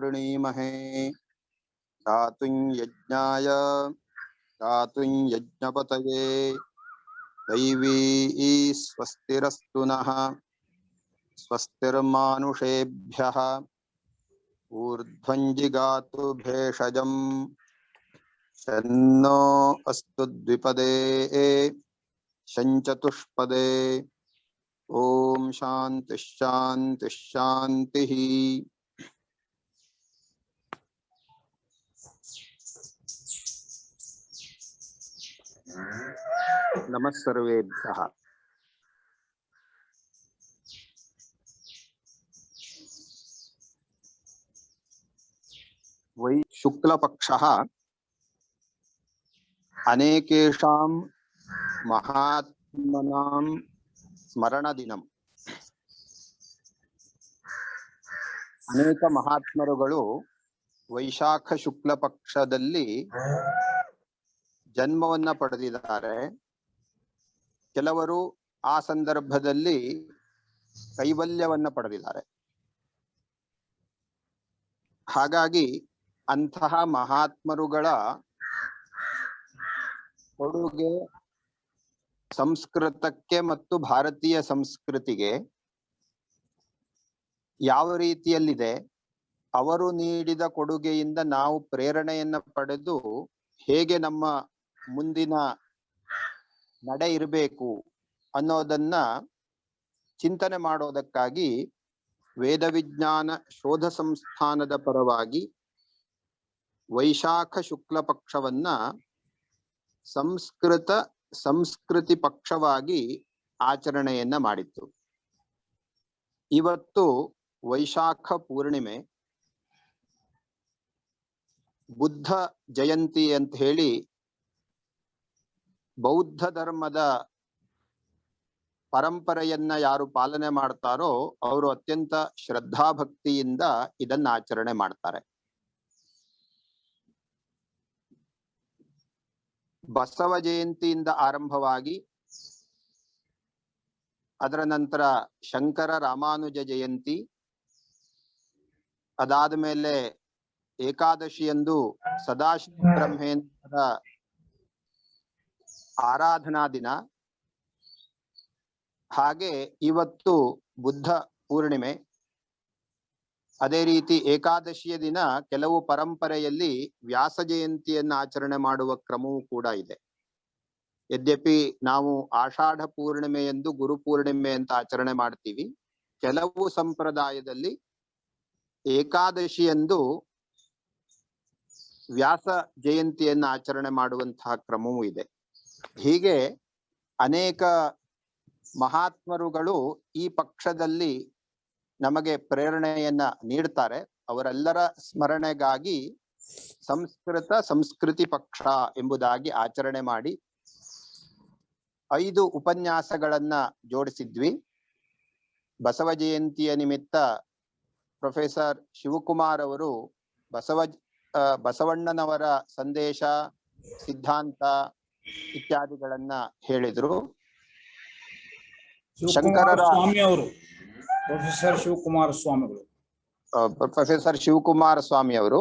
वृणीमहे गातुं यज्ञाय गातुं यज्ञपतये दैवी स्वस्तिरस्तु नः स्वस्तिर्मानुषेभ्यः ऊर्ध्वं जिगातु भेषजम् शन्नो अस्तु द्विपदे शञ्चतुष्पदे ओम शांति शांति शांति। नमः सर्वेभ्यः। वै शुक्लपक्षः अनेकेषां महात्मनां स्मरणदिनम्। ಅನೇಕ ಮಹಾತ್ಮರುಗಳು ವೈಶಾಖ ಶುಕ್ಲ ಪಕ್ಷದಲ್ಲಿ ಜನ್ಮವನ್ನ ಪಡೆದಿದ್ದಾರೆ. ಕೆಲವರು ಆ ಸಂದರ್ಭದಲ್ಲಿ ಕೈವಲ್ಯವನ್ನ ಪಡೆದಿದ್ದಾರೆ. ಹಾಗಾಗಿ ಅಂತಹ ಮಹಾತ್ಮರುಗಳ ಕೊಡುಗೆ ಸಂಸ್ಕೃತಕ್ಕೆ ಮತ್ತು ಭಾರತೀಯ ಸಂಸ್ಕೃತಿಗೆ ಯಾವ ರೀತಿಯಲ್ಲಿದೆ, ಅವರು ನೀಡಿದ ಕೊಡುಗೆಯಿಂದ ನಾವು ಪ್ರೇರಣೆಯನ್ನ ಪಡೆದು ಹೇಗೆ ನಮ್ಮ ಮುಂದಿನ ನಡೆ ಇರಬೇಕು ಅನ್ನೋದನ್ನ ಚಿಂತನೆ ಮಾಡೋದಕ್ಕಾಗಿ ವೇದ ವಿಜ್ಞಾನ ಶೋಧ ಸಂಸ್ಥಾನದ ಪರವಾಗಿ ವೈಶಾಖ ಶುಕ್ಲ ಪಕ್ಷವನ್ನ ಸಂಸ್ಕೃತಿ ಪಕ್ಷವಾಗಿ ಆಚರಣೆಯನ್ನ ಮಾಡಿತ್ತು. ಇವತ್ತು ವೈಶಾಖ ಪೂರ್ಣಿಮೆ, ಬುದ್ಧ ಜಯಂತಿ ಅಂತ ಹೇಳಿ ಬೌದ್ಧ ಧರ್ಮದ ಪರಂಪರೆಯನ್ನ ಯಾರು ಪಾಲನೆ ಮಾಡ್ತಾರೋ ಅವರು ಅತ್ಯಂತ ಶ್ರದ್ಧಾಭಕ್ತಿಯಿಂದ ಇದನ್ನ ಆಚರಣೆ ಮಾಡ್ತಾರೆ. ಬಸವ ಜಯಂತಿಯಿಂದ ಆರಂಭವಾಗಿ ಅದರ ನಂತರ ಶಂಕರ ರಾಮಾನುಜ ಜಯಂತಿ, ಅದಾದ ಮೇಲೆ ಏಕಾದಶಿಯಂದು ಸದಾಶಿವ ಬ್ರಹ್ಮೇಂದ್ರ ಆರಾಧನಾ ದಿನ, ಹಾಗೆ ಇವತ್ತು ಬುದ್ಧ ಪೂರ್ಣಿಮೆ. ಅದೇ ರೀತಿ ಏಕಾದಶಿಯ ದಿನ ಕೆಲವು ಪರಂಪರೆಯಲ್ಲಿ ವ್ಯಾಸ ಜಯಂತಿಯನ್ನು ಆಚರಣೆ ಮಾಡುವ ಕ್ರಮವೂ ಕೂಡ ಇದೆ. ಯದ್ಯಪಿ ನಾವು ಆಷಾಢ ಪೂರ್ಣಿಮೆ ಎಂದು ಗುರು ಪೂರ್ಣಿಮೆ ಅಂತ ಆಚರಣೆ ಮಾಡ್ತೀವಿ, ಕೆಲವು ಸಂಪ್ರದಾಯದಲ್ಲಿ ಏಕಾದಶಿಯಂದು ವ್ಯಾಸ ಜಯಂತಿಯನ್ನು ಆಚರಣೆ ಮಾಡುವಂತಹ ಕ್ರಮವೂ ಇದೆ. ಹೀಗೆ ಅನೇಕ ಮಹಾತ್ಮರುಗಳು ಈ ಪಕ್ಷದಲ್ಲಿ ನಮಗೆ ಪ್ರೇರಣೆಯನ್ನ ನೀಡ್ತಾರೆ. ಅವರೆಲ್ಲರ ಸ್ಮರಣೆಗಾಗಿ ಸಂಸ್ಕೃತಿ ಪಕ್ಷ ಎಂಬುದಾಗಿ ಆಚರಣೆ ಮಾಡಿ 5 ಉಪನ್ಯಾಸಗಳನ್ನ ಜೋಡಿಸಿದ್ವಿ. ಬಸವ ಜಯಂತಿಯ ನಿಮಿತ್ತ ಪ್ರೊಫೆಸರ್ ಶಿವಕುಮಾರ್ ಅವರು ಬಸವಣ್ಣನವರ ಸಂದೇಶ, ಸಿದ್ಧಾಂತ ಇತ್ಯಾದಿಗಳನ್ನ ಹೇಳಿದ್ರು. ಪ್ರೊಫೆಸರ್ ಶಿವಕುಮಾರ ಸ್ವಾಮಿ ಅವರು,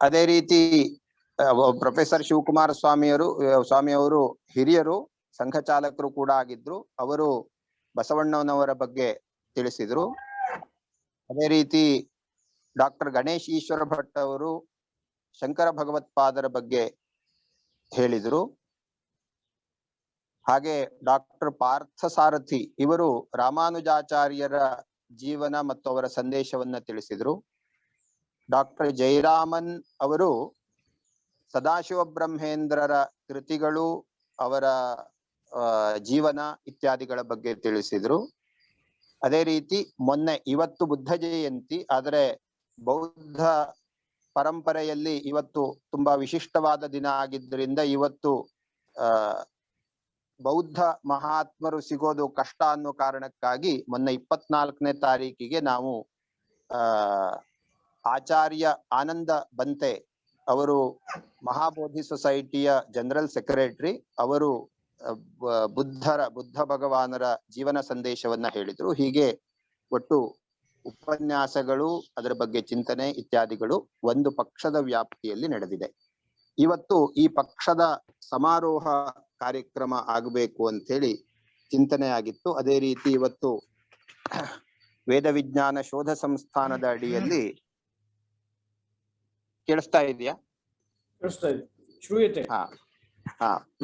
ಅದೇ ರೀತಿ ಪ್ರೊಫೆಸರ್ ಶಿವಕುಮಾರ ಸ್ವಾಮಿಯವರು ಹಿರಿಯರು, ಸಂಘ ಚಾಲಕರು ಕೂಡ ಆಗಿದ್ರು. ಅವರು ಬಸವಣ್ಣನವರ ಬಗ್ಗೆ ತಿಳಿಸಿದ್ರು. ಅದೇ ರೀತಿ ಡಾಕ್ಟರ್ ಗಣೇಶ್ ಈಶ್ವರ ಭಟ್ ಅವರು ಶಂಕರ ಭಗವತ್ಪಾದರ ಬಗ್ಗೆ ಹೇಳಿದ್ರು. ಹಾಗೆ ಡಾಕ್ಟರ್ ಪಾರ್ಥ ಸಾರಥಿ ಇವರು ರಾಮಾನುಜಾಚಾರ್ಯರ ಜೀವನ ಮತ್ತು ಅವರ ಸಂದೇಶವನ್ನ ತಿಳಿಸಿದ್ರು. ಡಾಕ್ಟರ್ ಜಯರಾಮನ್ ಅವರು ಸದಾಶಿವ ಬ್ರಹ್ಮೇಂದ್ರರ ಕೃತಿಗಳು, ಅವರ ಜೀವನ ಇತ್ಯಾದಿಗಳ ಬಗ್ಗೆ ತಿಳಿಸಿದ್ರು. ಅದೇ ರೀತಿ ಇವತ್ತು ಬುದ್ಧ ಜಯಂತಿ, ಆದರೆ ಬೌದ್ಧ ಪರಂಪರೆಯಲ್ಲಿ ಇವತ್ತು ತುಂಬಾ ವಿಶಿಷ್ಟವಾದ ದಿನ ಆಗಿದ್ದರಿಂದ ಇವತ್ತು ಬೌದ್ಧ ಮಹಾತ್ಮರು ಸಿಗೋದು ಕಷ್ಟ ಅನ್ನೋ ಕಾರಣಕ್ಕಾಗಿ ಮೊನ್ನೆ 24ನೇ ತಾರೀಕಿಗೆ ನಾವು ಆಚಾರ್ಯ ಆನಂದ ಬಂತೆ ಅವರು ಮಹಾಬೋಧಿ ಸೊಸೈಟಿಯ ಜನರಲ್ ಸೆಕ್ರೆಟರಿ, ಅವರು ಬುದ್ಧ ಭಗವಾನರ ಜೀವನ ಸಂದೇಶವನ್ನ ಹೇಳಿದ್ರು. ಹೀಗೆ ಒಟ್ಟು ಉಪನ್ಯಾಸಗಳು, ಅದರ ಬಗ್ಗೆ ಚಿಂತನೆ ಇತ್ಯಾದಿಗಳು ಒಂದು ಪಕ್ಷದ ವ್ಯಾಪ್ತಿಯಲ್ಲಿ ನಡೆದಿದೆ. ಇವತ್ತು ಈ ಪಕ್ಷದ ಸಮಾರೋಹ ಕಾರ್ಯಕ್ರಮ ಆಗಬೇಕು ಅಂತ ಹೇಳಿ ಚಿಂತನೆ ಆಗಿತ್ತು. ಅದೇ ರೀತಿ ಇವತ್ತು ವೇದ ವಿಜ್ಞಾನ ಶೋಧ ಸಂಸ್ಥಾನದ ಅಡಿಯಲ್ಲಿ ಕೇಳಿಸ್ತಾ ಇದೆಯಾ?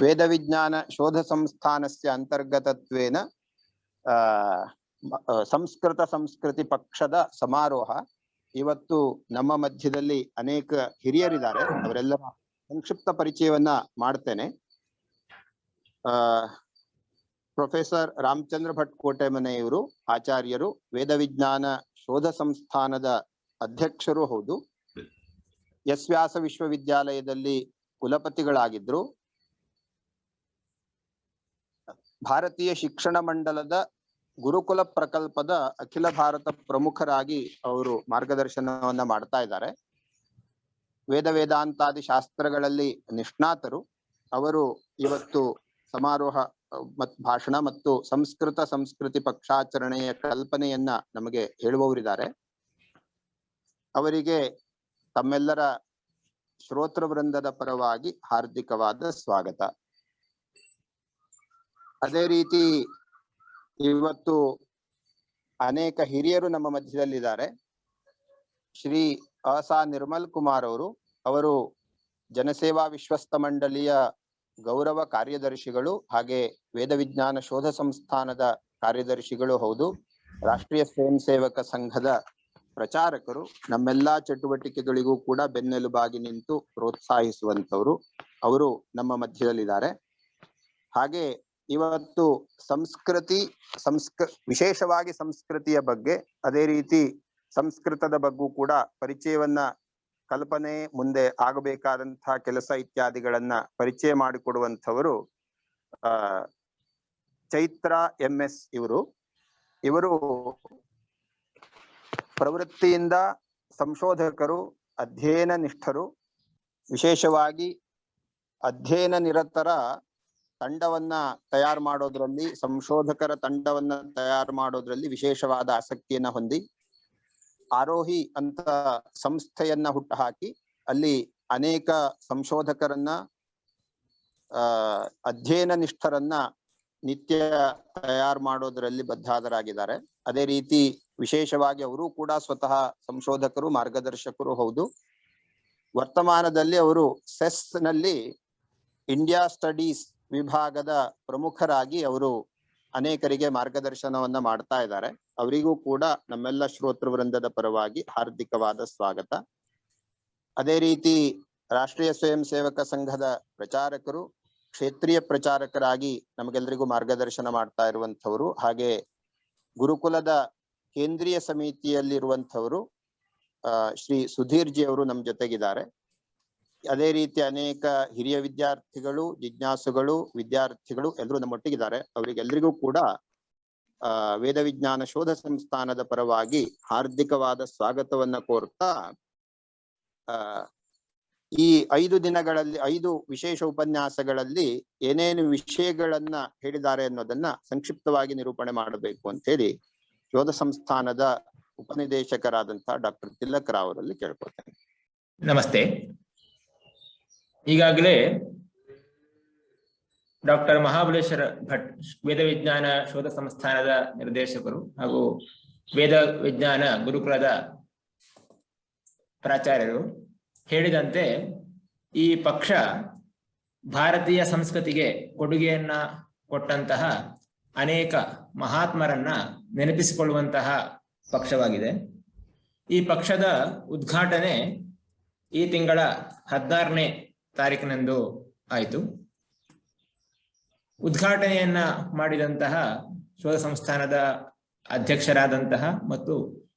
ವೇದ ವಿಜ್ಞಾನ ಶೋಧ ಸಂಸ್ಥಾನಸ್ಯ ಅಂತರ್ಗತತ್ವೇನ ಸಂಸ್ಕೃತ ಸಂಸ್ಕೃತಿ ಪಕ್ಷದ ಸಮಾರೋಹ. ಇವತ್ತು ನಮ್ಮ ಮಧ್ಯದಲ್ಲಿ ಅನೇಕ ಹಿರಿಯರಿದ್ದಾರೆ, ಅವರೆಲ್ಲರ ಸಂಕ್ಷಿಪ್ತ ಪರಿಚಯವನ್ನ ಮಾಡ್ತೇನೆ. ಪ್ರೊಫೆಸರ್ ರಾಮಚಂದ್ರ ಭಟ್ ಕೋಟೆಮನೆ ಇವರು ಆಚಾರ್ಯರು, ವೇದ ವಿಜ್ಞಾನ ಶೋಧ ಸಂಸ್ಥಾನದ ಅಧ್ಯಕ್ಷರು ಹೌದು. ಎಸ್ ವ್ಯಾಸ ವಿಶ್ವವಿದ್ಯಾಲಯದಲ್ಲಿ ಕುಲಪತಿಗಳಾಗಿದ್ರು. ಭಾರತೀಯ ಶಿಕ್ಷಣ ಮಂಡಲದ ಗುರುಕುಲ ಪ್ರಕಲ್ಪದ ಅಖಿಲ ಭಾರತ ಪ್ರಮುಖರಾಗಿ ಅವರು ಮಾರ್ಗದರ್ಶನವನ್ನ ಮಾಡ್ತಾ ಇದ್ದಾರೆ. ವೇದ ವೇದಾಂತಾದಿ ಶಾಸ್ತ್ರಗಳಲ್ಲಿ ನಿಷ್ಣಾತರು. ಅವರು ಇವತ್ತು ಸಮಾರೋಹ ಭಾಷಣ ಮತ್ತು ಸಂಸ್ಕೃತ ಸಂಸ್ಕೃತಿ ಪಕ್ಷಾಚರಣೆಯ ಕಲ್ಪನೆಯನ್ನ ನಮಗೆ ಹೇಳುವವರಿದ್ದಾರೆ. ಅವರಿಗೆ ತಮ್ಮೆಲ್ಲರ ಶ್ರೋತೃ ವೃಂದದ ಪರವಾಗಿ ಹಾರ್ದಿಕವಾದ ಸ್ವಾಗತ. ಅದೇ ರೀತಿ ಇವತ್ತು ಅನೇಕ ಹಿರಿಯರು ನಮ್ಮ ಮಧ್ಯದಲ್ಲಿದ್ದಾರೆ. ಶ್ರೀ ಅಸಾ ನಿರ್ಮಲ್ ಕುಮಾರ್ ಅವರು ಜನಸೇವಾ ವಿಶ್ವಸ್ತ ಮಂಡಳಿಯ ಗೌರವ ಕಾರ್ಯದರ್ಶಿಗಳು, ಹಾಗೆ ವೇದ ವಿಜ್ಞಾನ ಶೋಧ ಸಂಸ್ಥಾನದ ಕಾರ್ಯದರ್ಶಿಗಳು ಹೌದು. ರಾಷ್ಟ್ರೀಯ ಸ್ವಯಂ ಸೇವಕ ಸಂಘದ ಪ್ರಚಾರಕರು. ನಮ್ಮೆಲ್ಲಾ ಚಟುವಟಿಕೆಗಳಿಗೂ ಕೂಡ ಬೆನ್ನೆಲುಬಾಗಿ ನಿಂತು ಪ್ರೋತ್ಸಾಹಿಸುವಂತವರು. ಅವರು ನಮ್ಮ ಮಧ್ಯದಲ್ಲಿದ್ದಾರೆ. ಹಾಗೆ ಇವತ್ತು ವಿಶೇಷವಾಗಿ ಸಂಸ್ಕೃತಿಯ ಬಗ್ಗೆ, ಅದೇ ರೀತಿ ಸಂಸ್ಕೃತದ ಬಗ್ಗೂ ಕೂಡ ಪರಿಚಯವನ್ನ, ಕಲ್ಪನೆ, ಮುಂದೆ ಆಗಬೇಕಾದಂತಹ ಕೆಲಸ ಇತ್ಯಾದಿಗಳನ್ನ ಪರಿಚಯ ಮಾಡಿಕೊಡುವಂಥವರು ಚೈತ್ರ MS ಇವರು ಪ್ರವೃತ್ತಿಯಿಂದ ಸಂಶೋಧಕರು, ಅಧ್ಯಯನ ನಿಷ್ಠರು. ವಿಶೇಷವಾಗಿ ಅಧ್ಯಯನ ನಿರತರ ತಂಡವನ್ನ ತಯಾರು ಮಾಡೋದ್ರಲ್ಲಿ, ಸಂಶೋಧಕರ ತಂಡವನ್ನ ತಯಾರು ಮಾಡೋದ್ರಲ್ಲಿ ವಿಶೇಷವಾದ ಆಸಕ್ತಿಯನ್ನ ಹೊಂದಿ ಆರೋಹಿ ಅಂತ ಸಂಸ್ಥೆಯನ್ನ ಹುಟ್ಟುಹಾಕಿ ಅಲ್ಲಿ ಅನೇಕ ಸಂಶೋಧಕರನ್ನ, ಅಧ್ಯಯನ ನಿಷ್ಠರನ್ನ ನಿತ್ಯ ತಯಾರು ಮಾಡೋದ್ರಲ್ಲಿ ಬದ್ಧಾದರಾಗಿದ್ದಾರೆ. ಅದೇ ರೀತಿ ವಿಶೇಷವಾಗಿ ಅವರು ಕೂಡ ಸ್ವತಃ ಸಂಶೋಧಕರು, ಮಾರ್ಗದರ್ಶಕರು ಹೌದು. ವರ್ತಮಾನದಲ್ಲಿ ಅವರು ಸೆಸ್ ನಲ್ಲಿ ಇಂಡಿಯಾ ಸ್ಟಡೀಸ್ ವಿಭಾಗದ ಪ್ರಮುಖರಾಗಿ ಅವರು ಅನೇಕರಿಗೆ ಮಾರ್ಗದರ್ಶನವನ್ನ ಮಾಡ್ತಾ ಇದ್ದಾರೆ. ಅವರಿಗೂ ಕೂಡ ನಮ್ಮೆಲ್ಲ ಶ್ರೋತೃ ವೃಂದದ ಪರವಾಗಿ ಹಾರ್ದಿಕವಾದ ಸ್ವಾಗತ. ಅದೇ ರೀತಿ ರಾಷ್ಟ್ರೀಯ ಸ್ವಯಂ ಸೇವಕ ಸಂಘದ ಪ್ರಚಾರಕರು, ಕ್ಷೇತ್ರೀಯ ಪ್ರಚಾರಕರಾಗಿ ನಮಗೆಲ್ಲರಿಗೂ ಮಾರ್ಗದರ್ಶನ ಮಾಡ್ತಾ ಇರುವಂತವರು, ಹಾಗೆ ಗುರುಕುಲದ ಕೇಂದ್ರೀಯ ಸಮಿತಿಯಲ್ಲಿರುವಂತವರು ಶ್ರೀ ಸುಧೀರ್ ಜಿ ಅವರು ನಮ್ಮ ಜೊತೆಗಿದ್ದಾರೆ. ಅದೇ ರೀತಿ ಅನೇಕ ಹಿರಿಯ ವಿದ್ಯಾರ್ಥಿಗಳು, ಜಿಜ್ಞಾಸುಗಳು, ವಿದ್ಯಾರ್ಥಿಗಳು ಎಲ್ಲರೂ ನಮ್ಮೊಟ್ಟಿಗಿದ್ದಾರೆ. ಅವರಿಗೆಲ್ಲರಿಗೂ ಕೂಡ ವೇದ ವಿಜ್ಞಾನ ಶೋಧ ಸಂಸ್ಥಾನದ ಪರವಾಗಿ ಹಾರ್ದಿಕವಾದ ಸ್ವಾಗತವನ್ನ ಕೋರ್ತಾ, ಈ 5 ದಿನಗಳಲ್ಲಿ 5 ವಿಶೇಷ ಉಪನ್ಯಾಸಗಳಲ್ಲಿ ಏನೇನು ವಿಷಯಗಳನ್ನ ಹೇಳಿದ್ದಾರೆ ಅನ್ನೋದನ್ನ ಸಂಕ್ಷಿಪ್ತವಾಗಿ ನಿರೂಪಣೆ ಮಾಡಬೇಕು ಅಂತ ಹೇಳಿ ಶೋಧ ಸಂಸ್ಥಾನದ ಉಪನಿರ್ದೇಶಕರಾದಂತಹ ಡಾಕ್ಟರ್ ತಿಲಕ್ ರಾವ್ ಅವರಲ್ಲಿ ಕೇಳ್ಕೊಳ್ತೇನೆ. ನಮಸ್ತೆ. ಈಗಾಗಲೇ ಡಾಕ್ಟರ್ ಮಹಾಬಲೇಶ್ವರ ಭಟ್, ವೇದ ವಿಜ್ಞಾನ ಶೋಧ ಸಂಸ್ಥಾನದ ನಿರ್ದೇಶಕರು ಹಾಗೂ ವೇದ ವಿಜ್ಞಾನ ಗುರುಕುಲದ ಪ್ರಾಚಾರ್ಯರು ಹೇಳಿದಂತೆ, ಈ ಪಕ್ಷ ಭಾರತೀಯ ಸಂಸ್ಕೃತಿಗೆ ಕೊಡುಗೆಯನ್ನ ಕೊಟ್ಟಂತಹ ಅನೇಕ ಮಹಾತ್ಮರನ್ನ ನೆನಪಿಸಿಕೊಳ್ಳುವಂತಹ ಪಕ್ಷವಾಗಿದೆ. ಈ ಪಕ್ಷದ ಉದ್ಘಾಟನೆ ಈ ತಿಂಗಳ 16ನೇ ತಾರೀಕಿನಂದು ಆಯಿತು. ಉದ್ಘಾಟನೆಯನ್ನ ಮಾಡಿದಂತಹ ಶೋಧ ಸಂಸ್ಥಾನದ ಅಧ್ಯಕ್ಷರಾದಂತಹ ಮತ್ತು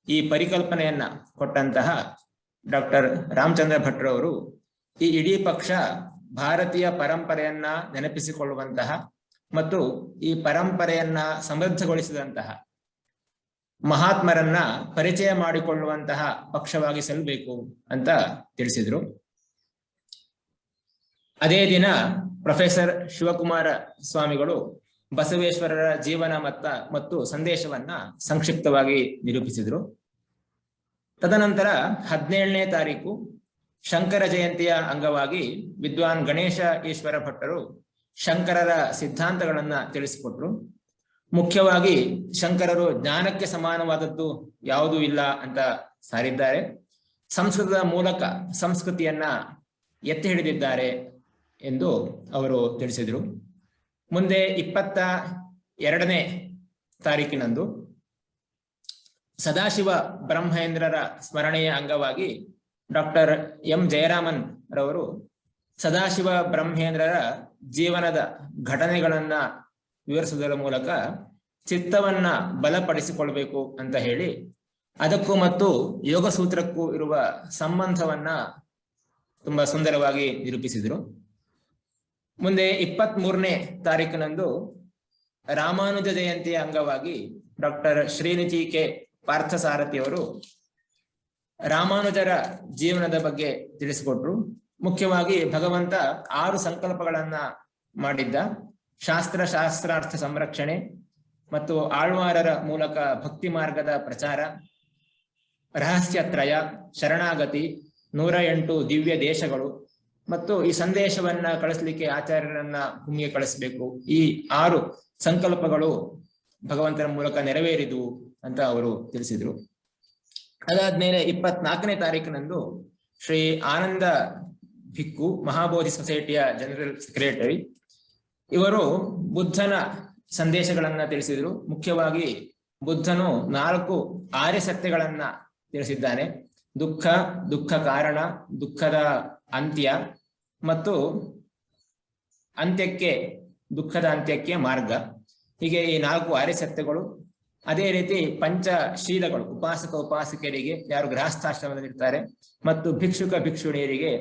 ಈ ಪರಿಕಲ್ಪನೆಯನ್ನ ಕೊಟ್ಟಂತಹ ಡಾಕ್ಟರ್ ರಾಮಚಂದ್ರ ಭಟ್ರವರು ಈ ಇಡೀ ಪಕ್ಷ ಭಾರತೀಯ ಪರಂಪರೆಯನ್ನ ನೆನಪಿಸಿಕೊಳ್ಳುವಂತಹ ಮತ್ತು ಈ ಪರಂಪರೆಯನ್ನ ಸಮೃದ್ಧಗೊಳಿಸಿದಂತಹ ಮಹಾತ್ಮರನ್ನ ಪರಿಚಯ ಮಾಡಿಕೊಳ್ಳುವಂತಹ ಪಕ್ಷವಾಗಿಸಬೇಕು ಅಂತ ತಿಳಿಸಿದ್ರು. ಅದೇ ದಿನ ಪ್ರೊಫೆಸರ್ ಶಿವಕುಮಾರ ಸ್ವಾಮಿಗಳು ಬಸವೇಶ್ವರರ ಜೀವನ ಮತ್ತು ಸಂದೇಶವನ್ನ ಸಂಕ್ಷಿಪ್ತವಾಗಿ ನಿರೂಪಿಸಿದ್ರು. ತದನಂತರ 17ನೇ ತಾರೀಕು ಶಂಕರ ಜಯಂತಿಯ ಅಂಗವಾಗಿ ವಿದ್ವಾನ್ ಗಣೇಶ ಈಶ್ವರ ಭಟ್ಟರು ಶಂಕರರ ಸಿದ್ಧಾಂತಗಳನ್ನ ತಿಳಿಸಿಕೊಟ್ರು. ಮುಖ್ಯವಾಗಿ ಶಂಕರರು ಜ್ಞಾನಕ್ಕೆ ಸಮಾನವಾದದ್ದು ಯಾವುದೂ ಇಲ್ಲ ಅಂತ ಸಾರಿದ್ದಾರೆ. ಸಂಸ್ಕೃತದ ಮೂಲಕ ಸಂಸ್ಕೃತಿಯನ್ನ ಎತ್ತಿ ಹಿಡಿದಿದ್ದಾರೆ ಎಂದು ಅವರು ತಿಳಿಸಿದರು. ಮುಂದೆ 22ನೇ ತಾರೀಕಿನಂದು ಸದಾಶಿವ ಬ್ರಹ್ಮೇಂದ್ರರ ಸ್ಮರಣೆಯ ಅಂಗವಾಗಿ ಡಾಕ್ಟರ್ ಎಂ ಜಯರಾಮನ್ ರವರು ಸದಾಶಿವ ಬ್ರಹ್ಮೇಂದ್ರರ ಜೀವನದ ಘಟನೆಗಳನ್ನ ವಿವರಿಸುವುದರ ಮೂಲಕ ಚಿತ್ತವನ್ನ ಬಲಪಡಿಸಿಕೊಳ್ಬೇಕು ಅಂತ ಹೇಳಿ ಅದಕ್ಕೂ ಮತ್ತು ಯೋಗ ಸೂತ್ರಕ್ಕೂ ಇರುವ ಸಂಬಂಧವನ್ನ ತುಂಬಾ ಸುಂದರವಾಗಿ ನಿರೂಪಿಸಿದರು. ಮುಂದೆ 23ನೇ ತಾರೀಕಿನಂದು ರಾಮಾನುಜ ಜಯಂತಿಯ ಅಂಗವಾಗಿ ಡಾಕ್ಟರ್ ಶ್ರೀನಿಧಿ ಕೆ ಪಾರ್ಥಸಾರಥಿಯವರು ರಾಮಾನುಜರ ಜೀವನದ ಬಗ್ಗೆ ತಿಳಿಸಿಕೊಟ್ರು. ಮುಖ್ಯವಾಗಿ ಭಗವಂತ 6 ಸಂಕಲ್ಪಗಳನ್ನ ಮಾಡಿದ್ದ. ಶಾಸ್ತ್ರಾರ್ಥ ಸಂರಕ್ಷಣೆ ಮತ್ತು ಆಳ್ವಾರರ ಮೂಲಕ ಭಕ್ತಿ ಮಾರ್ಗದ ಪ್ರಚಾರ, ರಹಸ್ಯತ್ರಯ, ಶರಣಾಗತಿ, 108 ದಿವ್ಯ ದೇಶಗಳು ಮತ್ತು ಈ ಸಂದೇಶವನ್ನ ಕಳಿಸ್ಲಿಕ್ಕೆ ಆಚಾರ್ಯರನ್ನ ಭೂಮಿಗೆ ಕಳಿಸ್ಬೇಕು. ಈ 6 ಸಂಕಲ್ಪಗಳು ಭಗವಂತನ ಮೂಲಕ ನೆರವೇರಿದು ಅಂತ ಅವರು ತಿಳಿಸಿದ್ರು. ಅದಾದ್ಮೇಲೆ 24ನೇ ತಾರೀಕಿನಂದು ಶ್ರೀ ಆನಂದ ಭಿಕ್ಕು ಮಹಾಬೋಧಿ ಸೊಸೈಟಿಯ ಜನರಲ್ ಸೆಕ್ರೆಟರಿ ಇವರು ಬುದ್ಧನ ಸಂದೇಶಗಳನ್ನ ತಿಳಿಸಿದ್ರು. ಮುಖ್ಯವಾಗಿ ಬುದ್ಧನು 4 ಆರ್ಯ ಸತ್ಯಗಳನ್ನ ತಿಳಿಸಿದ್ದಾನೆ. ದುಃಖ, ದುಃಖ ಕಾರಣ, ದುಃಖದ ಅಂತ್ಯ ಮತ್ತು ಅಂತ್ಯಕ್ಕೆ, ದುಃಖದ ಅಂತ್ಯಕ್ಕೆ ಮಾರ್ಗ. ಹೀಗೆ ಈ 4 ಆರ್ಯ ಸತ್ಯಗಳು. ಅದೇ ರೀತಿ ಪಂಚಶೀಲಗಳು ಉಪಾಸಕ ಉಪಾಸಕರಿಗೆ, ಯಾರು ಗೃಹಸ್ಥಾಶ್ರಮದಲ್ಲಿರ್ತಾರೆ, ಮತ್ತು ಭಿಕ್ಷುಕ ಭಿಕ್ಷುಣಿಯರಿಗೆ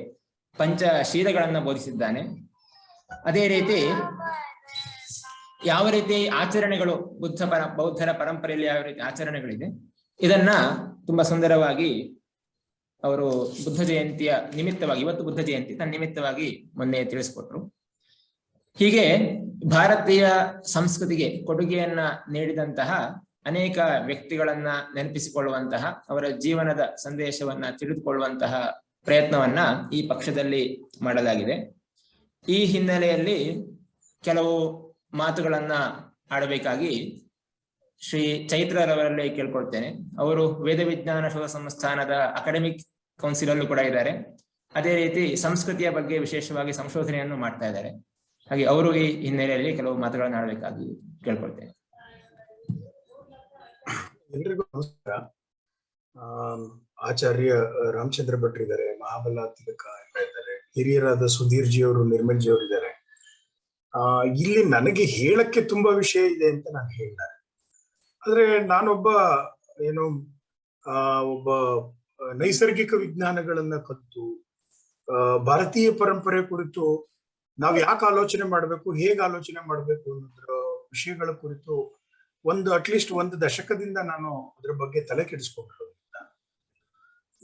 ಪಂಚಶೀಲಗಳನ್ನ ಬೋಧಿಸಿದ್ದಾನೆ. ಅದೇ ರೀತಿ ಯಾವ ರೀತಿ ಆಚರಣೆಗಳು ಬೌದ್ಧರ ಪರಂಪರೆಯಲ್ಲಿ ಯಾವ ರೀತಿ ಆಚರಣೆಗಳಿದೆ ಇದನ್ನ ತುಂಬಾ ಸುಂದರವಾಗಿ ಅವರು ಬುದ್ಧ ಜಯಂತಿಯ ನಿಮಿತ್ತವಾಗಿ, ಇವತ್ತು ಬುದ್ಧ ಜಯಂತಿ ತನ್ನ ನಿಮಿತ್ತವಾಗಿ ಮೊನ್ನೆ ತಿಳಿಸಿಕೊಟ್ರು. ಹೀಗೆ ಭಾರತೀಯ ಸಂಸ್ಕೃತಿಗೆ ಕೊಡುಗೆಯನ್ನ ನೀಡಿದಂತಹ ಅನೇಕ ವ್ಯಕ್ತಿಗಳನ್ನ ನೆನಪಿಸಿಕೊಳ್ಳುವಂತಹ, ಅವರ ಜೀವನದ ಸಂದೇಶವನ್ನ ತಿಳಿದುಕೊಳ್ಳುವಂತಹ ಪ್ರಯತ್ನವನ್ನ ಈ ಪಕ್ಷದಲ್ಲಿ ಮಾಡಲಾಗಿದೆ. ಈ ಹಿನ್ನೆಲೆಯಲ್ಲಿ ಕೆಲವು ಮಾತುಗಳನ್ನ ಆಡಬೇಕಾಗಿ ಶ್ರೀ ಚೈತ್ರರವರಲ್ಲಿ ಕೇಳ್ಕೊಳ್ತೇನೆ. ಅವರು ವೇದ ವಿಜ್ಞಾನ ಶೋಧ ಸಂಸ್ಥಾನದ ಅಕಾಡೆಮಿಕ್ ಕೌನ್ಸಿಲ್ ಅಲ್ಲೂ ಕೂಡ ಇದ್ದಾರೆ. ಅದೇ ರೀತಿ ಸಂಸ್ಕೃತಿಯ ಬಗ್ಗೆ ವಿಶೇಷವಾಗಿ ಸಂಶೋಧನೆಯನ್ನು ಮಾಡ್ತಾ ಇದ್ದಾರೆ. ಹಾಗೆ ಅವರು ಈ ಹಿನ್ನೆಲೆಯಲ್ಲಿ ಕೆಲವು ಮಾತುಗಳನ್ನು ಆಡಬೇಕಾಗಿ ಕೇಳ್ಕೊಳ್ತೇನೆ. ಎಲ್ರಿಗೂ ನಮಸ್ಕಾರ. ಆಚಾರ್ಯ ರಾಮಚಂದ್ರ ಭಟ್ರು ಇದ್ದಾರೆ, ಮಹಾಬಲ ತಿಲಕ ಎಲ್ಲ ಇದ್ದಾರೆ, ಹಿರಿಯರಾದ ಸುಧೀರ್ ಜಿ ಅವರು, ನಿರ್ಮಲ್ ಜಿ ಅವರು ಇದ್ದಾರೆ. ಇಲ್ಲಿ ನನಗೆ ಹೇಳಕ್ಕೆ ತುಂಬಾ ವಿಷಯ ಇದೆ ಅಂತ ನಾನು ಹೇಳಿದ್ದಾರೆ. ಆದ್ರೆ ನಾನೊಬ್ಬ ಒಬ್ಬ ನೈಸರ್ಗಿಕ ವಿಜ್ಞಾನಗಳನ್ನ ಕಲಿತು ಭಾರತೀಯ ಪರಂಪರೆ ಕುರಿತು ನಾವು ಯಾಕೆ ಆಲೋಚನೆ ಮಾಡ್ಬೇಕು, ಹೇಗೆ ಆಲೋಚನೆ ಮಾಡ್ಬೇಕು ಅನ್ನೋದ್ರ ವಿಷಯಗಳ ಕುರಿತು ಅಟ್ಲೀಸ್ಟ್ 1 ದಶಕದಿಂದ ನಾನು ಅದ್ರ ಬಗ್ಗೆ ತಲೆ ಕೆಡಿಸ್ಕೊಂಡಿರೋದ್ರಿಂದ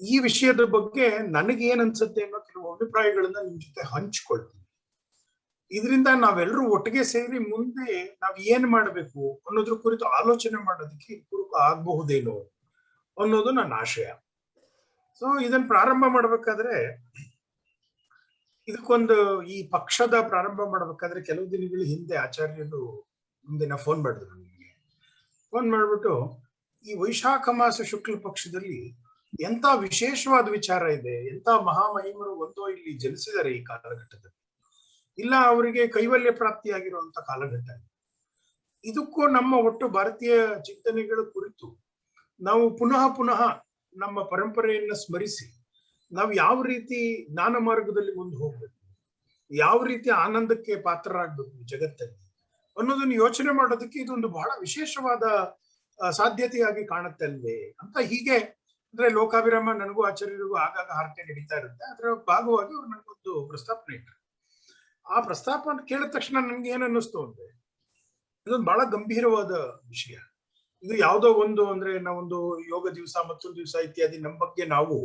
ಈ ವಿಷಯದ ಬಗ್ಗೆ ನನಗೆ ಏನ್ ಅನ್ಸುತ್ತೆ ಅನ್ನೋ ಕೆಲವು ಅಭಿಪ್ರಾಯಗಳನ್ನ ನಿಮ್ ಜೊತೆ ಹಂಚ್ಕೊಳ್ತೀನಿ. ಇದರಿಂದ ನಾವೆಲ್ಲರೂ ಒಟ್ಟಿಗೆ ಸೇರಿ ಮುಂದೆ ನಾವ್ ಏನ್ ಮಾಡ್ಬೇಕು ಅನ್ನೋದ್ರ ಕುರಿತು ಆಲೋಚನೆ ಮಾಡೋದಕ್ಕೆ ಪೂರಕ ಆಗಬಹುದೇನೋ ಅನ್ನೋದು ನನ್ನ ಆಶಯ. ಸೊ ಇದನ್ನ ಪ್ರಾರಂಭ ಮಾಡ್ಬೇಕಾದ್ರೆ, ಇದಕ್ಕೊಂದು ಈ ಪಕ್ಷದ ಪ್ರಾರಂಭ ಮಾಡ್ಬೇಕಾದ್ರೆ ಕೆಲವು ದಿನಗಳ ಹಿಂದೆ ಆಚಾರ್ಯರು ಮುಂದಿನ ಫೋನ್ ಮಾಡಿದ್ರು ನನಗೆ. ಫೋನ್ ಮಾಡ್ಬಿಟ್ಟು, ಈ ವೈಶಾಖ ಮಾಸ ಶುಕ್ಲ ಪಕ್ಷದಲ್ಲಿ ಎಂತ ವಿಶೇಷವಾದ ವಿಚಾರ ಇದೆ, ಎಂತ ಮಹಾಮಹಿಮರು ಒಂದೋ ಇಲ್ಲಿ ಜನಿಸಿದ್ದಾರೆ ಈ ಕಾಲಘಟ್ಟದಲ್ಲಿ, ಇಲ್ಲ ಅವರಿಗೆ ಕೈವಲ್ಯ ಪ್ರಾಪ್ತಿಯಾಗಿರುವಂತ ಕಾಲಘಟ್ಟ. ಇದಕ್ಕೂ ನಮ್ಮ ಒಟ್ಟು ಭಾರತೀಯ ಚಿಂತನೆಗಳ ಕುರಿತು ನಾವು ಪುನಃ ನಮ್ಮ ಪರಂಪರೆಯನ್ನ ಸ್ಮರಿಸಿ ನಾವು ಯಾವ ರೀತಿ ಜ್ಞಾನ ಮಾರ್ಗದಲ್ಲಿ ಮುಂದೆ ಹೋಗ್ಬೇಕು, ಯಾವ ರೀತಿ ಆನಂದಕ್ಕೆ ಪಾತ್ರರಾಗ್ಬೇಕು ಜಗತ್ತಲ್ಲಿ ಅನ್ನೋದನ್ನ ಯೋಚನೆ ಮಾಡೋದಕ್ಕೆ ಇದೊಂದು ಬಹಳ ವಿಶೇಷವಾದ ಸಾಧ್ಯತೆಯಾಗಿ ಕಾಣುತ್ತೆ ಅಲ್ವೇ ಅಂತ. ಹೀಗೆ ಅಂದ್ರೆ ಲೋಕಾಭಿರಾಮ ನನಗೂ ಆಚಾರ್ಯರಿಗೂ ಆಗಾಗ ಹರಟೆ ನಡೀತಾ ಇರುತ್ತೆ. ಅದರ ಭಾಗವಾಗಿ ಅವ್ರು ನನಗೊಂದು ಪ್ರಸ್ತಾಪನೆ ಇಟ್ಟರು. ಆ ಪ್ರಸ್ತಾಪ ಕೇಳಿದ ತಕ್ಷಣ ನನ್ಗೆ ಏನ್ ಅನ್ನಿಸ್ತು ಅಂದ್ರೆ, ಇದೊಂದು ಬಹಳ ಗಂಭೀರವಾದ ವಿಷಯ. ಇದು ಯಾವುದೋ ಅಂದ್ರೆ ನಾವೊಂದು ಯೋಗ ದಿವಸ, ಮತ್ತೊಂದು ದಿವಸ ಇತ್ಯಾದಿ ನಮ್ಮ ಬಗ್ಗೆ ನಾವು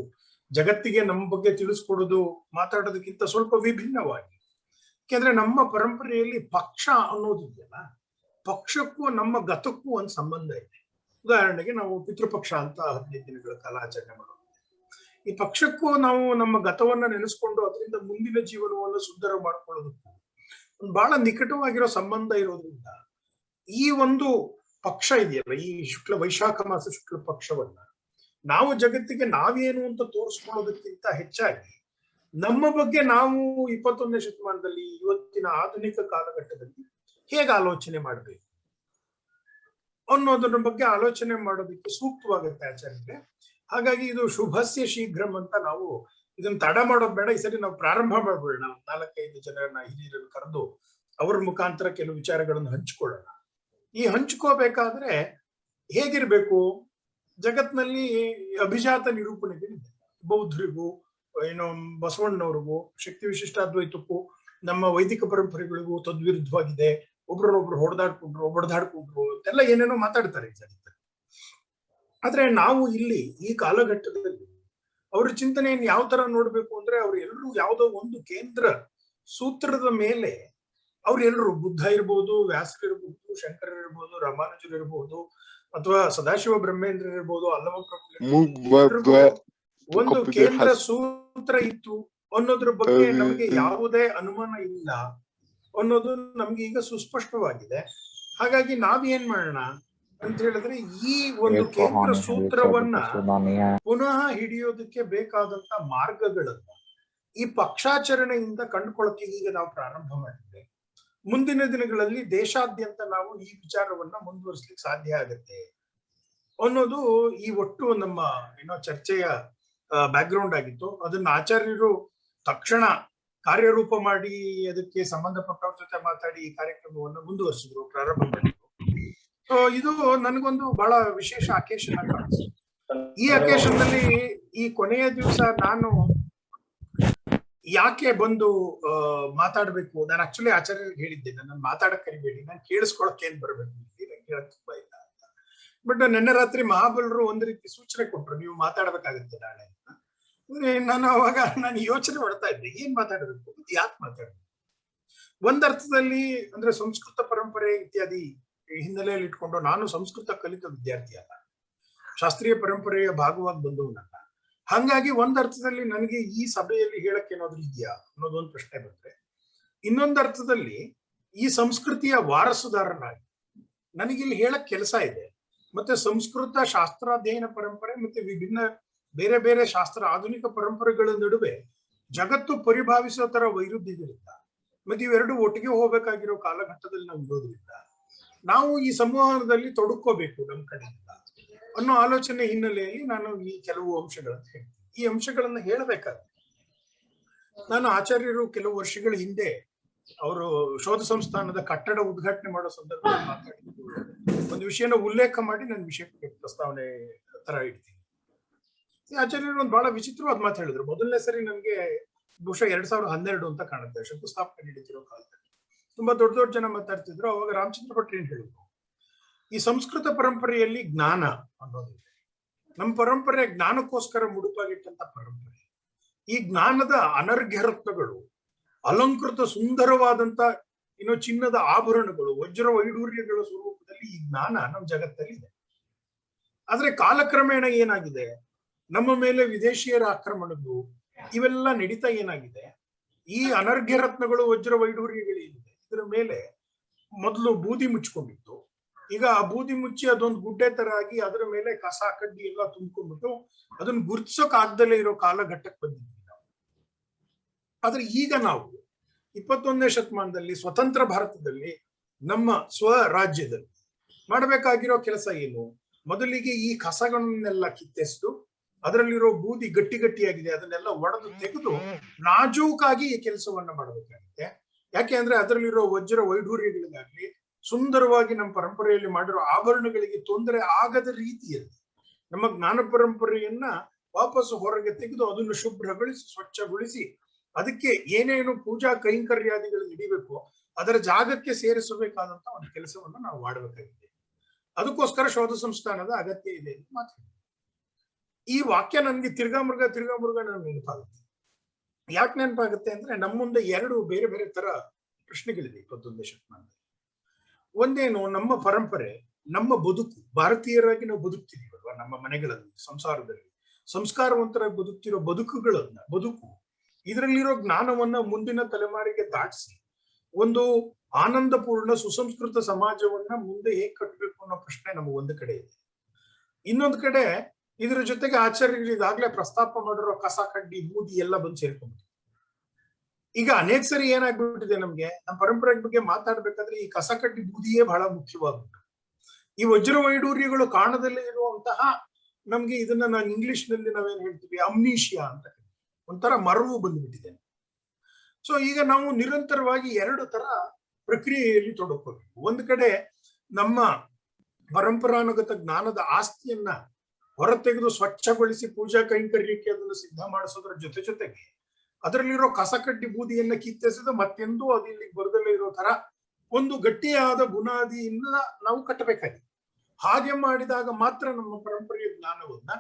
ಜಗತ್ತಿಗೆ ನಮ್ಮ ಬಗ್ಗೆ ತಿಳಿಸ್ಕೊಡೋದು, ಮಾತಾಡೋದಕ್ಕಿಂತ ಸ್ವಲ್ಪ ವಿಭಿನ್ನವಾಗಿ. ಯಾಕೆಂದ್ರೆ ನಮ್ಮ ಪರಂಪರೆಯಲ್ಲಿ ಪಕ್ಷ ಅನ್ನೋದಿದೆಯಲ್ಲ, ಪಕ್ಷಕ್ಕೂ ನಮ್ಮ ಗತಕ್ಕೂ ಒಂದು ಸಂಬಂಧ ಇದೆ. ಉದಾಹರಣೆಗೆ ನಾವು ಪಿತೃಪಕ್ಷ ಅಂತ 15 ದಿನಗಳ ಕಾಲ ಆಚರಣೆ ಮಾಡೋದು. ಈ ಪಕ್ಷಕ್ಕೂ ನಾವು ನಮ್ಮ ಗತವನ್ನ ನೆನೆಸ್ಕೊಂಡು ಅದರಿಂದ ಮುಂದಿನ ಜೀವನವನ್ನು ಸುಂದರ ಮಾಡ್ಕೊಳ್ಳೋದಕ್ಕೂ ಒಂದು ಬಹಳ ನಿಕಟವಾಗಿರೋ ಸಂಬಂಧ ಇರೋದ್ರಿಂದ ಈ ಒಂದು ಪಕ್ಷ ಇದೆಯಲ್ಲ, ಈ ವೈಶಾಖ ಮಾಸ ಶುಕ್ಲ ಪಕ್ಷವನ್ನ ನಾವು ಜಗತ್ತಿಗೆ ನಾವೇನು ಅಂತ ತೋರಿಸ್ಕೊಳ್ಳೋದಕ್ಕಿಂತ ಹೆಚ್ಚಾಗಿ ನಮ್ಮ ಬಗ್ಗೆ ನಾವು 21ನೇ ಶತಮಾನದಲ್ಲಿ ಇವತ್ತಿನ ಆಧುನಿಕ ಕಾಲಘಟ್ಟದಲ್ಲಿ ಹೇಗೆ ಆಲೋಚನೆ ಮಾಡಬೇಕು ಅನ್ನೋದ್ರ ಬಗ್ಗೆ ಆಲೋಚನೆ ಮಾಡೋದಕ್ಕೆ ಸೂಕ್ತವಾಗುತ್ತೆ ಆಚಾರ್ಯರಿಗೆ. ಹಾಗಾಗಿ ಇದು ಶುಭಸ್ಯ ಶೀಘ್ರಂ ಅಂತ ನಾವು ಇದನ್ನ ತಡ ಮಾಡೋದು ಬೇಡ, ಈ ಸರಿ ನಾವು ಪ್ರಾರಂಭ ಮಾಡ್ಬಿಡೋಣ. 4-5 ಜನರನ್ನ ಹಿರಿಯರನ್ನು ಕರೆದು ಅವ್ರ ಮುಖಾಂತರ ಕೆಲವು ವಿಚಾರಗಳನ್ನು ಹಂಚಿಕೊಳ್ಳೋಣ. ಈ ಹಂಚ್ಕೋಬೇಕಾದ್ರೆ ಹೇಗಿರ್ಬೇಕು, ಜಗತ್ನಲ್ಲಿ ಅಭಿಜಾತ ನಿರೂಪಣೆಗಳಿದೆ. ಬೌದ್ಧರಿಗೂ ಏನೋ ಬಸವಣ್ಣನವ್ರಿಗೂ ಶಕ್ತಿ ವಿಶಿಷ್ಟಾದ್ವೈತಕ್ಕೂ ನಮ್ಮ ವೈದಿಕ ಪರಂಪರೆಗಳಿಗೂ ತದ್ವಿರುದ್ಧವಾಗಿದೆ. ಒಬ್ರನ್ನೊಬ್ರು ಹೊಡೆದಾಡ್ಕೊಂಡ್ರು ಅಂತೆಲ್ಲ ಏನೇನೋ ಮಾತಾಡ್ತಾರೆ ಈ ಜಗತ್ತಲ್ಲಿ. ಆದ್ರೆ ನಾವು ಇಲ್ಲಿ ಈ ಕಾಲಘಟ್ಟದಲ್ಲಿ ಅವ್ರ ಚಿಂತನೆಯನ್ನು ಯಾವ ತರ ನೋಡ್ಬೇಕು ಅಂದ್ರೆ, ಅವ್ರು ಎಲ್ಲರೂ ಯಾವುದೋ ಒಂದು ಕೇಂದ್ರ ಸೂತ್ರದ ಮೇಲೆ ಅವ್ರೆಲ್ಲರೂ, ಬುದ್ಧ ಇರ್ಬೋದು, ವ್ಯಾಸರು ಇರ್ಬೋದು, ಶಂಕರ ಇರ್ಬೋದು, ರಾಮಾನುಜರು ಇರ್ಬೋದು, ಅಥವಾ ಸದಾಶಿವ ಬ್ರಹ್ಮೇಂದ್ರ ಇರ್ಬೋದು, ಅಲ್ಲಮ ಪ್ರಭು, ಒಂದು ಕೇಂದ್ರ ಸೂತ್ರ ಇತ್ತು ಅನ್ನೋದ್ರ ಬಗ್ಗೆ ನಮಗೆ ಯಾವುದೇ ಅನುಮಾನ ಇಲ್ಲ ಅನ್ನೋದು ನಮ್ಗೆ ಈಗ ಸುಸ್ಪಷ್ಟವಾಗಿದೆ. ಹಾಗಾಗಿ ನಾವೇನ್ ಮಾಡೋಣ ಅಂತ ಹೇಳಿದ್ರೆ, ಈ ಒಂದು ಕೇಂದ್ರ ಸೂತ್ರವನ್ನ ಪುನಃ ಹಿಡಿಯೋದಕ್ಕೆ ಬೇಕಾದಂತ ಮಾರ್ಗಗಳನ್ನ ಈ ಪಕ್ಷಾಚರಣೆಯಿಂದ ಕಂಡುಕೊಳ್ಳಕ್ಕೆ ಈಗ ನಾವು ಪ್ರಾರಂಭ ಮಾಡಿದ್ರೆ ಮುಂದಿನ ದಿನಗಳಲ್ಲಿ ದೇಶಾದ್ಯಂತ ನಾವು ಈ ವಿಚಾರವನ್ನ ಮುಂದುವರಿಸ್ಲಿಕ್ಕೆ ಸಾಧ್ಯ ಆಗತ್ತೆ ಅನ್ನೋದು ಈ ಒಟ್ಟು ನಮ್ಮ ಚರ್ಚೆಯ ಬ್ಯಾಕ್ಗ್ರೌಂಡ್ ಆಗಿತ್ತು. ಅದನ್ನ ಆಚಾರ್ಯರು ತಕ್ಷಣ ಕಾರ್ಯರೂಪ ಮಾಡಿ ಅದಕ್ಕೆ ಸಂಬಂಧಪಟ್ಟವ್ರ ಜೊತೆ ಮಾತಾಡಿ ಈ ಕಾರ್ಯಕ್ರಮವನ್ನು ಮುಂದುವರಿಸಿದ್ರು, ಪ್ರಾರಂಭ ಮಾಡಿದ್ರು. ಇದು ನನಗೊಂದು ಬಹಳ ವಿಶೇಷ ಅಕೇಶನ್ ಆಗಿ ಕಾಣಿಸ್ತು. ಈ ಅಕೇಶನ್ನಲ್ಲಿ ಈ ಕೊನೆಯ ದಿವಸ ನಾನು ಯಾಕೆ ಬಂದು ಮಾತಾಡ್ಬೇಕು, ನಾನು ಆಕ್ಚುಲಿ ಆಚಾರ್ಯರಿಗೆ ಹೇಳಿದ್ದೆ, ನನ್ನ ಮಾತಾಡಕ್ ಕರಿಬೇಡಿ, ನಾನು ಕೇಳಿಸ್ಕೊಳಕ್ ಏನ್ ಬರ್ಬೇಕು, ನಂಗೆ ಹೇಳಕ್ ತುಂಬಾ ಇಲ್ಲ ಅಂತ. ಬಟ್ ನಿನ್ನೆ ರಾತ್ರಿ ಮಹಾಬಲರು ಒಂದ್ ರೀತಿ ಸೂಚನೆ ಕೊಟ್ರು, ನೀವು ಮಾತಾಡ್ಬೇಕಾಗುತ್ತೆ ನಾಳೆ ಅಂತ. ನಾನು ಅವಾಗ ಯೋಚನೆ ಮಾಡ್ತಾ ಇದ್ದೆ, ಏನ್ ಮಾತಾಡಬೇಕು, ಯಾಕೆ ಮಾತಾಡ್ಬೇಕು. ಒಂದರ್ಥದಲ್ಲಿ ಅಂದ್ರೆ ಸಂಸ್ಕೃತ ಪರಂಪರೆ ಇತ್ಯಾದಿ ಹಿನ್ನೆಲೆಯಲ್ಲಿ ಇಟ್ಕೊಂಡು, ನಾನು ಸಂಸ್ಕೃತ ಕಲಿತ ವಿದ್ಯಾರ್ಥಿ ಅಲ್ಲ, ಶಾಸ್ತ್ರೀಯ ಪರಂಪರೆಯ ಭಾಗವಾಗಿ ಬಂದವನಲ್ಲ. ಹಾಗಾಗಿ ಒಂದರ್ಥದಲ್ಲಿ ನನಗೆ ಈ ಸಭೆಯಲ್ಲಿ ಹೇಳಕ್ಕೆ ಏನಾದ್ರು ಇದೆಯಾ ಅನ್ನೋದೊಂದು ಪ್ರಶ್ನೆ ಬಂದ್ರೆ, ಇನ್ನೊಂದರ್ಥದಲ್ಲಿ ಈ ಸಂಸ್ಕೃತಿಯ ವಾರಸುದಾರನಾಗಿ ನನಗಿಲ್ಲಿ ಹೇಳಕ್ ಕೆಲಸ ಇದೆ. ಮತ್ತೆ ಸಂಸ್ಕೃತ ಶಾಸ್ತ್ರಾಧ್ಯಯನ ಪರಂಪರೆ ಮತ್ತೆ ವಿಭಿನ್ನ ಬೇರೆ ಬೇರೆ ಶಾಸ್ತ್ರ ಆಧುನಿಕ ಪರಂಪರೆಗಳ ನಡುವೆ ಜಗತ್ತು ಪರಿಭಾವಿಸೋ ತರ ವೈರುಧ್ಯಗಳಿಂದ ಮತ್ತೆ ಇವೆರಡು ಒಟ್ಟಿಗೆ ಹೋಗ್ಬೇಕಾಗಿರೋ ಕಾಲಘಟ್ಟದಲ್ಲಿ ನಾವು ಇರೋದ್ರಿಂದ ನಾವು ಈ ಸಂವಹನದಲ್ಲಿ ತೊಡಕೋಬೇಕು ನಮ್ಮ ಕಡೆಯಿಂದ ಅನ್ನೋ ಆಲೋಚನೆ ಹಿನ್ನೆಲೆಯಲ್ಲಿ ನಾನು ಈ ಕೆಲವು ಅಂಶಗಳನ್ನು ಹೇಳ್ತೀನಿ. ಈ ಅಂಶಗಳನ್ನ ಹೇಳಬೇಕಾದ್ರೆ ನಾನು ಆಚಾರ್ಯರು ಕೆಲವು ವರ್ಷಗಳ ಹಿಂದೆ ಅವರು ಶೋಧ ಸಂಸ್ಥಾನದ ಕಟ್ಟಡ ಉದ್ಘಾಟನೆ ಮಾಡೋ ಸಂದರ್ಭದಲ್ಲಿ ಮಾತಾಡಿದ್ದು ಒಂದು ವಿಷಯನ ಉಲ್ಲೇಖ ಮಾಡಿ ನನ್ನ ವಿಷಯಕ್ಕೆ ಪ್ರಸ್ತಾವನೆ ತರ ಇಡ್ತೀನಿ. ಆಚಾರ್ಯರು ಒಂದು ಬಹಳ ವಿಚಿತ್ರವಾದ ಮಾತು ಹೇಳಿದ್ರು. ಮೊದಲನೇ ಸರಿ ನಮ್ಗೆ ಬಹುಶಃ 2012 ಅಂತ ಕಾಣುತ್ತೆ, ಶಂಕುಸ್ಥಾಪನೆ ನಡೀತಿರೋ ಕಾಲದಲ್ಲಿ ತುಂಬಾ ದೊಡ್ಡ ದೊಡ್ಡ ಜನ ಮಾತಾಡ್ತಿದ್ರು. ಅವಾಗ ರಾಮಚಂದ್ರ ಭಟ್ರು ಏನ್ ಹೇಳಿದ್ರು, ಈ ಸಂಸ್ಕೃತ ಪರಂಪರೆಯಲ್ಲಿ ಜ್ಞಾನ ಅನ್ನೋದಿದೆ. ನಮ್ಮ ಪರಂಪರೆ ಜ್ಞಾನಕ್ಕೋಸ್ಕರ ಮುಡುಪಾಗಿಟ್ಟಂತ ಪರಂಪರೆ. ಈ ಜ್ಞಾನದ ಅನರ್ಘ್ಯ ರತ್ನಗಳು, ಅಲಂಕೃತ ಸುಂದರವಾದಂತ ಚಿನ್ನದ ಆಭರಣಗಳು, ವಜ್ರ ವೈಡೂರ್ಯಗಳ ಸ್ವರೂಪದಲ್ಲಿ ಈ ಜ್ಞಾನ ನಮ್ಮ ಜಗತ್ತಲ್ಲಿ ಇದೆ. ಆದ್ರೆ ಕಾಲಕ್ರಮೇಣ ಏನಾಗಿದೆ, ನಮ್ಮ ಮೇಲೆ ವಿದೇಶಿಯರ ಆಕ್ರಮಣಗಳು ಇವೆಲ್ಲ ನಡೀತಾ ಏನಾಗಿದೆ, ಈ ಅನರ್ಘ್ಯ ರತ್ನಗಳು ವಜ್ರ ವೈಡೂರ್ಯಗಳೇನಿದೆ ಇದರ ಮೇಲೆ ಮೊದಲು ಬೂದಿ ಮುಚ್ಕೊಂಡಿತ್ತು. ಈಗ ಆ ಬೂದಿ ಮುಚ್ಚಿ ಅದೊಂದು ಗುಡ್ಡೆ ತರ ಆಗಿ ಅದರ ಮೇಲೆ ಕಸ ಕಡ್ಡಿ ಎಲ್ಲ ತುಂಬ್ಕೊಂಡ್ಬಿಟ್ಟು ಅದನ್ನ ಗುರ್ತಿಸೋಕ್ ಆಗ್ದಲೇ ಇರೋ ಕಾಲಘಟ್ಟಕ್ಕೆ ಬಂದಿದ್ವಿ ನಾವು. ಆದ್ರೆ ಈಗ ನಾವು 21ನೇ ಶತಮಾನದಲ್ಲಿ ಸ್ವತಂತ್ರ ಭಾರತದಲ್ಲಿ ನಮ್ಮ ಸ್ವರಾಜ್ಯದಲ್ಲಿ ಮಾಡಬೇಕಾಗಿರೋ ಕೆಲಸ ಏನು, ಮೊದಲಿಗೆ ಈ ಕಸಗಳನ್ನೆಲ್ಲ ಕಿತ್ತೆಸ್ದು ಅದರಲ್ಲಿರೋ ಬೂದಿ ಗಟ್ಟಿಯಾಗಿದೆ ಅದನ್ನೆಲ್ಲ ಒಡೆದು ತೆಗೆದು ನಾಜೂಕಾಗಿ ಈ ಕೆಲಸವನ್ನ ಮಾಡಬೇಕಾಗುತ್ತೆ. ಯಾಕೆ ಅಂದ್ರೆ ಅದರಲ್ಲಿರೋ ವಜ್ರ ವೈಢೂರ್ಯಗಳಿಗಾಗ್ಲಿ ಸುಂದರವಾಗಿ ನಮ್ಮ ಪರಂಪರೆಯಲ್ಲಿ ಮಾಡಿರೋ ಆಭರಣಗಳಿಗೆ ತೊಂದರೆ ಆಗದ ರೀತಿಯಲ್ಲಿ ನಮ್ಮ ಜ್ಞಾನ ಪರಂಪರೆಯನ್ನ ವಾಪಸ್ಸು ಹೊರಗೆ ತೆಗೆದು ಅದನ್ನು ಶುಭ್ರಗೊಳಿಸಿ ಸ್ವಚ್ಛಗೊಳಿಸಿ ಅದಕ್ಕೆ ಏನೇನು ಪೂಜಾ ಕೈಂಕರ್ಯಾದಿಗಳು ನಡಿಬೇಕು ಅದರ ಜಾಗಕ್ಕೆ ಸೇರಿಸಬೇಕಾದಂತ ಒಂದು ಕೆಲಸವನ್ನು ನಾವು ಮಾಡಬೇಕಾಗಿದೆ. ಅದಕ್ಕೋಸ್ಕರ ಶೋಧ ಸಂಸ್ಥಾನದ ಅಗತ್ಯ ಇದೆ ಅಂತ ಮಾತಾಡ್ತೀವಿ. ಈ ವಾಕ್ಯ ನನ್ಗೆ ತಿರ್ಗಾಮೃಗ ನನಗೆ ನೆನಪಾಗುತ್ತೆ. ಯಾಕೆ ನೆನಪಾಗುತ್ತೆ ಅಂದ್ರೆ ನಮ್ಮ ಮುಂದೆ ಎರಡು ಬೇರೆ ಬೇರೆ ತರ ಪ್ರಶ್ನೆಗಳಿದೆ 21ನೇ ಶತಮಾನದಲ್ಲಿ. ಒಂದೇನು, ನಮ್ಮ ಪರಂಪರೆ, ನಮ್ಮ ಬದುಕು, ಭಾರತೀಯರಾಗಿ ನಾವು ಬದುಕ್ತಿದೀವಲ್ವಾ ನಮ್ಮ ಮನೆಗಳಲ್ಲಿ ಸಂಸಾರದಲ್ಲಿ ಸಂಸ್ಕಾರವಂತರಾಗಿ ಬದುಕ್ತಿರೋ ಬದುಕು ಇದರಲ್ಲಿರೋ ಜ್ಞಾನವನ್ನ ಮುಂದಿನ ತಲೆಮಾರಿಗೆ ದಾಟಿಸಿ ಒಂದು ಆನಂದಪೂರ್ಣ ಸುಸಂಸ್ಕೃತ ಸಮಾಜವನ್ನ ಮುಂದೆ ಹೇಗೆ ಕಟ್ಟಬೇಕು ಅನ್ನೋ ಪ್ರಶ್ನೆ ನಮಗೆ ಒಂದು ಕಡೆ ಇದೆ. ಇನ್ನೊಂದು ಕಡೆ ಇದ್ರ ಜೊತೆಗೆ ಆಚಾರ್ಯರು ಈಗಾಗಲೇ ಪ್ರಸ್ತಾಪ ಮಾಡಿರೋ ಕಸ ಕಡ್ಡಿ ಬೂದಿ ಎಲ್ಲ ಬಂದು ಸೇರ್ಕೊಂಡ್ಬಿಟ್ಟು ಈಗ ಅನೇಕ ಸರಿ ಏನಾಗ್ಬಿಟ್ಟಿದೆ, ನಮ್ಗೆ ನಮ್ಮ ಪರಂಪರೆ ಬಗ್ಗೆ ಮಾತಾಡ್ಬೇಕಾದ್ರೆ ಈ ಕಸ ಕಡ್ಡಿ ಬೂದಿಯೇ ಬಹಳ ಮುಖ್ಯವಾಗ್ಬಿಟ್ಟು ಈ ವಜ್ರ ವೈಡೂರ್ಯಗಳು ಕಾಣದಲ್ಲೇ ಇರುವಂತಹ ನಮ್ಗೆ ಇದನ್ನ ನಾನು ಇಂಗ್ಲಿಷ್ ನಲ್ಲಿ ನಾವೇನ್ ಹೇಳ್ತೀವಿ ಅಮ್ನೀಷಿಯಾ ಅಂತ ಒಂಥರ ಮರವು ಬಂದ್ಬಿಟ್ಟಿದೆ. ಸೊ ಈಗ ನಾವು ನಿರಂತರವಾಗಿ ಎರಡು ತರ ಪ್ರಕ್ರಿಯೆಯಲ್ಲಿ ತೊಡಕೋಬೇಕು. ಒಂದು ಕಡೆ ನಮ್ಮ ಪರಂಪರಾನುಗತ ಜ್ಞಾನದ ಆಸ್ತಿಯನ್ನ ಹೊರತೆಗೆದು ಸ್ವಚ್ಛಗೊಳಿಸಿ ಪೂಜಾ ಕೈಂಕರ್ಯಕ್ಕೆ ಅದನ್ನು ಸಿದ್ಧ ಮಾಡಿಸೋದ್ರ ಜೊತೆಗೆ ಅದರಲ್ಲಿರೋ ಕಸಕಡ್ಡಿ ಬೂದಿಯನ್ನ ಕಿತ್ತೆಸೆದು ಮತ್ತೆಂದೂ ಅದು ಇಲ್ಲಿ ಬರದಲ್ಲೇ ಇರೋ ತರ ಒಂದು ಗಟ್ಟಿಯಾದ ಬುನಾದಿಯಿಂದ ನಾವು ಕಟ್ಟಬೇಕಾಗಿದೆ. ಹಾಗೆ ಮಾಡಿದಾಗ ಮಾತ್ರ ನಮ್ಮ ಪರಂಪರೆಯ ಜ್ಞಾನವನ್ನ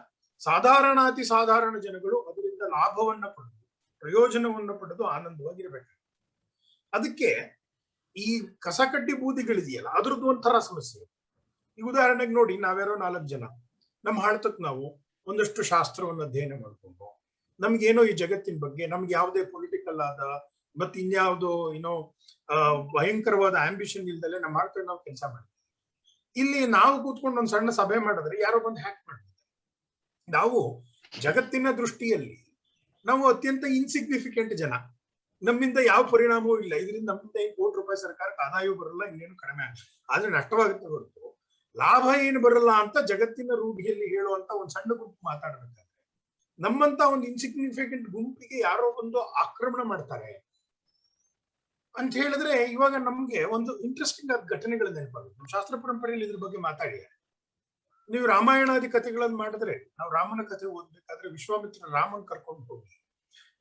ಸಾಧಾರಣಾತಿ ಸಾಧಾರಣ ಜನಗಳು ಅದರಿಂದ ಲಾಭವನ್ನ ಪಡೆದು ಪ್ರಯೋಜನವನ್ನು ಪಡೆದು ಆನಂದವಾಗಿರ್ಬೇಕು. ಅದಕ್ಕೆ ಈ ಕಸಕಡ್ಡಿ ಬೂದಿಗಳಿದೆಯಲ್ಲ ಅದ್ರದ್ದು ಒಂಥರ ಸಮಸ್ಯೆ. ಈ ಉದಾಹರಣೆಗೆ ನೋಡಿ, ನಾವ್ಯಾರೋ 4 ಜನ ನಮ್ಮ ಹಾಳ್ತಕ್ ನಾವು ಒಂದಷ್ಟು ಶಾಸ್ತ್ರವನ್ನ ಅಧ್ಯಯನ ಮಾಡ್ಕೊಂಡು ನಮ್ಗೇನೋ ಈ ಜಗತ್ತಿನ ಬಗ್ಗೆ ನಮ್ಗೆ ಯಾವುದೇ ಪೊಲಿಟಿಕಲ್ ಆದ ಮತ್ತೆ ಇನ್ಯಾವುದೋ ಭಯಂಕರವಾದ ಆಂಬಿಷನ್ ಇಲ್ದಲೆ ನಮ್ಮ ಹಾಳ್ತಕ್ ನಾವು ಕೆಲಸ ಮಾಡ್ತೀವಿ. ಇಲ್ಲಿ ನಾವು ಕೂತ್ಕೊಂಡು ಒಂದ್ ಸಣ್ಣ ಸಭೆ ಮಾಡಿದ್ರೆ ಯಾರೋ ಬಂದು ಹ್ಯಾಕ್ ಮಾಡ್ತಾರೆ. ನಾವು ಜಗತ್ತಿನ ದೃಷ್ಟಿಯಲ್ಲಿ ನಾವು ಅತ್ಯಂತ ಇನ್ಸಿಗ್ನಿಫಿಕೆಂಟ್ ಜನ, ನಮ್ಮಿಂದ ಯಾವ ಪರಿಣಾಮವೂ ಇಲ್ಲ. ಇದರಿಂದ ನಮ್ಮಿಂದ ₹1 ಸರ್ಕಾರಕ್ಕೆ ಆದಾಯವೂ ಬರಲ್ಲ, ಇನ್ನೇನು ಕಡಿಮೆ ಆದ್ರೆ ನಷ್ಟವಾಗುತ್ತೆ ಹೊರತು ಲಾಭ ಏನು ಬರಲ್ಲ ಅಂತ ಜಗತ್ತಿನ ರೂಢಿಯಲ್ಲಿ ಹೇಳುವಂತ ಒಂದ್ ಸಣ್ಣ ಗುಂಪು ಮಾತಾಡ್ಬೇಕಾದ್ರೆ ನಮ್ಮಂತ ಒಂದು ಇನ್ಸಿಗ್ನಿಫಿಕೆಂಟ್ ಗುಂಪಿಗೆ ಯಾರೋ ಒಂದು ಆಕ್ರಮಣ ಮಾಡ್ತಾರೆ ಅಂತ ಹೇಳಿದ್ರೆ ಇವಾಗ ನಮ್ಗೆ ಒಂದು ಇಂಟ್ರೆಸ್ಟಿಂಗ್ ಆದ ಘಟನೆಗಳು ನೆನಪಾಗುತ್ತೆ. ಶಾಸ್ತ್ರ ಪರಂಪರೆಯಲ್ಲಿ ಇದ್ರ ಬಗ್ಗೆ ಮಾತಾಡಿ ನೀವು ರಾಮಾಯಣಾದಿ ಕಥೆಗಳನ್ನ ಮಾಡಿದ್ರೆ, ನಾವು ರಾಮನ ಕಥೆ ಓದ್ಬೇಕಾದ್ರೆ ವಿಶ್ವಾಮಿತ್ರ ರಾಮನ್ ಕರ್ಕೊಂಡು ಹೋಗಿ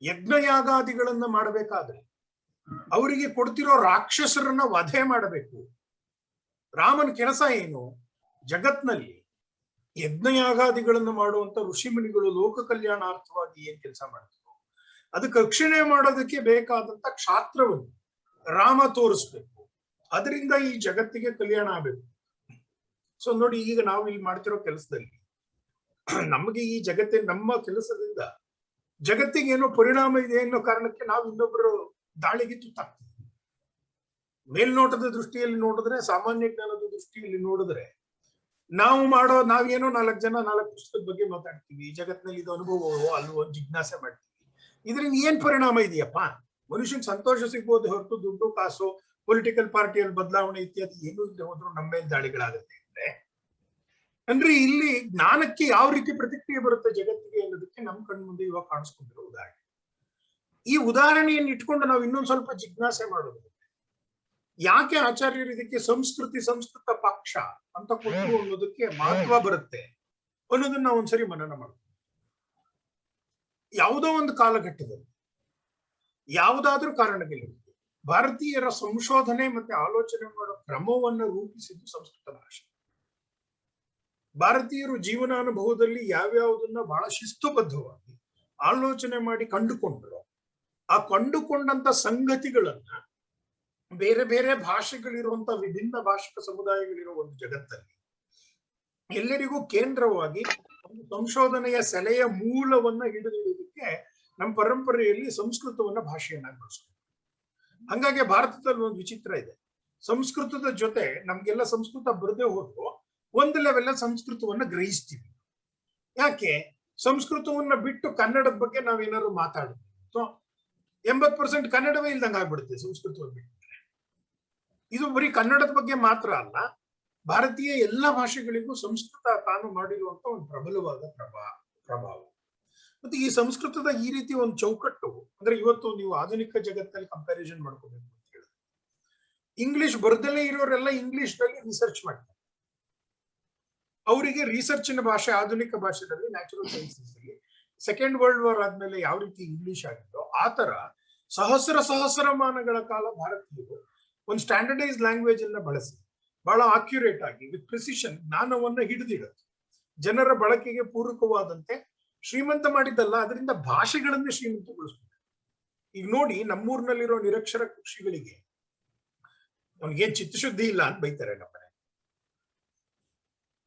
ಯಜ್ಞಯಾಗಾದಿಗಳನ್ನ ಮಾಡಬೇಕಾದ್ರೆ ಅವರಿಗೆ ಕೊಡ್ತಿರೋ ರಾಕ್ಷಸರನ್ನ ವಧೆ ಮಾಡಬೇಕು. ರಾಮನ ಕೆಲಸ ಏನು? ಜಗತ್ನಲ್ಲಿ ಯಜ್ಞಯಾಗಾದಿಗಳನ್ನು ಮಾಡುವಂತ ಋಷಿಮುನಿಗಳು ಲೋಕ ಕಲ್ಯಾಣಾರ್ಥವಾಗಿ ಏನ್ ಕೆಲಸ ಮಾಡ್ತಾರೋ ಅದಕ್ಕೆ ರಕ್ಷಣೆ ಮಾಡೋದಕ್ಕೆ ಬೇಕಾದಂತ ಕ್ಷಾತ್ರವನ್ನು ರಾಮ ತೋರಿಸ್ಬೇಕು. ಅದರಿಂದ ಈ ಜಗತ್ತಿಗೆ ಕಲ್ಯಾಣ ಆಗ್ಬೇಕು. ಸೊ ನೋಡಿ, ಈಗ ನಾವು ಇಲ್ಲಿ ಮಾಡ್ತಿರೋ ಕೆಲಸದಲ್ಲಿ ನಮಗೆ ಈ ನಮ್ಮ ಕೆಲಸದಿಂದ ಜಗತ್ತಿಗೆ ಏನೋ ಪರಿಣಾಮ ಇದೆ ಅನ್ನೋ ಕಾರಣಕ್ಕೆ ನಾವು ಇನ್ನೊಬ್ಬರು ದಾಳಿಗೆ ತುತ್ತಾಗ್ತೀವಿ. ಮೇಲ್ನೋಟದ ದೃಷ್ಟಿಯಲ್ಲಿ ನೋಡಿದ್ರೆ, ಸಾಮಾನ್ಯ ಜ್ಞಾನದ ದೃಷ್ಟಿಯಲ್ಲಿ ನೋಡಿದ್ರೆ ನಾವೇನೋ 4 ಜನ 4 ಪುಸ್ತಕದ ಬಗ್ಗೆ ಮಾತಾಡ್ತೀವಿ. ಈ ಜಗತ್ತಿನಲ್ಲಿ ಇದು ಅನುಭವವೋ ಅಲ್ವೋ ಜಿಜ್ಞಾಸೆ ಮಾಡ್ತೀವಿ. ಇದರಿಂದ ಏನ್ ಪರಿಣಾಮ ಇದೆಯಪ್ಪ? ಮನುಷ್ಯನ್ ಸಂತೋಷ ಸಿಗ್ಬೋದು ಹೊರತು ದುಡ್ಡು ಕಾಸು ಪೊಲಿಟಿಕಲ್ ಪಾರ್ಟಿಯಲ್ಲಿ ಬದಲಾವಣೆ ಇತ್ಯಾದಿ ಏನು ಇಲ್ಲದೆ ಹೋದ್ರು ನಮ್ಮ ಮೇಲೆ ದಾಳಿಗಳಾಗುತ್ತೆ ಅಂದ್ರೆ ಇಲ್ಲಿ ಜ್ಞಾನಕ್ಕೆ ಯಾವ ರೀತಿ ಪ್ರತಿಕ್ರಿಯೆ ಬರುತ್ತೆ ಜಗತ್ತಿಗೆ ಅನ್ನೋದಕ್ಕೆ ನಮ್ಮ ಕಣ್ಣು ಮುಂದೆ ಇವಾಗ ಕಾಣಿಸ್ಕೊಂಡಿರೋ ಉದಾಹರಣೆ. ಈ ಉದಾಹರಣೆಯನ್ನು ಇಟ್ಕೊಂಡು ನಾವು ಇನ್ನೊಂದು ಸ್ವಲ್ಪ ಜಿಜ್ಞಾಸೆ ಮಾಡೋದು, ಯಾಕೆ ಆಚಾರ್ಯರು ಇದಕ್ಕೆ ಸಂಸ್ಕೃತ ಪಕ್ಷ ಅಂತ ಕೊಟ್ಟು ಅನ್ನೋದಕ್ಕೆ ಮಹತ್ವ ಬರುತ್ತೆ ಅನ್ನೋದನ್ನ ಒಂದ್ಸರಿ ಮನನ ಮಾಡ್ತೀವಿ. ಯಾವುದೋ ಒಂದು ಕಾಲಘಟ್ಟದಲ್ಲಿ ಯಾವುದಾದ್ರೂ ಕಾರಣಗಳಿರುತ್ತೆ ಭಾರತೀಯರ ಸಂಶೋಧನೆ ಮತ್ತೆ ಆಲೋಚನೆ ಮಾಡೋ ಕ್ರಮವನ್ನು ರೂಪಿಸಿದ್ದು ಸಂಸ್ಕೃತ ಭಾಷೆ. ಭಾರತೀಯರು ಜೀವನಾನುಭವದಲ್ಲಿ ಯಾವ್ಯಾವುದನ್ನ ಬಹಳ ಶಿಸ್ತುಬದ್ಧವಾಗಿ ಆಲೋಚನೆ ಮಾಡಿ ಕಂಡುಕೊಂಡ್ರು, ಆ ಕಂಡುಕೊಂಡಂತ ಸಂಗತಿಗಳನ್ನ ಬೇರೆ ಬೇರೆ ಭಾಷೆಗಳಿರುವಂತ ವಿಭಿನ್ನ ಭಾಷಿಕ ಸಮುದಾಯಗಳಿರೋ ಒಂದು ಜಗತ್ತಲ್ಲಿ ಎಲ್ಲರಿಗೂ ಕೇಂದ್ರವಾಗಿ ಒಂದು ಸಂಶೋಧನೆಯ ಸೆಲೆಯ ಮೂಲವನ್ನ ಹಿಡಿದಿಡುವುದಕ್ಕೆ ನಮ್ಮ ಪರಂಪರೆಯಲ್ಲಿ ಸಂಸ್ಕೃತವನ್ನ ಭಾಷೆಯನ್ನಾಗಿ ಬಳಸ್ತಾರೆ. ಹಂಗಾಗಿ ಭಾರತದಲ್ಲಿ ಒಂದು ವಿಚಿತ್ರ ಇದೆ. ಸಂಸ್ಕೃತದ ಜೊತೆ ನಮ್ಗೆಲ್ಲ ಸಂಸ್ಕೃತ ಬರದೇ ಹೋದ್ರು ಒಂದು ಲೆವೆಲ್ ಸಂಸ್ಕೃತವನ್ನ ಗ್ರಹಿಸ್ತೀವಿ. ಯಾಕೆ? ಸಂಸ್ಕೃತವನ್ನ ಬಿಟ್ಟು ಕನ್ನಡದ ಬಗ್ಗೆ ನಾವೇನಾದ್ರು ಮಾತಾಡಿದ್ವಿ 80% ಕನ್ನಡವೇ ಇಲ್ದಂಗ ಆಗ್ಬಿಡುತ್ತೆ ಸಂಸ್ಕೃತವನ್ನು ಬಿಟ್ಟು. ಇದು ಬರೀ ಕನ್ನಡದ ಬಗ್ಗೆ ಮಾತ್ರ ಅಲ್ಲ, ಭಾರತೀಯ ಎಲ್ಲ ಭಾಷೆಗಳಿಗೂ ಸಂಸ್ಕೃತ ತಾನು ಮಾಡಿರುವಂತ ಒಂದು ಪ್ರಬಲವಾದ ಪ್ರಭಾವ. ಮತ್ತೆ ಈ ಸಂಸ್ಕೃತದ ಈ ರೀತಿ ಒಂದು ಚೌಕಟ್ಟು ಅಂದ್ರೆ ಇವತ್ತು ನೀವು ಆಧುನಿಕ ಜಗತ್ತಲ್ಲಿ ಕಂಪ್ಯಾರಿಸನ್ ಮಾಡ್ಕೋಬೇಕು ಅಂತ ಹೇಳಿದ್ರೆ, ಇಂಗ್ಲಿಷ್ ಬರ್ದಲ್ಲೇ ಇರೋರೆಲ್ಲ ಇಂಗ್ಲಿಷ್ ನಲ್ಲಿ ರಿಸರ್ಚ್ ಮಾಡ್ತಾರೆ. ಅವರಿಗೆ ರಿಸರ್ಚಿನ ಭಾಷೆ ಆಧುನಿಕ ಭಾಷೆಯಲ್ಲಿ ನ್ಯಾಚುರಲ್ ಸೈನ್ಸಸ್ ಅಲ್ಲಿ ಸೆಕೆಂಡ್ ವರ್ಲ್ಡ್ ವಾರ್ ಆದ್ಮೇಲೆ ಯಾವ ರೀತಿ ಇಂಗ್ಲಿಷ್ ಆಗಿತ್ತೋ ಆ ತರ ಸಹಸ್ರಮಾನಗಳ ಕಾಲ ಭಾರತೀಯರು ಒಂದು ಸ್ಟ್ಯಾಂಡರ್ಡೈಸ್ ಲ್ಯಾಂಗ್ವೇಜ್ ಅನ್ನ ಬಳಸಿ ಬಹಳ ಅಕ್ಯುರೇಟ್ ಆಗಿ ವಿತ್ ಪ್ರಿಸಿಷನ್ ಜ್ಞಾನವನ್ನ ಹಿಡಿದಿಡುತ್ತೆ. ಜನರ ಬಳಕೆಗೆ ಪೂರಕವಾದಂತೆ ಶ್ರೀಮಂತ ಮಾಡಿದ್ದಲ್ಲ, ಅದರಿಂದ ಭಾಷೆಗಳನ್ನೇ ಶ್ರೀಮಂತಗೊಳಿಸ್ಬೇಕು. ಈಗ ನೋಡಿ, ನಮ್ಮೂರಿನಲ್ಲಿರೋ ನಿರಕ್ಷರ ಕೃಷಿಗಳಿಗೆ ಅವ್ನಿಗೇನ್ ಚಿತ್ತಶುದ್ಧಿ ಇಲ್ಲ ಅಂತ ಬೈತಾರೆ. ನಮ್ಮನೆ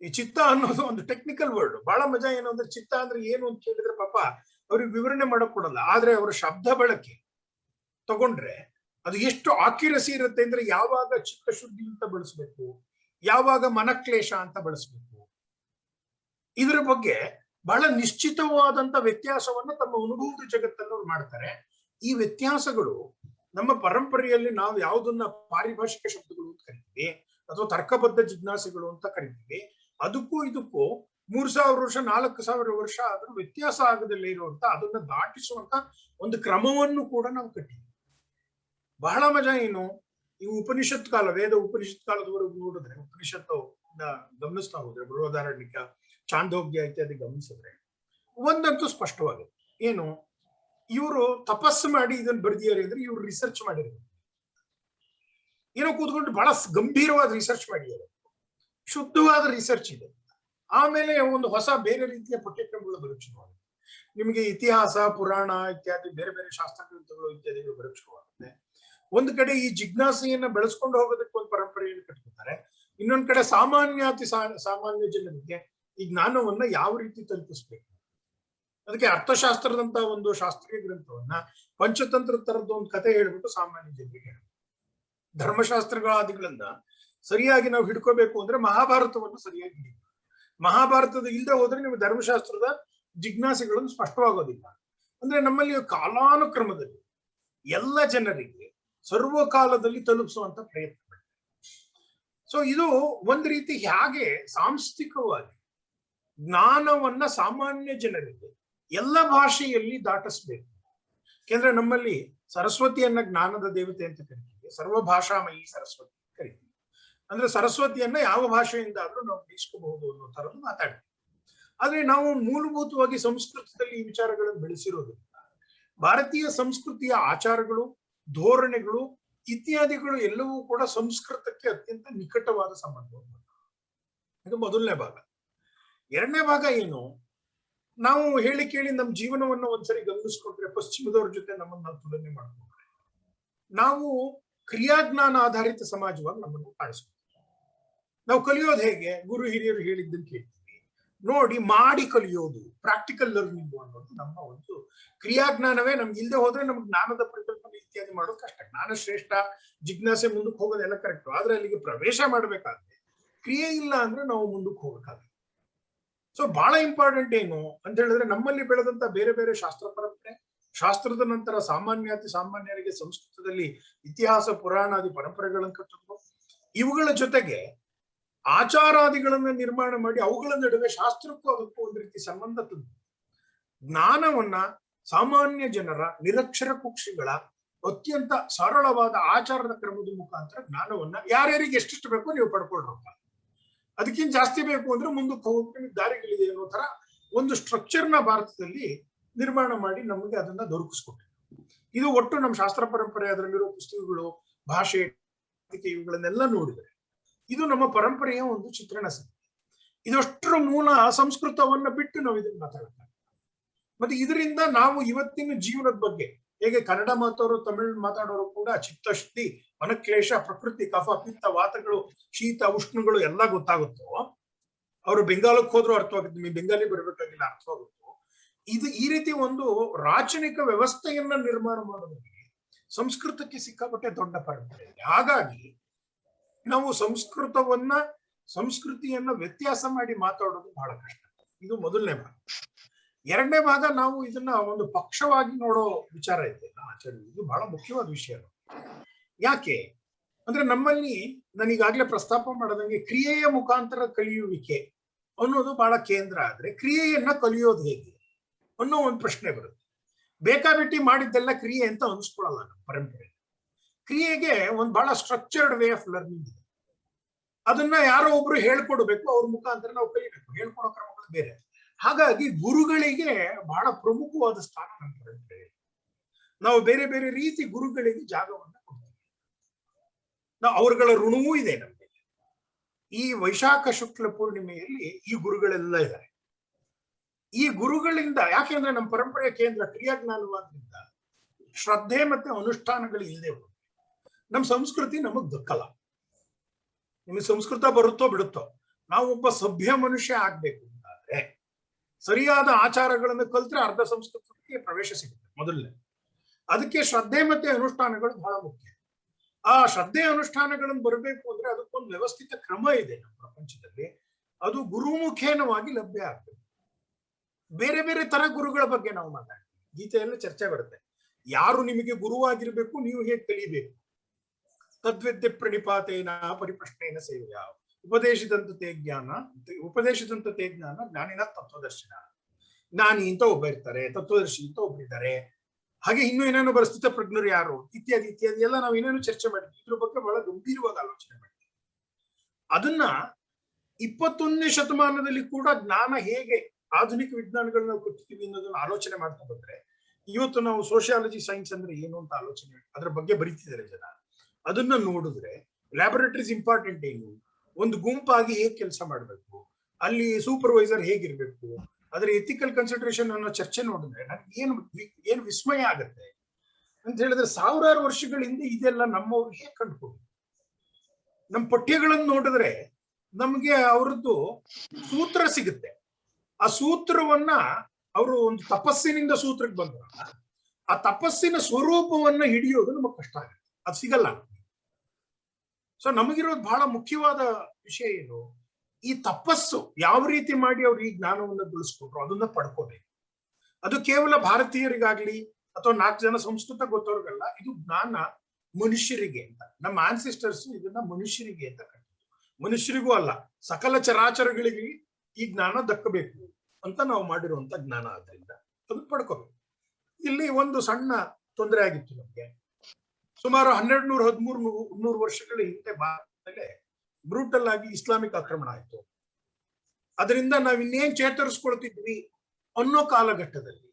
ಈ ಚಿತ್ತ ಅನ್ನೋದು ಒಂದು ಟೆಕ್ನಿಕಲ್ ವರ್ಡ್. ಬಹಳ ಮಜಾ ಏನು ಅಂದ್ರೆ ಚಿತ್ತ ಅಂದ್ರೆ ಏನು ಅಂತ ಕೇಳಿದ್ರೆ ಪಾಪ ಅವ್ರಿಗೆ ವಿವರಣೆ ಮಾಡಕ್ ಕೊಡಲ್ಲ. ಆದ್ರೆ ಅವರ ಶಬ್ದ ಬಳಕೆ ತಗೊಂಡ್ರೆ ಅದು ಎಷ್ಟು ಆಕ್ಯುರಸಿ ಇರುತ್ತೆ ಅಂದ್ರೆ ಯಾವಾಗ ಚಿತ್ತಶುದ್ಧಿ ಅಂತ ಬಳಸ್ಬೇಕು, ಯಾವಾಗ ಮನಕ್ಲೇಶ ಅಂತ ಬಳಸ್ಬೇಕು, ಇದರ ಬಗ್ಗೆ ಬಹಳ ನಿಶ್ಚಿತವಾದಂತ ವ್ಯತ್ಯಾಸವನ್ನ ತಮ್ಮ ಅನುಭವದ ಜಗತ್ತನ್ನು ಮಾಡ್ತಾರೆ. ಈ ವ್ಯತ್ಯಾಸಗಳು ನಮ್ಮ ಪರಂಪರೆಯಲ್ಲಿ ನಾವು ಯಾವುದನ್ನ ಪಾರಿಭಾಷಿಕ ಶಬ್ದಗಳು ಅಂತ ಕರಿತೀವಿ ಅಥವಾ ತರ್ಕಬದ್ಧ ಜಿಜ್ಞಾಸೆಗಳು ಅಂತ ಕರಿತೀವಿ, ಅದಕ್ಕೂ ಇದಕ್ಕೂ 3000 ವರ್ಷ 4000 ವರ್ಷ ಆದ್ರೂ ವ್ಯತ್ಯಾಸ ಆಗದಲ್ಲೇ ಇರುವಂತ, ಅದನ್ನ ದಾಟಿಸುವಂತ ಒಂದು ಕ್ರಮವನ್ನು ಕೂಡ ನಾವು ಕಟ್ಟಿದ್ವಿ. ಬಹಳ ಮಜಾ ಏನು, ಈ ಉಪನಿಷತ್ ಕಾಲ, ವೇದ ಉಪನಿಷತ್ ಕಾಲದವರೆಗೂ ನೋಡಿದ್ರೆ, ಉಪನಿಷತ್ತು ಗಮನಿಸ್ತಾ ಹೋದ್ರೆ, ಬೃಹದಾರಣ್ಯಕ, ಚಾಂದೋಗ್ಯ ಇತ್ಯಾದಿ ಗಮನಿಸಿದ್ರೆ ಒಂದಂತೂ ಸ್ಪಷ್ಟವಾಗಿದೆ. ಏನು, ಇವರು ತಪಸ್ಸು ಮಾಡಿ ಇದನ್ನ ಬರ್ದಿದ್ದಾರೆ ಅಂದ್ರೆ ಇವ್ರು ರಿಸರ್ಚ್ ಮಾಡಿದ್ರು. ಏನೋ ಕೂತ್ಕೊಂಡು ಬಹಳ ಗಂಭೀರವಾದ ರಿಸರ್ಚ್ ಮಾಡಿದ್ದಾರೆ, ಶುದ್ಧವಾದ ರಿಸರ್ಚ್ ಇದೆ. ಆಮೇಲೆ ಒಂದು ಹೊಸ ಬೇರೆ ರೀತಿಯ ಪಠ್ಯಕ್ರಮಗಳು ಬರಕ್ ಶುರುವಾಗುತ್ತೆ. ನಿಮಗೆ ಇತಿಹಾಸ, ಪುರಾಣ ಇತ್ಯಾದಿ ಬೇರೆ ಬೇರೆ ಶಾಸ್ತ್ರಗ್ರಂಥಗಳು ಇತ್ಯಾದಿಗಳು ಬರಕ್ ಶುರುವಾಗುತ್ತೆ. ಒಂದು ಕಡೆ ಈ ಜಿಜ್ಞಾಸೆಯನ್ನ ಬೆಳೆಸ್ಕೊಂಡು ಹೋಗೋದಕ್ಕೆ ಒಂದು ಪರಂಪರೆಯನ್ನು ಕಟ್ಕೊತಾರೆ. ಇನ್ನೊಂದ್ ಕಡೆ ಸಾಮಾನ್ಯ ಜನರಿಗೆ ಈ ಜ್ಞಾನವನ್ನ ಯಾವ ರೀತಿ ತಲುಪಿಸ್ಬೇಕು, ಅದಕ್ಕೆ ಅರ್ಥಶಾಸ್ತ್ರದಂತ ಒಂದು ಶಾಸ್ತ್ರೀಯ ಗ್ರಂಥವನ್ನ ಪಂಚತಂತ್ರ ತರದ ಒಂದು ಕಥೆ ಹೇಳ್ಬಿಟ್ಟು ಸಾಮಾನ್ಯ ಜನರಿಗೆ ಹೇಳ. ಧರ್ಮಶಾಸ್ತ್ರಗಳಾದಿಗಳನ್ನ ಸರಿಯಾಗಿ ನಾವು ಹಿಡ್ಕೋಬೇಕು ಅಂದ್ರೆ ಮಹಾಭಾರತವನ್ನು ಸರಿಯಾಗಿ ಹಿಡಿಬೇಕು. ಮಹಾಭಾರತದ ಇಲ್ಲದೆ ಹೋದ್ರೆ ನೀವು ಧರ್ಮಶಾಸ್ತ್ರದ ಜಿಜ್ಞಾಸೆಗಳನ್ನು ಸ್ಪಷ್ಟವಾಗೋದಿಲ್ಲ. ಅಂದ್ರೆ ನಮ್ಮಲ್ಲಿ ಕಾಲಾನುಕ್ರಮದಲ್ಲಿ ಎಲ್ಲ ಜನರಿಗೆ ಸರ್ವಕಾಲದಲ್ಲಿ ತಲುಪಿಸುವಂತ ಪ್ರಯತ್ನ ಮಾಡ್ತಾರೆ. ಸೊ ಇದು ಒಂದು ರೀತಿ ಹೇಗೆ ಸಾಂಸ್ಥಿಕವಾಗಿ ಜ್ಞಾನವನ್ನ ಸಾಮಾನ್ಯ ಜನರಿಗೆ ಎಲ್ಲ ಭಾಷೆಯಲ್ಲಿ ದಾಟಿಸ್ಬೇಕು. ಯಾಕೆಂದ್ರೆ ನಮ್ಮಲ್ಲಿ ಸರಸ್ವತಿಯನ್ನ ಜ್ಞಾನದ ದೇವತೆ ಅಂತ ಕರಿತೀವಿ, ಸರ್ವಭಾಷಾಮಯಿ ಸರಸ್ವತಿ ಕರಿತೀವಿ. ಅಂದ್ರೆ ಸರಸ್ವತಿಯನ್ನ ಯಾವ ಭಾಷೆಯಿಂದ ಆದ್ರೂ ನಾವು ಬೀಸ್ಕೋಬಹುದು ಅನ್ನೋ ತರದ್ದು ಮಾತಾಡ್ತೀವಿ. ಆದ್ರೆ ನಾವು ಮೂಲಭೂತವಾಗಿ ಸಂಸ್ಕೃತದಲ್ಲಿ ಈ ವಿಚಾರಗಳನ್ನು ಬೆಳೆಸಿರೋದ್ರಿಂದ ಭಾರತೀಯ ಸಂಸ್ಕೃತಿಯ ಆಚಾರಗಳು, ಧೋರಣೆಗಳು ಇತ್ಯಾದಿಗಳು ಎಲ್ಲವೂ ಕೂಡ ಸಂಸ್ಕೃತಕ್ಕೆ ಅತ್ಯಂತ ನಿಕಟವಾದ ಸಂಬಂಧ. ಇದು ಮೊದಲನೇ ಭಾಗ. ಎರಡನೇ ಭಾಗ ಏನು, ನಾವು ಹೇಳಿ ಕೇಳಿ ನಮ್ಮ ಜೀವನವನ್ನು ಒಂದ್ಸರಿ ಗಮನಿಸ್ಕೊಂಡ್ರೆ, ಪಶ್ಚಿಮದವ್ರ ಜೊತೆ ನಮ್ಮನ್ನ ನಾವು ತುಲನೆ ಮಾಡ್ಕೊಂಡ್ರೆ, ನಾವು ಕ್ರಿಯಾಜ್ಞಾನ ಆಧಾರಿತ ಸಮಾಜವಾಗಿ ನಮ್ಮನ್ನು ಕಾಣಿಸ್ತೀವಿ. ನಾವು ಕಲಿಯೋದು ಹೇಗೆ, ಗುರು ಹಿರಿಯರು ಹೇಳಿದ್ದನ್ನು ಕೇಳ್ತೀವಿ, ನೋಡಿ ಮಾಡಿ ಕಲಿಯೋದು, ಪ್ರಾಕ್ಟಿಕಲ್ ಲರ್ನಿಂಗ್ ಅನ್ನೋದು ನಮ್ಮ ಒಂದು ಕ್ರಿಯಾಜ್ಞಾನವೇ. ನಮ್ಗೆ ಇಲ್ಲದೆ ಹೋದ್ರೆ ನಮ್ಗೆ ಜ್ಞಾನದ ಪರಿಕಲ್ಪನೆ ಇತ್ಯಾದಿ ಮಾಡೋದು ಕಷ್ಟ. ಜ್ಞಾನ ಶ್ರೇಷ್ಠ, ಜಿಜ್ಞಾಸೆ ಮುಂದಕ್ಕೆ ಹೋಗೋದೆಲ್ಲ ಕರೆಕ್ಟ್, ಆದ್ರೆ ಅಲ್ಲಿಗೆ ಪ್ರವೇಶ ಮಾಡ್ಬೇಕಾದ್ರೆ ಕ್ರಿಯೆ ಇಲ್ಲ ಅಂದ್ರೆ ನಾವು ಮುಂದಕ್ಕೆ ಹೋಗ್ಬೇಕಾಗುತ್ತೆ. ಸೊ ಬಹಳ ಇಂಪಾರ್ಟೆಂಟ್ ಏನು ಅಂತ ಹೇಳಿದ್ರೆ, ನಮ್ಮಲ್ಲಿ ಬೆಳೆದಂತ ಬೇರೆ ಬೇರೆ ಶಾಸ್ತ್ರ ಪರಂಪರೆ, ಶಾಸ್ತ್ರದ ನಂತರ ಸಾಮಾನ್ಯರಿಗೆ ಸಂಸ್ಕೃತದಲ್ಲಿ ಇತಿಹಾಸ, ಪುರಾಣಾದಿ ಪರಂಪರೆಗಳನ್ನು ಕಟ್ಟಿದ್ರು. ಇವುಗಳ ಜೊತೆಗೆ ಆಚಾರಾದಿಗಳನ್ನ ನಿರ್ಮಾಣ ಮಾಡಿ ಅವುಗಳ ನಡುವೆ ಶಾಸ್ತ್ರಕ್ಕೂ ಅದಕ್ಕೂ ಒಂದು ರೀತಿ ಸಂಬಂಧ ತಂದು ಜ್ಞಾನವನ್ನ ಸಾಮಾನ್ಯ ಜನರ, ನಿರಕ್ಷರ ಕುಕ್ಷಿಗಳ ಅತ್ಯಂತ ಸರಳವಾದ ಆಚಾರದ ಕ್ರಮದ ಮುಖಾಂತರ ಜ್ಞಾನವನ್ನ ಯಾರ್ಯಾರಿಗೆ ಎಷ್ಟೆಷ್ಟು ಬೇಕೋ ನೀವು ಪಡ್ಕೊಳ್ರಪ್ಪ, ಅದಕ್ಕಿಂತ ಜಾಸ್ತಿ ಬೇಕು ಅಂದ್ರೆ ಮುಂದಕ್ಕೆ ಹೋಗೋಕೆ ದಾರಿಗಳಿದೆ ಅನ್ನೋ ತರ ಒಂದು ಸ್ಟ್ರಕ್ಚರ್ನ ಭಾರತದಲ್ಲಿ ನಿರ್ಮಾಣ ಮಾಡಿ ನಮಗೆ ಅದನ್ನ ದೊರಕಿಸ್ಕೊಟ್ಟಿದೆ. ಇದು ಒಟ್ಟು ನಮ್ಮ ಶಾಸ್ತ್ರ ಪರಂಪರೆ, ಅದರಲ್ಲಿರೋ ಪುಸ್ತಕಗಳು, ಭಾಷೆ, ಇವುಗಳನ್ನೆಲ್ಲ ನೋಡಿದರೆ ಇದು ನಮ್ಮ ಪರಂಪರೆಯ ಒಂದು ಚಿತ್ರಣ ಸರಿ. ಇದಷ್ಟರ ಮೂಲ ಸಂಸ್ಕೃತವನ್ನ ಬಿಟ್ಟು ನಾವು ಇದನ್ನ ಮಾತಾಡ್ತಾರೆ. ಮತ್ತೆ ಇದರಿಂದ ನಾವು ಇವತ್ತಿನ ಜೀವನದ ಬಗ್ಗೆ, ಹೇಗೆ ಕನ್ನಡ ಮಾತಾಡೋರು, ತಮಿಳ್ ಮಾತಾಡೋರು ಕೂಡ ಚಿತ್ತಶುದ್ಧಿ, ಮನಕ್ಲೇಶ, ಪ್ರಕೃತಿ, ಕಫ, ಪಿತ್ತ, ವಾತಗಳು, ಶೀತ, ಉಷ್ಣಗಳು ಎಲ್ಲ ಗೊತ್ತಾಗುತ್ತೋ, ಅವರು ಬೆಂಗಾಲಕ್ಕೆ ಹೋದ್ರು ಅರ್ಥವಾಗುತ್ತೆ, ನಿಮಗೆ ಬೆಂಗಾಲಿ ಬರ್ಬೇಕಾಗಿಲ್ಲ, ಅರ್ಥವಾಗುತ್ತೋ. ಇದು ಈ ರೀತಿ ಒಂದು ರಾಚನಿಕ ವ್ಯವಸ್ಥೆಯನ್ನ ನಿರ್ಮಾಣ ಮಾಡೋದಕ್ಕೆ ಸಂಸ್ಕೃತಕ್ಕೆ ಸಿಕ್ಕಾಪಟ್ಟೆ ದೊಡ್ಡ ಪರಂಪರೆ. ಹಾಗಾಗಿ ನಾವು ಸಂಸ್ಕೃತಿಯನ್ನ ವ್ಯತ್ಯಾಸ ಮಾಡಿ ಮಾತಾಡೋದು ಬಹಳ ಕಷ್ಟ. ಇದು ಮೊದಲನೇ ಭಾಗ. ಎರಡನೇ ಭಾಗ, ನಾವು ಇದನ್ನ ಒಂದು ಪಕ್ಷವಾಗಿ ನೋಡೋ ವಿಚಾರ ಇದೆ ಆಚಾರ್ಯ. ಇದು ಬಹಳ ಮುಖ್ಯವಾದ ವಿಷಯ. ಯಾಕೆ ಅಂದ್ರೆ, ನಮ್ಮಲ್ಲಿ ನಾನೀಗಾಗ್ಲೇ ಪ್ರಸ್ತಾಪ ಮಾಡದಂಗೆ ಕ್ರಿಯೆಯ ಮುಖಾಂತರ ಕಲಿಯುವಿಕೆ ಅನ್ನೋದು ಬಹಳ ಕೇಂದ್ರ. ಆದ್ರೆ ಕ್ರಿಯೆಯನ್ನ ಕಲಿಯೋದು ಹೇಗೆ ಅನ್ನೋ ಒಂದು ಪ್ರಶ್ನೆ ಬರುತ್ತೆ. ಬೇಕಾಬಿಟ್ಟಿ ಮಾಡಿದ್ದೆಲ್ಲ ಕ್ರಿಯೆ ಅಂತ ಅನ್ಸ್ಕೊಳಲ್ಲ ನಮ್ಮ ಪರಂಪರೆ. ಕ್ರಿಯೆಗೆ ಒಂದು ಬಹಳ ಸ್ಟ್ರಕ್ಚರ್ಡ್ ವೇ ಆಫ್ ಲರ್ನಿಂಗ್ ಇದೆ. ಅದನ್ನ ಯಾರೋ ಒಬ್ರು ಹೇಳ್ಕೊಡ್ಬೇಕು, ಅವ್ರ ಮುಖಾಂತರ ನಾವು ಕಲಿಬೇಕು. ಹೇಳ್ಕೊಡೋ ಕ್ರಮಗಳು ಬೇರೆ. ಹಾಗಾಗಿ ಗುರುಗಳಿಗೆ ಬಹಳ ಪ್ರಮುಖವಾದ ಸ್ಥಾನ ನಮ್ಮ ಪರಂಪರೆ. ನಾವು ಬೇರೆ ಬೇರೆ ರೀತಿ ಗುರುಗಳಿಗೆ ಜಾಗವನ್ನ ಕೊಡ್ತೀವಿ. ನಾವು ಅವರುಗಳ ಋಣವೂ ಇದೆ ನಮಗೆ. ಈ ವೈಶಾಖ ಶುಕ್ಲ ಪೂರ್ಣಿಮೆಯಲ್ಲಿ ಈ ಗುರುಗಳೆಲ್ಲ ಇದ್ದಾರೆ. ಈ ಗುರುಗಳಿಂದ, ಯಾಕೆಂದ್ರೆ ನಮ್ಮ ಪರಂಪರೆಯ ಕೇಂದ್ರ ಕ್ರಿಯಾಜ್ಞಾನವಾದ್ರಿಂದ ಶ್ರದ್ಧೆ ಮತ್ತೆ ಅನುಷ್ಠಾನಗಳು ಇಲ್ಲದೆ ಹೋಗುತ್ತೆ. ನಮ್ಮ ಸಂಸ್ಕೃತಿ ನಮಗ್ ದಕ್ಕಲ್ಲ. ನಿಮಗೆ ಸಂಸ್ಕೃತ ಬರುತ್ತೋ ಬಿಡುತ್ತೋ, ನಾವೊಬ್ಬ ಸಭ್ಯ ಮನುಷ್ಯ ಆಗ್ಬೇಕು ಅಂತಾದ್ರೆ ಸರಿಯಾದ ಆಚಾರಗಳನ್ನು ಕಲ್ತ್ರೆ ಅರ್ಧ ಸಂಸ್ಕೃತಕ್ಕೆ ಪ್ರವೇಶ ಸಿಗುತ್ತೆ ಮೊದಲನೇ. ಅದಕ್ಕೆ ಶ್ರದ್ಧೆ ಮತ್ತೆ ಅನುಷ್ಠಾನಗಳು ಬಹಳ ಮುಖ್ಯ. ಆ ಶ್ರದ್ಧೆ ಅನುಷ್ಠಾನಗಳನ್ನು ಬರಬೇಕು ಅಂದ್ರೆ ಅದಕ್ಕೊಂದು ವ್ಯವಸ್ಥಿತ ಕ್ರಮ ಇದೆ ನಮ್ಮ ಪ್ರಪಂಚದಲ್ಲಿ. ಅದು ಗುರುಮುಖೇನವಾಗಿ ಲಭ್ಯ ಆಗ್ತದೆ. ಬೇರೆ ಬೇರೆ ತರ ಗುರುಗಳ ಬಗ್ಗೆ ನಾವು ಮಾತಾಡ್ತೀವಿ, ಗೀತೆಯಲ್ಲಿ ಚರ್ಚೆ ಬರುತ್ತೆ. ಯಾರು ನಿಮಗೆ ಗುರುವಾಗಿರ್ಬೇಕು, ನೀವು ಹೇಗೆ ಕಲಿಬೇಕು. ತದ್ವಿದ್ಯೆ ಪ್ರಣಿಪಾತೇನ ಪರಿಪ್ರಶ್ನೇನ ಸೇವೆಯ ಉಪದೇಶದಂತೆ ಜ್ಞಾನ ಜ್ಞಾನಿನ ತತ್ವದರ್ಶನ. ಜ್ಞಾನಿ ಅಂತ ಒಬ್ಬ ಇರ್ತಾರೆ, ತತ್ವದರ್ಶಿ ಅಂತ ಒಬ್ಬರಿದ್ದಾರೆ, ಹಾಗೆ ಇನ್ನೂ ಏನೇನೋ ಸ್ಥಿತ ಪ್ರಜ್ಞರು ಯಾರು, ಇತ್ಯಾದಿ ಇತ್ಯಾದಿ ಎಲ್ಲ ನಾವು ಏನೇನೋ ಚರ್ಚೆ ಮಾಡ್ತೀವಿ. ಇದ್ರ ಬಗ್ಗೆ ಬಹಳ ಗಂಭೀರವಾದ ಆಲೋಚನೆ ಮಾಡ್ತೀವಿ. ಅದನ್ನ 21ನೇ ಶತಮಾನದಲ್ಲಿ ಕೂಡ ಜ್ಞಾನ ಹೇಗೆ ಆಧುನಿಕ ವಿಜ್ಞಾನಗಳನ್ನ ನಾವು ಕಟ್ತೀವಿ ಅನ್ನೋದನ್ನ ಆಲೋಚನೆ ಮಾಡ್ತಾ ಬಂದ್ರೆ, ಇವತ್ತು ನಾವು ಸೋಷಿಯಾಲಜಿ ಸೈನ್ಸ್ ಅಂದ್ರೆ ಏನು ಅಂತ ಆಲೋಚನೆ ಅದ್ರ ಬಗ್ಗೆ ಬರೀತಿದ್ದಾರೆ ಜನ. ಅದನ್ನ ನೋಡಿದ್ರೆ ಲ್ಯಾಬೊರೇಟರೀಸ್ ಇಂಪಾರ್ಟೆಂಟ್ ಏನು, ಒಂದು ಗುಂಪಾಗಿ ಹೇಗೆ ಕೆಲಸ ಮಾಡಬೇಕು, ಅಲ್ಲಿ ಸೂಪರ್ವೈಸರ್ ಹೇಗಿರ್ಬೇಕು, ಅದರ ಎಥಿಕಲ್ ಕನ್ಸಿಡರೇಷನ್ ಅನ್ನೋ ಚರ್ಚೆ ನೋಡಿದ್ರೆ ನನ್ಗೆ ಏನು ವಿಸ್ಮಯ ಆಗತ್ತೆ ಅಂತ ಹೇಳಿದ್ರೆ, ಸಾವಿರಾರು ವರ್ಷಗಳ ಹಿಂದೆ ಇದೆಲ್ಲ ನಮ್ಮವ್ರು ಹೇಗೆ ಕಂಡುಕೊಂಡು. ನಮ್ಮ ಪಠ್ಯಗಳನ್ನು ನೋಡಿದ್ರೆ ನಮ್ಗೆ ಅವರದ್ದು ಸೂತ್ರ ಸಿಗುತ್ತೆ. ಆ ಸೂತ್ರವನ್ನ ಅವರು ಒಂದು ತಪಸ್ಸಿನಿಂದ ಸೂತ್ರಕ್ಕೆ ಬಂದ್ರಲ್ಲ, ಆ ತಪಸ್ಸಿನ ಸ್ವರೂಪವನ್ನ ಹಿಡಿಯೋದು ನಮಗ್ ಕಷ್ಟ ಆಗುತ್ತೆ, ಅದು ಸಿಗಲ್ಲ. ಸೊ ನಮಗಿರೋದು ಬಹಳ ಮುಖ್ಯವಾದ ವಿಷಯ ಏನು, ಈ ತಪಸ್ಸು ಯಾವ ರೀತಿ ಮಾಡಿ ಅವ್ರು ಈ ಜ್ಞಾನವನ್ನ ಬೆಳೆಸ್ಕೊಂಡ್ರು ಅದನ್ನ ಪಡ್ಕೋಬೇಕು. ಅದು ಕೇವಲ ಭಾರತೀಯರಿಗಾಗ್ಲಿ ಅಥವಾ 4 ಜನ ಸಂಸ್ಕೃತ ಗೊತ್ತವ್ರಿಗಲ್ಲ, ಇದು ಜ್ಞಾನ ಮನುಷ್ಯರಿಗೆ ಅಂತ. ನಮ್ಮ ಆನ್ಸಿಸ್ಟರ್ಸ್ ಇದನ್ನ ಮನುಷ್ಯರಿಗೆ ಅಂತ ಕಟ್ಟಿದ್ರು. ಮನುಷ್ಯರಿಗೂ ಅಲ್ಲ, ಸಕಲ ಚರಾಚರಗಳಿಗೆ ಈ ಜ್ಞಾನ ದಕ್ಕಬೇಕು ಅಂತ ನಾವು ಮಾಡಿರುವಂತ ಜ್ಞಾನ. ಆದ್ರಿಂದ ಅದು ಪಡ್ಕೋಬೇಕು. ಇಲ್ಲಿ ಒಂದು ಸಣ್ಣ ತೊಂದರೆ ಆಗಿತ್ತು ನಮ್ಗೆ. ಸುಮಾರು 1200-1300 ವರ್ಷಗಳ ಹಿಂದೆ ಭಾರತದಲ್ಲೇ ಬ್ರೂಟಲ್ ಆಗಿ ಇಸ್ಲಾಮಿಕ್ ಆಕ್ರಮಣ ಆಯ್ತು. ಅದರಿಂದ ನಾವ್ ಇನ್ನೇನ್ ಚೇತರಿಸ್ಕೊಳ್ತಿದ್ವಿ ಅನ್ನೋ ಕಾಲಘಟ್ಟದಲ್ಲಿ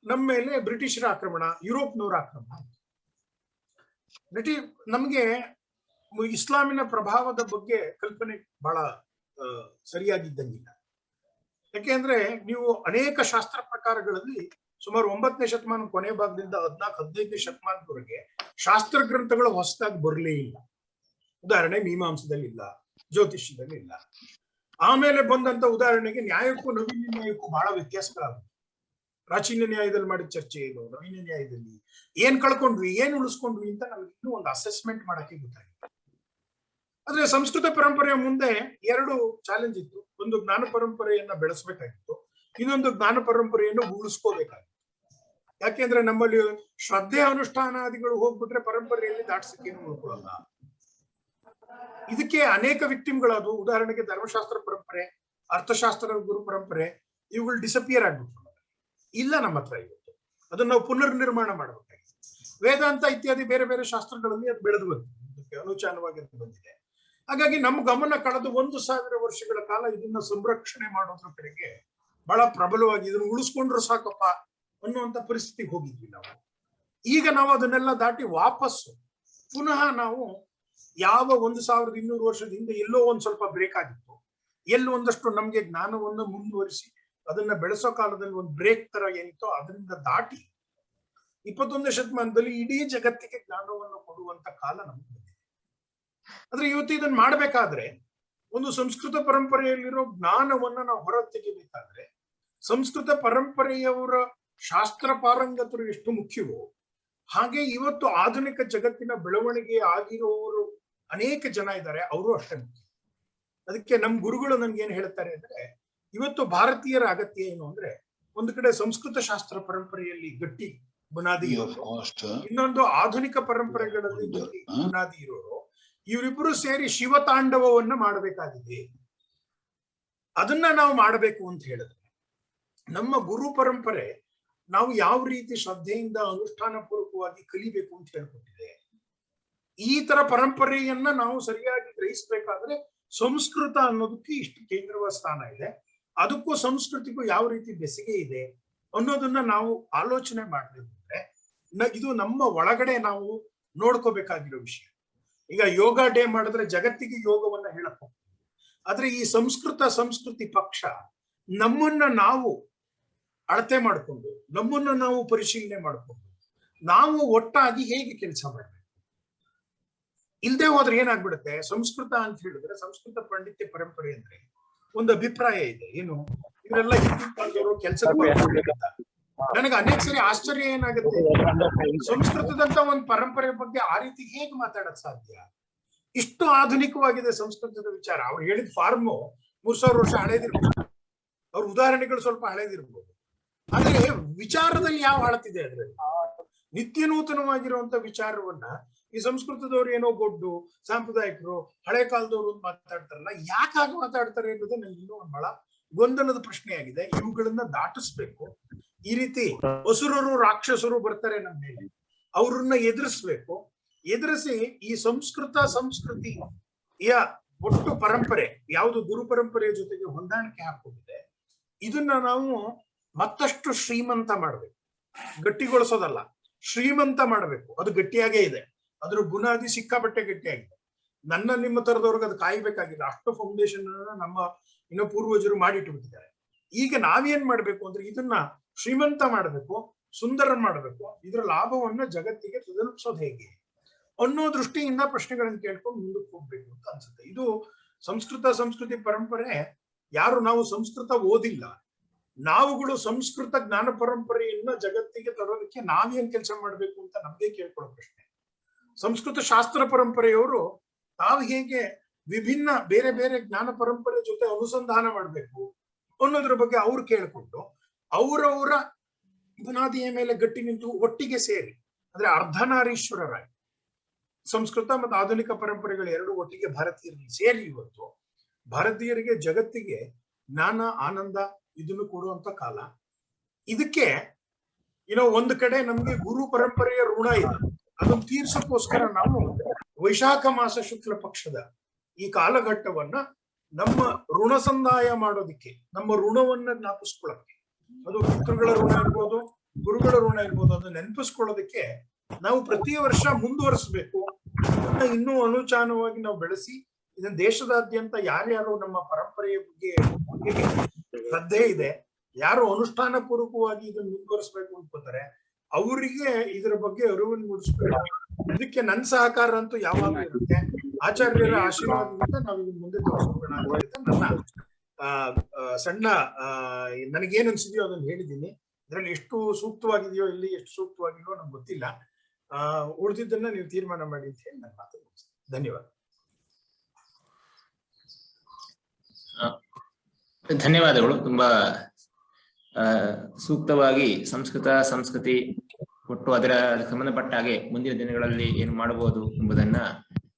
ನಮ್ಮ ಮೇಲೆ ಬ್ರಿಟಿಷರ ಆಕ್ರಮಣ, ಯುರೋಪ್ನವರ ಆಕ್ರಮಣ ಆಯ್ತು. ನಮ್ಗೆ ಇಸ್ಲಾಮಿನ ಪ್ರಭಾವದ ಬಗ್ಗೆ ಕಲ್ಪನೆ ಬಹಳ ಸರಿಯಾಗಿದ್ದಂಗಿಲ್ಲ. ಯಾಕೆಂದ್ರೆ ನೀವು ಅನೇಕ ಶಾಸ್ತ್ರ ಪ್ರಕಾರಗಳಲ್ಲಿ ಸುಮಾರು 9ನೇ ಶತಮಾನ ಕೊನೆ ಭಾಗದಿಂದ 14-15ನೇ ಶತಮಾನದವರೆಗೆ ಶಾಸ್ತ್ರ ಗ್ರಂಥಗಳು ಹೊಸದಾಗಿ ಬರಲೇ ಇಲ್ಲ. ಉದಾಹರಣೆ ಮೀಮಾಂಸದಲ್ಲಿ ಇಲ್ಲ, ಜ್ಯೋತಿಷ್ಯದಲ್ಲಿ ಇಲ್ಲ. ಆಮೇಲೆ ಬಂದಂತ ಉದಾಹರಣೆಗೆ ನ್ಯಾಯಕ್ಕೂ ನವೀನ ನ್ಯಾಯಕ್ಕೂ ಬಹಳ ವ್ಯತ್ಯಾಸಗಳಾಗುತ್ತೆ. ಪ್ರಾಚೀನ ನ್ಯಾಯದಲ್ಲಿ ಮಾಡಿದ ಚರ್ಚೆ ಏನು, ನವೀನ ನ್ಯಾಯದಲ್ಲಿ ಏನ್ ಕಳ್ಕೊಂಡ್ವಿ, ಏನ್ ಉಳಿಸ್ಕೊಂಡ್ವಿ ಅಂತ ನಮ್ಗೆ ಇನ್ನೂ ಒಂದು ಅಸೆಸ್ಮೆಂಟ್ ಮಾಡಕ್ಕೆ ಗೊತ್ತಾಗಿತ್ತು. ಆದ್ರೆ ಸಂಸ್ಕೃತ ಪರಂಪರೆಯ ಮುಂದೆ 2 ಚಾಲೆಂಜ್ ಇತ್ತು. ಒಂದು ಜ್ಞಾನ ಪರಂಪರೆಯನ್ನ ಬೆಳೆಸಬೇಕಾಗಿತ್ತು, ಇನ್ನೊಂದು ಜ್ಞಾನ ಪರಂಪರೆಯನ್ನು ಉಳಿಸ್ಕೋಬೇಕಾಗಿತ್ತು. ಯಾಕೆಂದ್ರೆ ನಮ್ಮಲ್ಲಿ ಶ್ರದ್ಧೆ ಅನುಷ್ಠಾನಾದಿಗಳು ಹೋಗ್ಬಿಟ್ರೆ ಪರಂಪರೆಯಲ್ಲಿ ದಾಟ್ಸಕ್ಕೇನು ಉಳ್ಕೊಳ್ಳಲ್ಲ. ಇದಕ್ಕೆ ಅನೇಕ ವಿಕ್ಟಿಮ್ಗಳಾದವು. ಉದಾಹರಣೆಗೆ ಧರ್ಮಶಾಸ್ತ್ರ ಪರಂಪರೆ, ಅರ್ಥಶಾಸ್ತ್ರ ಗುರು ಪರಂಪರೆ, ಇವುಗಳು ಡಿಸಪಿಯರ್ ಆಗ್ಬಿಟ್ಟು ಇಲ್ಲ ನಮ್ಮ ಹತ್ರ ಇವತ್ತು. ಅದನ್ನ ನಾವು ಪುನರ್ ನಿರ್ಮಾಣ ಮಾಡಬೇಕಾಗಿದೆ. ವೇದಾಂತ ಇತ್ಯಾದಿ ಬೇರೆ ಬೇರೆ ಶಾಸ್ತ್ರಗಳಲ್ಲಿ ಅದು ಬೆಳೆದು ಬಂದಿದೆ, ಅನುಚಾನವಾಗಿ ಬಂದಿದೆ. ಹಾಗಾಗಿ ನಮ್ಮ ಗಮನ ಕಳೆದ 1000 ವರ್ಷಗಳ ಕಾಲ ಇದನ್ನ ಸಂರಕ್ಷಣೆ ಮಾಡೋದ್ರ ಕಡೆಗೆ ಬಹಳ ಪ್ರಬಲವಾಗಿ ಇದನ್ನು ಉಳಿಸ್ಕೊಂಡ್ರು ಸಾಕಪ್ಪ ಅನ್ನುವಂತ ಪರಿಸ್ಥಿತಿಗೆ ಹೋಗಿದ್ವಿ ನಾವು. ಈಗ ನಾವು ಅದನ್ನೆಲ್ಲ ದಾಟಿ ವಾಪಸ್ಸು ಪುನಃ ನಾವು ಯಾವ 1200 ವರ್ಷದ ಹಿಂದೆ ಎಲ್ಲೋ ಒಂದ್ ಸ್ವಲ್ಪ ಬ್ರೇಕ್ ಆಗಿತ್ತು, ಎಲ್ಲೋ ಒಂದಷ್ಟು ನಮ್ಗೆ ಜ್ಞಾನವನ್ನು ಮುಂದುವರಿಸಿ ಅದನ್ನ ಬೆಳೆಸೋ ಕಾಲದಲ್ಲಿ ಒಂದು ಬ್ರೇಕ್ ತರ ಏನಿತ್ತೋ ಅದರಿಂದ ದಾಟಿ 21ನೇ ಶತಮಾನದಲ್ಲಿ ಇಡೀ ಜಗತ್ತಿಗೆ ಜ್ಞಾನವನ್ನು ಕೊಡುವಂತ ಕಾಲ ನಮ್ಗೆ ಬಂದಿದೆ. ಆದ್ರೆ ಇವತ್ತು ಇದನ್ನ ಮಾಡ್ಬೇಕಾದ್ರೆ ಒಂದು ಸಂಸ್ಕೃತ ಪರಂಪರೆಯಲ್ಲಿರೋ ಜ್ಞಾನವನ್ನ ನಾವು ಹೊರ ತೆಗಿಬೇಕಾದ್ರೆ ಸಂಸ್ಕೃತ ಪರಂಪರೆಯವರ ಶಾಸ್ತ್ರ ಪಾರಂಗತರು ಎಷ್ಟು ಮುಖ್ಯವೋ ಹಾಗೆ ಇವತ್ತು ಆಧುನಿಕ ಜಗತ್ತಿನ ಬೆಳವಣಿಗೆ ಆಗಿರೋರು ಅನೇಕ ಜನ ಇದ್ದಾರೆ, ಅವರು ಅಷ್ಟೇ ಮುಖ್ಯ. ಅದಕ್ಕೆ ನಮ್ ಗುರುಗಳು ನನ್ಗೆ ಏನ್ ಹೇಳ್ತಾರೆ ಅಂದ್ರೆ, ಇವತ್ತು ಭಾರತೀಯರ ಅಗತ್ಯ ಏನು ಅಂದ್ರೆ, ಒಂದು ಕಡೆ ಸಂಸ್ಕೃತ ಶಾಸ್ತ್ರ ಪರಂಪರೆಯಲ್ಲಿ ಗಟ್ಟಿ ಬುನಾದಿ ಇರೋರು, ಇನ್ನೊಂದು ಆಧುನಿಕ ಪರಂಪರೆಗಳಲ್ಲಿ ಗಟ್ಟಿ ಬುನಾದಿ ಇರೋರು, ಇವರಿಬ್ಬರು ಸೇರಿ ಶಿವತಾಂಡವವನ್ನ ಮಾಡಬೇಕಾಗಿದೆ. ಅದನ್ನ ನಾವು ಮಾಡಬೇಕು ಅಂತ ಹೇಳಿದ್ರೆ ನಮ್ಮ ಗುರು ಪರಂಪರೆ ನಾವು ಯಾವ ರೀತಿ ಶ್ರದ್ಧೆಯಿಂದ ಅನುಷ್ಠಾನ ಪೂರ್ವಕವಾಗಿ ಕಲಿಬೇಕು ಅಂತ ಹೇಳ್ಕೊಟ್ಟಿದೆ. ಈ ತರ ಪರಂಪರೆಯನ್ನ ನಾವು ಸರಿಯಾಗಿ ಗ್ರಹಿಸಬೇಕಾದ್ರೆ ಸಂಸ್ಕೃತ ಅನ್ನೋದಕ್ಕೆ ಇಷ್ಟು ಕೇಂದ್ರವಾದ ಸ್ಥಾನ ಇದೆ. ಅದಕ್ಕೂ ಸಂಸ್ಕೃತಿಗೂ ಯಾವ ರೀತಿ ಬೆಸುಗೆ ಇದೆ ಅನ್ನೋದನ್ನ ನಾವು ಆಲೋಚನೆ ಮಾಡಬೇಕಂದ್ರೆ ಇದು ನಮ್ಮ ಒಳಗಡೆ ನಾವು ನೋಡ್ಕೋಬೇಕಾಗಿರೋ ವಿಷಯ. ಈಗ ಯೋಗ ಡೇ ಮಾಡಿದ್ರೆ ಜಗತ್ತಿಗೆ ಯೋಗವನ್ನ ಹೇಳಕ್ ಹೋಗ್ತೀವಿ, ಆದ್ರೆ ಈ ಸಂಸ್ಕೃತಿ ಪಕ್ಷ ನಮ್ಮನ್ನ ನಾವು ಅಳತೆ ಮಾಡಿಕೊಂಡು, ನಮ್ಮನ್ನ ನಾವು ಪರಿಶೀಲನೆ ಮಾಡಿಕೊಂಡು ನಾವು ಒಟ್ಟಾಗಿ ಹೇಗೆ ಕೆಲಸ ಮಾಡಬೇಕು. ಇಲ್ದೆ ಹೋದ್ರೆ ಏನಾಗ್ಬಿಡುತ್ತೆ, ಸಂಸ್ಕೃತ ಅಂತ ಹೇಳಿದ್ರೆ ಸಂಸ್ಕೃತ ಪಾಂಡಿತ್ಯ ಪರಂಪರೆ ಅಂದ್ರೆ ಒಂದು ಅಭಿಪ್ರಾಯ ಇದೆ, ಏನು ಇವರೆಲ್ಲ ಹಿಂದಿನ ಕಾಲದವರು ಕೆಲಸಕ್ಕೆ. ನನಗೆ ಅನೇಕ ಸರಿ ಆಶ್ಚರ್ಯ ಏನಾಗುತ್ತೆ, ಸಂಸ್ಕೃತದಂತ ಒಂದು ಪರಂಪರೆ ಬಗ್ಗೆ ಆ ರೀತಿ ಹೇಗೆ ಮಾತಾಡಕ್ ಸಾಧ್ಯ? ಇಷ್ಟು ಆಧುನಿಕವಾಗಿದೆ ಸಂಸ್ಕೃತದ ವಿಚಾರ. ಅವ್ರು ಹೇಳಿದ ಫಾರ್ಮು 3000 ವರ್ಷ ಹಳೇದಿರ್ಬೋದು, ಅವ್ರ ಉದಾಹರಣೆಗಳು ಸ್ವಲ್ಪ ಹಳೇದಿರ್ಬೋದು, ಆದ್ರೆ ವಿಚಾರದಲ್ಲಿ ಯಾವ ಹಳತಿದೆ ಅದ್ರಲ್ಲಿ? ನಿತ್ಯ ನೂತನವಾಗಿರುವಂತ ವಿಚಾರವನ್ನ ಈ ಸಂಸ್ಕೃತದವ್ರು ಏನೋ ಗೊಡ್ಡು ಸಾಂಪ್ರದಾಯಿಕರು ಹಳೆ ಕಾಲದವರು ಮಾತಾಡ್ತಾರಲ್ಲ, ಯಾಕಾಗ ಮಾತಾಡ್ತಾರೆ ಅನ್ನೋದೇ ನನಗೆ ಇನ್ನೂ ಬಹಳ ಗೊಂದಲದ ಪ್ರಶ್ನೆಯಾಗಿದೆ. ಇವುಗಳನ್ನ ದಾಟಿಸ್ಬೇಕು. ಈ ರೀತಿ ಅಸುರರು ರಾಕ್ಷಸರು ಬರ್ತಾರೆ ನಮ್ಮ ಮೇಲೆ, ಅವ್ರನ್ನ ಎದುರಿಸ್ಬೇಕು. ಎದುರಿಸಿ ಈ ಸಂಸ್ಕೃತಿಯ ಒಟ್ಟು ಪರಂಪರೆ ಯಾವುದು ಗುರು ಪರಂಪರೆಯ ಜೊತೆಗೆ ಹೊಂದಾಣಿಕೆ ಹಾಕೊಂಡಿದೆ, ಇದನ್ನ ನಾವು ಮತ್ತಷ್ಟು ಶ್ರೀಮಂತ ಮಾಡ್ಬೇಕು. ಗಟ್ಟಿಗೊಳಿಸೋದಲ್ಲ, ಶ್ರೀಮಂತ ಮಾಡ್ಬೇಕು. ಅದು ಗಟ್ಟಿಯಾಗೇ ಇದೆ, ಅದ್ರ ಬುನಾದಿ ಸಿಕ್ಕಾಪಟ್ಟೆ ಗಟ್ಟಿಯಾಗಿದೆ. ನಿಮ್ಮ ತರದವ್ರಿಗೆ ಅದು ಕಾಯ್ಬೇಕಾಗಿಲ್ಲ. ಅಷ್ಟು ಫೌಂಡೇಶನ್ ನಮ್ಮ ಇನ್ನು ಪೂರ್ವಜರು ಮಾಡಿಟ್ಬಿಟ್ಟಿದ್ದಾರೆ. ಈಗ ನಾವೇನ್ ಮಾಡ್ಬೇಕು ಅಂದ್ರೆ ಇದನ್ನ ಶ್ರೀಮಂತ ಮಾಡ್ಬೇಕು, ಸುಂದರ ಮಾಡ್ಬೇಕು. ಇದರ ಲಾಭವನ್ನ ಜಗತ್ತಿಗೆ ತಲುಪಿಸೋದು ಹೇಗೆ ಅನ್ನೋ ದೃಷ್ಟಿಯಿಂದ ಪ್ರಶ್ನೆಗಳನ್ನು ಕೇಳ್ಕೊಂಡು ಮುಂದಕ್ಕೆ ಹೋಗ್ಬೇಕು ಅಂತ ಅನ್ಸುತ್ತೆ. ಇದು ಸಂಸ್ಕೃತಿ ಪರಂಪರೆ. ನಾವು ಸಂಸ್ಕೃತ ಓದಿಲ್ಲ, ನಾವುಗಳು ಸಂಸ್ಕೃತ ಜ್ಞಾನ ಪರಂಪರೆಯನ್ನ ಜಗತ್ತಿಗೆ ತರೋದಕ್ಕೆ ನಾವೇನ್ ಕೆಲಸ ಮಾಡ್ಬೇಕು ಅಂತ ನಮ್ಗೆ ಕೇಳ್ಕೊಳ್ಳೋ ಪ್ರಶ್ನೆ. ಸಂಸ್ಕೃತ ಶಾಸ್ತ್ರ ಪರಂಪರೆಯವರು ತಾವು ಹೇಗೆ ವಿಭಿನ್ನ ಬೇರೆ ಬೇರೆ ಜ್ಞಾನ ಪರಂಪರೆ ಜೊತೆ ಅನುಸಂಧಾನ ಮಾಡ್ಬೇಕು ಅನ್ನೋದ್ರ ಬಗ್ಗೆ ಅವ್ರು ಕೇಳ್ಕೊಂಡು ಅವರವರ ಬುನಾದಿಯ ಮೇಲೆ ಗಟ್ಟಿ ನಿಂತು ಒಟ್ಟಿಗೆ ಸೇರಿ, ಅಂದ್ರೆ ಅರ್ಧನಾರೀಶ್ವರರಾಗಿ ಸಂಸ್ಕೃತ ಮತ್ತು ಆಧುನಿಕ ಪರಂಪರೆಗಳು ಎರಡು ಒಟ್ಟಿಗೆ ಭಾರತೀಯರಲ್ಲಿ ಸೇರಿ ಇವತ್ತು ಭಾರತೀಯರಿಗೆ ಜಗತ್ತಿಗೆ ಜ್ಞಾನ ಆನಂದ ಇದನ್ನು ಕೊಡುವಂತ ಕಾಲ. ಇದಕ್ಕೆ ಒಂದು ಕಡೆ ನಮ್ಗೆ ಗುರು ಪರಂಪರೆಯ ಋಣ ಇದೆ, ಅದನ್ನು ತೀರ್ಸಕ್ಕೋಸ್ಕರ ನಾವು ವೈಶಾಖ ಮಾಸ ಶುಕ್ಲ ಪಕ್ಷದ ಈ ಕಾಲಘಟ್ಟವನ್ನ ನಮ್ಮ ಋಣ ಸಂದಾಯ ಮಾಡೋದಿಕ್ಕೆ, ನಮ್ಮ ಋಣವನ್ನ ಜ್ಞಾಪಿಸ್ಕೊಳ್ಳಕ್ಕೆ, ಅದು ಪಿತೃಗಳ ಋಣ ಇರ್ಬೋದು, ಗುರುಗಳ ಋಣ ಇರ್ಬೋದು, ಅದನ್ನ ನೆನಪಿಸ್ಕೊಳ್ಳೋದಕ್ಕೆ ನಾವು ಪ್ರತಿ ವರ್ಷ ಮುಂದುವರಿಸಬೇಕು. ಇನ್ನೂ ಅನುಚಾನವಾಗಿ ನಾವು ಬೆಳೆಸಿ ಇದನ್ನ ದೇಶದಾದ್ಯಂತ ಯಾರ್ಯಾರು ನಮ್ಮ ಪರಂಪರೆಯ ಬಗ್ಗೆ ಶ್ರದ್ಧೆ ಇದೆ, ಯಾರು ಅನುಷ್ಠಾನ ಪೂರ್ವಕವಾಗಿ ಇದನ್ನು ಮುಂದುವರಿಸಬೇಕು ಅನ್ಕೋತಾರೆ, ಅವರಿಗೆ ಇದರ ಬಗ್ಗೆ ಅರಿವನ್ನು ಮೂಡಿಸ್ಬೇಕು. ಇದಕ್ಕೆ ನನ್ನ ಸಹಕಾರ ಅಂತೂ ಯಾವಾಗಲೂ ಇರುತ್ತೆ. ಆಚಾರ್ಯರ ಆಶೀರ್ವಾದದಿಂದ ನಾವು ಇದನ್ನ ಮುಂದೆ ತಗೊಂಡೋಗೋಣ ಅಂತ ನನ್ನ ಸಣ್ಣ ನನಗೇನ್ ಅನ್ಸಿದೆಯೋ ಅದನ್ನ ಹೇಳಿದ್ದೀನಿ. ಇದ್ರಲ್ಲಿ ಎಷ್ಟು ಸೂಕ್ತವಾಗಿದೆಯೋ ಇಲ್ಲಿ ಎಷ್ಟು ಸೂಕ್ತವಾಗಿದೆಯೋ ನಮ್ಗೆ ಗೊತ್ತಿಲ್ಲ. ಉಳಿದಿದ್ದನ್ನ ನೀವು ತೀರ್ಮಾನ ಮಾಡಿ ಅಂತ ಹೇಳಿ ನನ್ನ ಮಾತು ಮುಗಿಸ್ತೇನೆ. ಧನ್ಯವಾದ. ಧನ್ಯವಾದಗಳು. ತುಂಬಾ ಸೂಕ್ತವಾಗಿ ಸಂಸ್ಕೃತಿ ಒಟ್ಟು ಅದರ ಸಂಬಂಧಪಟ್ಟ ಹಾಗೆ ಮುಂದಿನ ದಿನಗಳಲ್ಲಿ ಏನು ಮಾಡಬಹುದು ಎಂಬುದನ್ನ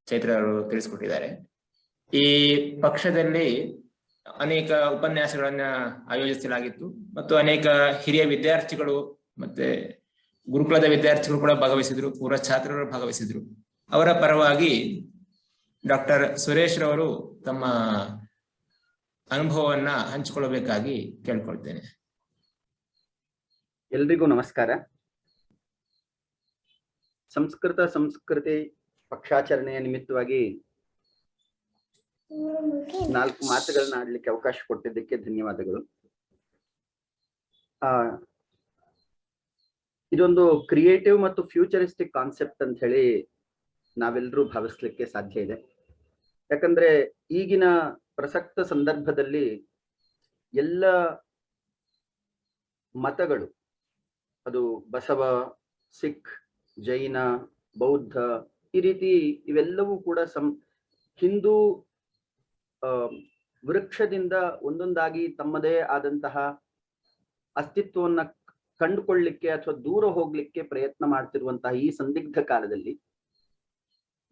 ಚೈತ್ರ ಅವರು ತಿಳಿಸಿಕೊಟ್ಟಿದ್ದಾರೆ. ಈ ಪಕ್ಷದಲ್ಲಿ ಅನೇಕ ಉಪನ್ಯಾಸಗಳನ್ನ ಆಯೋಜಿಸಲಾಗಿತ್ತು ಮತ್ತು ಅನೇಕ ಹಿರಿಯ ವಿದ್ಯಾರ್ಥಿಗಳು ಮತ್ತೆ ಗುರುಕುಲದ ವಿದ್ಯಾರ್ಥಿಗಳು ಕೂಡ ಭಾಗವಹಿಸಿದ್ರು, ಪೂರ್ವ ಛಾತ್ರರು ಭಾಗವಹಿಸಿದ್ರು. ಅವರ ಪರವಾಗಿ ಡಾಕ್ಟರ್ ಸುರೇಶ್ ರವರು ತಮ್ಮ ಅನುಭವವನ್ನ ಹಂಚಿಕೊಳ್ಳಬೇಕಾಗಿ ಕೇಳ್ಕೊಳ್ತೇನೆ. ಎಲ್ರಿಗೂ ನಮಸ್ಕಾರ. ಸಂಸ್ಕೃತಿ ಪಕ್ಷಾಚರಣೆಯ ನಿಮಿತ್ತವಾಗಿ 4 ಮಾತುಗಳನ್ನ ಆಡ್ಲಿಕ್ಕೆ ಅವಕಾಶ ಕೊಟ್ಟಿದ್ದಕ್ಕೆ ಧನ್ಯವಾದಗಳು. ಇದೊಂದು ಕ್ರಿಯೇಟಿವ್ ಮತ್ತು ಫ್ಯೂಚರಿಸ್ಟಿಕ್ ಕಾನ್ಸೆಪ್ಟ್ ಅಂತ ಹೇಳಿ ನಾವೆಲ್ಲರೂ ಭಾವಿಸ್ಲಿಕ್ಕೆ ಸಾಧ್ಯ ಇದೆ. ಯಾಕಂದ್ರೆ ಈಗಿನ ಪ್ರಸಕ್ತ ಸಂದರ್ಭದಲ್ಲಿ ಎಲ್ಲ ಮತಗಳು, ಅದು ಬಸವ, ಸಿಖ್, ಜೈನ, ಬೌದ್ಧ, ಈ ರೀತಿ ಇವೆಲ್ಲವೂ ಕೂಡ ಹಿಂದೂ ವೃಕ್ಷದಿಂದ ಒಂದೊಂದಾಗಿ ತಮ್ಮದೇ ಆದಂತಹ ಅಸ್ತಿತ್ವವನ್ನ ಕಂಡುಕೊಳ್ಳಿಕ್ಕೆ ಅಥವಾ ದೂರ ಹೋಗ್ಲಿಕ್ಕೆ ಪ್ರಯತ್ನ ಮಾಡ್ತಿರುವಂತಹ ಈ ಸಂದಿಗ್ಧ ಕಾಲದಲ್ಲಿ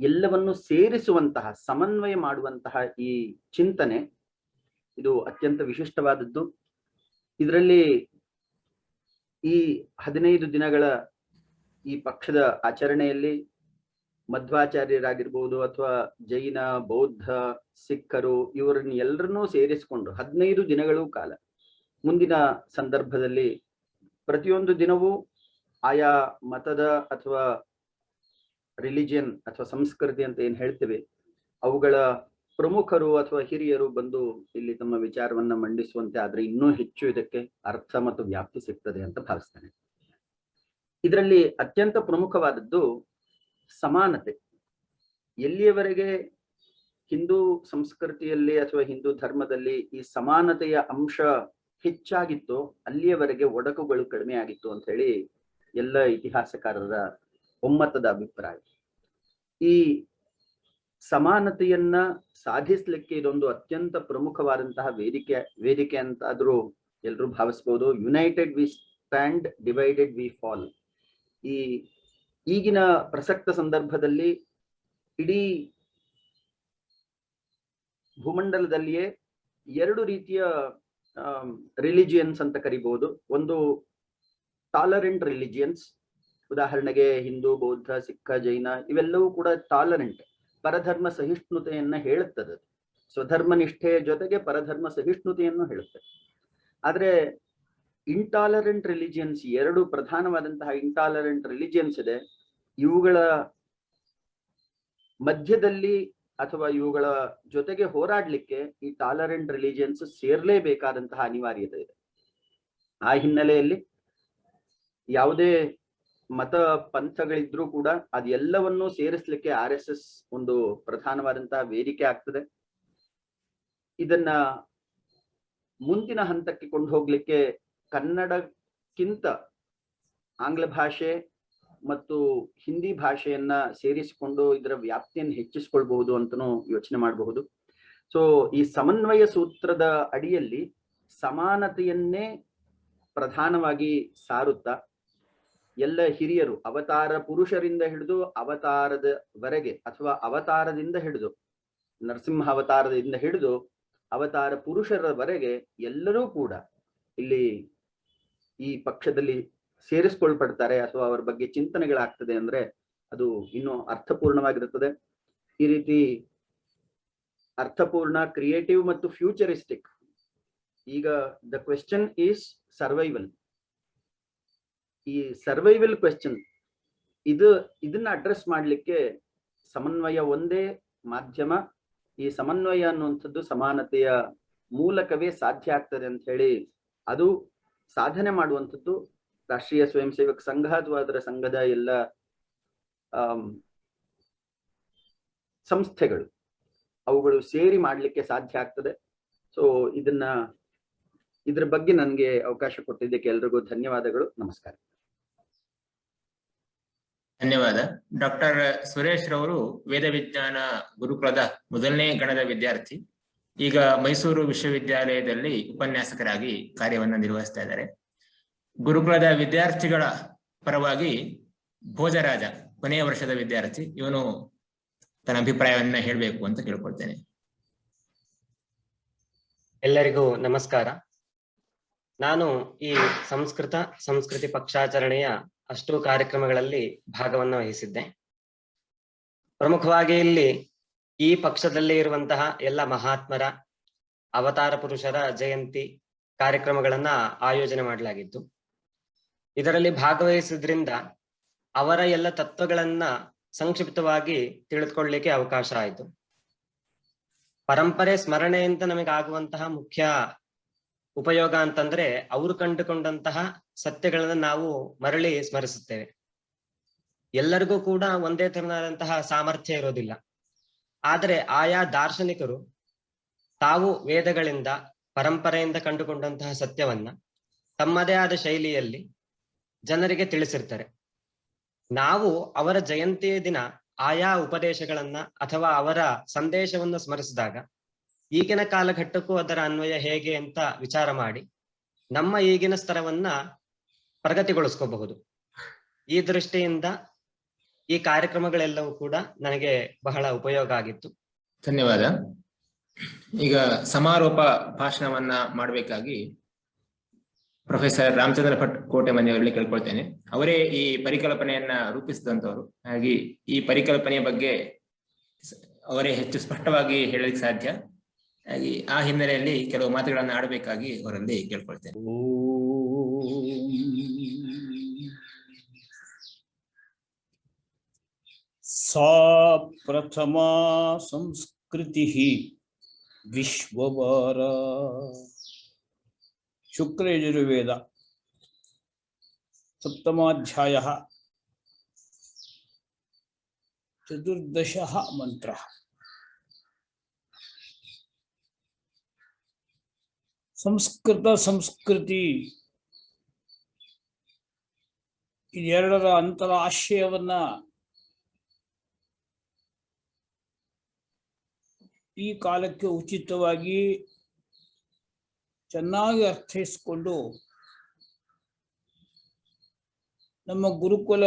ಎಲ್ಲವನ್ನು ಸೇರಿಸುವಂತಹ, ಸಮನ್ವಯ ಮಾಡುವಂತಹ ಈ ಚಿಂತನೆ ಇದು ಅತ್ಯಂತ ವಿಶಿಷ್ಟವಾದದ್ದು. ಇದರಲ್ಲಿ ಈ 15 ದಿನಗಳ ಈ ಪಕ್ಷದ ಆಚರಣೆಯಲ್ಲಿ ಮಧ್ವಾಚಾರ್ಯರಾಗಿರ್ಬೋದು ಅಥವಾ ಜೈನ, ಬೌದ್ಧ, ಸಿಖ್ಖರು ಇವರನ್ನ ಎಲ್ಲರನ್ನೂ ಸೇರಿಸಿಕೊಂಡು 15 ದಿನಗಳು ಕಾಲ ಮುಂದಿನ ಸಂದರ್ಭದಲ್ಲಿ ಪ್ರತಿಯೊಂದು ದಿನವೂ ಆಯಾ ಮತದ ಅಥವಾ ರಿಲಿಜಿಯನ್ ಅಥವಾ ಸಂಸ್ಕೃತಿ ಅಂತ ಏನ್ ಹೇಳ್ತೇವೆ ಅವುಗಳ ಪ್ರಮುಖರು ಅಥವಾ ಹಿರಿಯರು ಬಂದು ಇಲ್ಲಿ ತಮ್ಮ ವಿಚಾರವನ್ನ ಮಂಡಿಸುವಂತೆ ಆದ್ರೆ ಇನ್ನೂ ಹೆಚ್ಚು ಇದಕ್ಕೆ ಅರ್ಥ ಮತ್ತು ವ್ಯಾಪ್ತಿ ಸಿಗ್ತದೆ ಅಂತ ಭಾವಿಸ್ತೇನೆ. ಇದರಲ್ಲಿ ಅತ್ಯಂತ ಪ್ರಮುಖವಾದದ್ದು ಸಮಾನತೆ. ಎಲ್ಲಿಯವರೆಗೆ ಹಿಂದೂ ಸಂಸ್ಕೃತಿಯಲ್ಲಿ ಅಥವಾ ಹಿಂದೂ ಧರ್ಮದಲ್ಲಿ ಈ ಸಮಾನತೆಯ ಅಂಶ ಹೆಚ್ಚಾಗಿತ್ತು ಅಲ್ಲಿಯವರೆಗೆ ಒಡಕುಗಳು ಕಡಿಮೆ ಆಗಿತ್ತು ಅಂತ ಹೇಳಿ ಎಲ್ಲ ಇತಿಹಾಸಕಾರರ ಒಮ್ಮತದ ಅಭಿಪ್ರಾಯ. ಈ ಸಮಾನತೆಯನ್ನ ಸಾಧಿಸ್ಲಿಕ್ಕೆ ಇದೊಂದು ಅತ್ಯಂತ ಪ್ರಮುಖವಾದಂತಹ ವೇದಿಕೆ ಅಂತ ಆದ್ರೂ ಎಲ್ರೂ ಭಾವಿಸ್ಬೋದು. United we stand, divided we fall. ಈಗಿನ ಪ್ರಸಕ್ತ ಸಂದರ್ಭದಲ್ಲಿ ಇಡೀ ಭೂಮಂಡಲದಲ್ಲಿಯೇ ಎರಡು ರೀತಿಯ ರಿಲಿಜಿಯನ್ಸ್ ಅಂತ ಕರಿಬಹುದು. ಒಂದು ಟಾಲರೆಂಟ್ ರಿಲಿಜಿಯನ್ಸ್, ಉದಾಹರಣೆಗೆ ಹಿಂದೂ, ಬೌದ್ಧ, ಸಿಖ್, ಜೈನ ಇವೆಲ್ಲವೂ ಕೂಡ ಟಾಲರೆಂಟ್, ಪರಧರ್ಮ ಸಹಿಷ್ಣುತೆಯನ್ನ ಹೇಳುತ್ತದೆ. ಸ್ವಧರ್ಮ ನಿಷ್ಠೆಯ ಜೊತೆಗೆ ಪರಧರ್ಮ ಸಹಿಷ್ಣುತೆಯನ್ನು ಹೇಳುತ್ತದೆ. ಆದ್ರೆ ಇಂಟಾಲರೆಂಟ್ ರಿಲಿಜಿಯನ್ಸ್, ಎರಡು ಪ್ರಧಾನವಾದಂತಹ ಇಂಟಾಲರೆಂಟ್ ರಿಲಿಜಿಯನ್ಸ್ ಇದೆ. ಇವುಗಳ ಮಧ್ಯದಲ್ಲಿ ಅಥವಾ ಇವುಗಳ ಜೊತೆಗೆ ಹೋರಾಡ್ಲಿಕ್ಕೆ ಈ ಟಾಲರೆಂಟ್ ರಿಲಿಜಿಯನ್ಸ್ ಸೇರ್ಲೇಬೇಕಾದಂತಹ ಅನಿವಾರ್ಯತೆ ಇದೆ. ಆ ಹಿನ್ನೆಲೆಯಲ್ಲಿ ಯಾವುದೇ ಮತ ಪಂಥಗಳಿದ್ರೂ ಕೂಡ ಅದೆಲ್ಲವನ್ನೂ ಸೇರಿಸ್ಲಿಕ್ಕೆ RSS ಒಂದು ಪ್ರಧಾನವಾದಂತಹ ವೇದಿಕೆ ಆಗ್ತದೆ. ಇದನ್ನ ಮುಂದಿನ ಹಂತಕ್ಕೆ ಕೊಂಡು ಹೋಗ್ಲಿಕ್ಕೆ ಕನ್ನಡಕ್ಕಿಂತ ಆಂಗ್ಲ ಭಾಷೆ ಮತ್ತು ಹಿಂದಿ ಭಾಷೆಯನ್ನ ಸೇರಿಸಿಕೊಂಡು ಇದರ ವ್ಯಾಪ್ತಿಯನ್ನು ಹೆಚ್ಚಿಸಿಕೊಳ್ಬಹುದು ಅಂತನೂ ಯೋಚನೆ ಮಾಡಬಹುದು. ಸೊ ಈ ಸಮನ್ವಯ ಸೂತ್ರದ ಅಡಿಯಲ್ಲಿ ಸಮಾನತೆಯನ್ನೇ ಪ್ರಧಾನವಾಗಿ ಸಾರುತ್ತಾ ಎಲ್ಲ ಹಿರಿಯರು, ಅವತಾರ ಪುರುಷರಿಂದ ಹಿಡಿದು ಅವತಾರದವರೆಗೆ ಅಥವಾ ಅವತಾರದಿಂದ ಹಿಡಿದು ನರಸಿಂಹ ಅವತಾರದಿಂದ ಹಿಡಿದು ಅವತಾರ ಪುರುಷರವರೆಗೆ ಎಲ್ಲರೂ ಕೂಡ ಇಲ್ಲಿ ಈ ಪಕ್ಷದಲ್ಲಿ ಸೇರಿಸ್ಕೊಳ್ಪಡ್ತಾರೆ ಅಥವಾ ಅವರ ಬಗ್ಗೆ ಚಿಂತನೆಗಳಾಗ್ತದೆ ಅಂದ್ರೆ ಅದು ಇನ್ನೂ ಅರ್ಥಪೂರ್ಣವಾಗಿರುತ್ತದೆ. ಈ ರೀತಿ ಅರ್ಥಪೂರ್ಣ, ಕ್ರಿಯೇಟಿವ್ ಮತ್ತು ಫ್ಯೂಚರಿಸ್ಟಿಕ್. ಈಗ ದ ಕ್ವೆಶ್ಚನ್ ಈಸ್ ಸರ್ವೈವಲ್. ಈ ಸರ್ವೈವಲ್ ಕ್ವೆಶ್ಚನ್ ಇದನ್ನ ಅಡ್ರೆಸ್ ಮಾಡ್ಲಿಕ್ಕೆ ಸಮನ್ವಯ ಒಂದೇ ಮಾಧ್ಯಮ. ಈ ಸಮನ್ವಯ ಅನ್ನುವಂಥದ್ದು ಸಮಾನತೆಯ ಮೂಲಕವೇ ಸಾಧ್ಯ ಆಗ್ತದೆ ಅಂತ ಹೇಳಿ ಅದು ಸಾಧನೆ ಮಾಡುವಂಥದ್ದು ರಾಷ್ಟ್ರೀಯ ಸ್ವಯಂ ಸೇವಕ ಸಂಘ ಅಥವಾ ಅದರ ಸಂಘದ ಎಲ್ಲ ಸಂಸ್ಥೆಗಳು ಅವುಗಳು ಸೇರಿ ಮಾಡ್ಲಿಕ್ಕೆ ಸಾಧ್ಯ ಆಗ್ತದೆ. ಸೊ ಇದ್ರ ಬಗ್ಗೆ ನನಗೆ ಅವಕಾಶ ಕೊಟ್ಟಿದ್ದಕ್ಕೆ ಎಲ್ರಿಗೂ ಧನ್ಯವಾದಗಳು. ನಮಸ್ಕಾರ. ಧನ್ಯವಾದ. ಡಾಕ್ಟರ್ ಸುರೇಶ್ ರವರು ವೇದ ವಿಜ್ಞಾನ ಗುರುಕುಲದ ಮೊದಲನೇ ಗಣದ ವಿದ್ಯಾರ್ಥಿ. ಈಗ ಮೈಸೂರು ವಿಶ್ವವಿದ್ಯಾಲಯದಲ್ಲಿ ಉಪನ್ಯಾಸಕರಾಗಿ ಕಾರ್ಯವನ್ನ ನಿರ್ವಹಿಸ್ತಾ ಇದ್ದಾರೆ. ಗುರುಕುಲದ ವಿದ್ಯಾರ್ಥಿಗಳ ಪರವಾಗಿ ಭೋಜರಾಜ, ಕೊನೆಯ ವರ್ಷದ ವಿದ್ಯಾರ್ಥಿ, ಇವನು ತನ್ನ ಅಭಿಪ್ರಾಯವನ್ನ ಹೇಳಬೇಕು ಅಂತ ಕೇಳ್ಕೊಳ್ತೇನೆ. ಎಲ್ಲರಿಗೂ ನಮಸ್ಕಾರ. ನಾನು ಈ ಸಂಸ್ಕೃತಿ ಪಕ್ಷಾಚರಣೆಯ ಅಷ್ಟು ಕಾರ್ಯಕ್ರಮಗಳಲ್ಲಿ ಭಾಗವನ್ನ ವಹಿಸಿದ್ದೆ. ಪ್ರಮುಖವಾಗಿ ಇಲ್ಲಿ ಈ ಪಕ್ಷದಲ್ಲಿ ಇರುವಂತಹ ಎಲ್ಲ ಮಹಾತ್ಮರ, ಅವತಾರ ಪುರುಷರ ಜಯಂತಿ ಕಾರ್ಯಕ್ರಮಗಳನ್ನ ಆಯೋಜನೆ ಮಾಡಲಾಗಿತ್ತು. ಇದರಲ್ಲಿ ಭಾಗವಹಿಸಿದ್ರಿಂದ ಅವರ ಎಲ್ಲ ತತ್ವಗಳನ್ನ ಸಂಕ್ಷಿಪ್ತವಾಗಿ ತಿಳಿದುಕೊಳ್ಳಲಿಕ್ಕೆ ಅವಕಾಶ ಆಯಿತು. ಪರಂಪರೆ ಸ್ಮರಣೆಯಿಂದ ನಮಗೆ ಆಗುವಂತಹ ಮುಖ್ಯ ಉಪಯೋಗ ಅಂತಂದ್ರೆ ಅವರು ಕಂಡುಕೊಂಡಂತಹ ಸತ್ಯಗಳನ್ನ ನಾವು ಮರಳಿ ಸ್ಮರಿಸುತ್ತೇವೆ. ಎಲ್ಲರಿಗೂ ಕೂಡ ಒಂದೇ ತರನಾದಂತಹ ಸಾಮರ್ಥ್ಯ ಇರೋದಿಲ್ಲ. ಆದರೆ ಆಯಾ ದಾರ್ಶನಿಕರು ತಾವು ವೇದಗಳಿಂದ, ಪರಂಪರೆಯಿಂದ ಕಂಡುಕೊಂಡಂತಹ ಸತ್ಯವನ್ನ ತಮ್ಮದೇ ಆದ ಶೈಲಿಯಲ್ಲಿ ಜನರಿಗೆ ತಿಳಿಸಿರ್ತಾರೆ. ನಾವು ಅವರ ಜಯಂತಿಯ ದಿನ ಆಯಾ ಉಪದೇಶಗಳನ್ನ ಅಥವಾ ಅವರ ಸಂದೇಶವನ್ನು ಸ್ಮರಿಸಿದಾಗ ಈಗಿನ ಕಾಲಘಟ್ಟಕ್ಕೂ ಅದರ ಅನ್ವಯ ಹೇಗೆ ಅಂತ ವಿಚಾರ ಮಾಡಿ ನಮ್ಮ ಈಗಿನ ಸ್ತರವನ್ನ ಪ್ರಗತಿಗೊಳಿಸ್ಕೋಬಹುದು. ಈ ದೃಷ್ಟಿಯಿಂದ ಈ ಕಾರ್ಯಕ್ರಮಗಳೆಲ್ಲವೂ ಕೂಡ ನನಗೆ ಬಹಳ ಉಪಯೋಗ ಆಗಿತ್ತು. ಧನ್ಯವಾದ. ಈಗ ಸಮಾರೋಪ ಭಾಷಣವನ್ನ ಮಾಡಬೇಕಾಗಿ ಪ್ರೊಫೆಸರ್ ರಾಮಚಂದ್ರ ಭಟ್ ಕೋಟೆ ಮನೆಯವರಲ್ಲಿ ಕೇಳ್ಕೊಳ್ತೇನೆ. ಅವರೇ ಈ ಪರಿಕಲ್ಪನೆಯನ್ನ ರೂಪಿಸಿದಂಥವ್ರು. ಹಾಗೆ ಈ ಪರಿಕಲ್ಪನೆಯ ಬಗ್ಗೆ ಅವರೇ ಹೆಚ್ಚು ಸ್ಪಷ್ಟವಾಗಿ ಹೇಳಲಿಕ್ಕೆ ಸಾಧ್ಯ. ಹಾಗೆ ಆ ಹಿನ್ನೆಲೆಯಲ್ಲಿ ಕೆಲವು ಮಾತುಗಳನ್ನು ಆಡಬೇಕಾಗಿ ಅವರಲ್ಲಿ ಕೇಳ್ಕೊಳ್ತೇನೆ. ಸಾ ಪ್ರಥಮಾ ಸಂಸ್ಕೃತಿ ವಿಶ್ವವಾರ. ಶುಕ್ಲಯಜುರ್ವೇದ ಸಪ್ತಮಾಧ್ಯಾಯ ಚತುರ್ದಶಃ ಮಂತ್ರ. ಸಂಸ್ಕೃತ ಸಂಸ್ಕೃತಿ ಇದೆರಡರ ಅಂತರ ಆಶಯವನ್ನ ಈ ಕಾಲಕ್ಕೆ ಉಚಿತವಾಗಿ ಚೆನ್ನಾಗಿ ಅರ್ಥೈಸಿಕೊಂಡು ನಮ್ಮ ಗುರುಕುಲ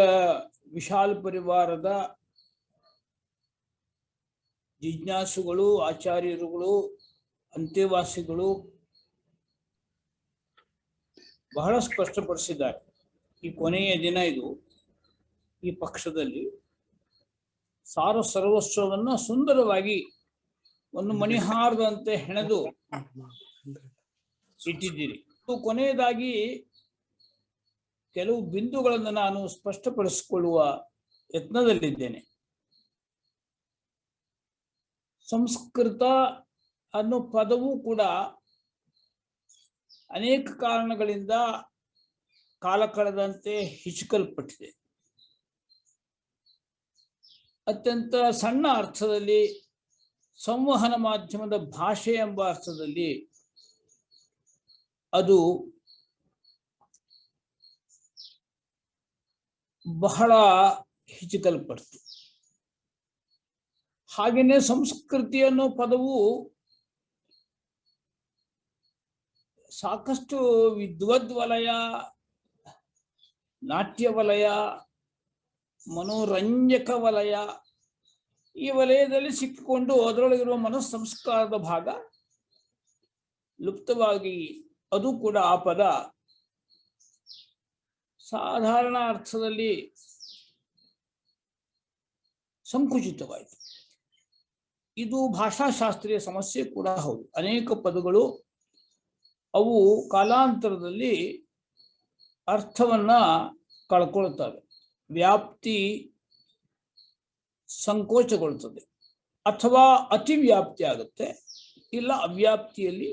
ವಿಶಾಲ ಪರಿವಾರದ ಜಿಜ್ಞಾಸುಗಳು, ಆಚಾರ್ಯರುಗಳು, ಅಂತೆವಾಸಿಗಳು ಬಹಳ ಸ್ಪಷ್ಟಪಡಿಸಿದ್ದಾರೆ. ಈ ಕೊನೆಯ ದಿನ ಇದು, ಈ ಪಕ್ಷದಲ್ಲಿ ಸಾರ ಸರ್ವಸ್ವವನ್ನ ಸುಂದರವಾಗಿ ಒಂದು ಮಣಿಹಾರದಂತೆ ಹೆಣೆದು ಇಟ್ಟಿದ್ದೀರಿ. ಕೊನೆಯದಾಗಿ ಕೆಲವು ಬಿಂದುಗಳನ್ನು ನಾನು ಸ್ಪಷ್ಟಪಡಿಸಿಕೊಳ್ಳುವ ಯತ್ನದಲ್ಲಿದ್ದೇನೆ. ಸಂಸ್ಕೃತ ಅನ್ನೋ ಪದವೂ ಕೂಡ ಅನೇಕ ಕಾರಣಗಳಿಂದ ಕಾಲ ಕಳೆದಂತೆ ಹಿಚಕಲ್ಪಟ್ಟಿದೆ. ಅತ್ಯಂತ ಸಣ್ಣ ಅರ್ಥದಲ್ಲಿ ಸಂವಹನ ಮಾಧ್ಯಮದ ಭಾಷೆ ಎಂಬ ಅರ್ಥದಲ್ಲಿ ಅದು ಬಹಳ ಹಿಚಕಲ್ಪಡ್ತು. ಹಾಗೆಯೇ ಸಂಸ್ಕೃತಿ ಅನ್ನೋ ಪದವು ಸಾಕಷ್ಟು ವಿದ್ವದ್ ವಲಯ, ನಾಟ್ಯ ವಲಯ, ಮನೋರಂಜಕ ವಲಯ, ಈ ವಲಯದಲ್ಲಿ ಸಿಕ್ಕಿಕೊಂಡು ಅದರೊಳಗಿರುವ ಮನಸ್ಸಂಸ್ಕಾರದ ಭಾಗ ಲುಪ್ತವಾಗಿ ಅದು ಕೂಡ ಆ ಪದ ಸಾಧಾರಣ ಅರ್ಥದಲ್ಲಿ ಸಂಕುಚಿತವಾಯಿತು. ಇದು ಭಾಷಾಶಾಸ್ತ್ರೀಯ ಸಮಸ್ಯೆ ಕೂಡ ಹೌದು. ಅನೇಕ ಪದಗಳು ಅವು ಕಾಲಾಂತರದಲ್ಲಿ ಅರ್ಥವನ್ನ ಕಳ್ಕೊಳ್ತವೆ, ವ್ಯಾಪ್ತಿ ಸಂಕೋಚಗೊಳ್ತದೆ, ಅಥವಾ ಅತಿ ವ್ಯಾಪ್ತಿ ಆಗುತ್ತೆ, ಇಲ್ಲ ಅವ್ಯಾಪ್ತಿಯಲ್ಲಿ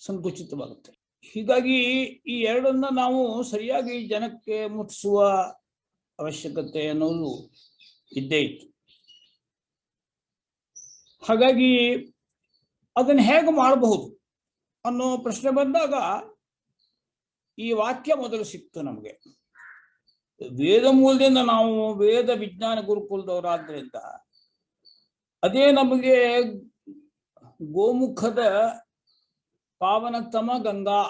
ಸಂಕುಚಿತವಾಗುತ್ತೆ. ಹೀಗಾಗಿ ಈ ಎರಡನ್ನ ನಾವು ಸರಿಯಾಗಿ ಜನಕ್ಕೆ ಮುಟ್ಟಿಸುವ ಅವಶ್ಯಕತೆ ಅನ್ನೋದು ಇದ್ದೇ ಇತ್ತು. ಹಾಗಾಗಿ ಅದನ್ನು ಹೇಗೆ ಮಾಡಬಹುದು ಅನ್ನೋ ಪ್ರಶ್ನೆ ಬಂದಾಗ ಈ ವಾಕ್ಯ ಮೊದಲು ಸಿಕ್ತು ನಮಗೆ. ವೇದ ಮೂಲದಿಂದ ನಾವು ವೇದ ವಿಜ್ಞಾನ ಗುರುಕುಲದವರಾದ್ರಿಂದ ಅದೇ ನಮಗೆ ಗೋಮುಖದ ಪಾವನತಮ ಗಂಗಾ,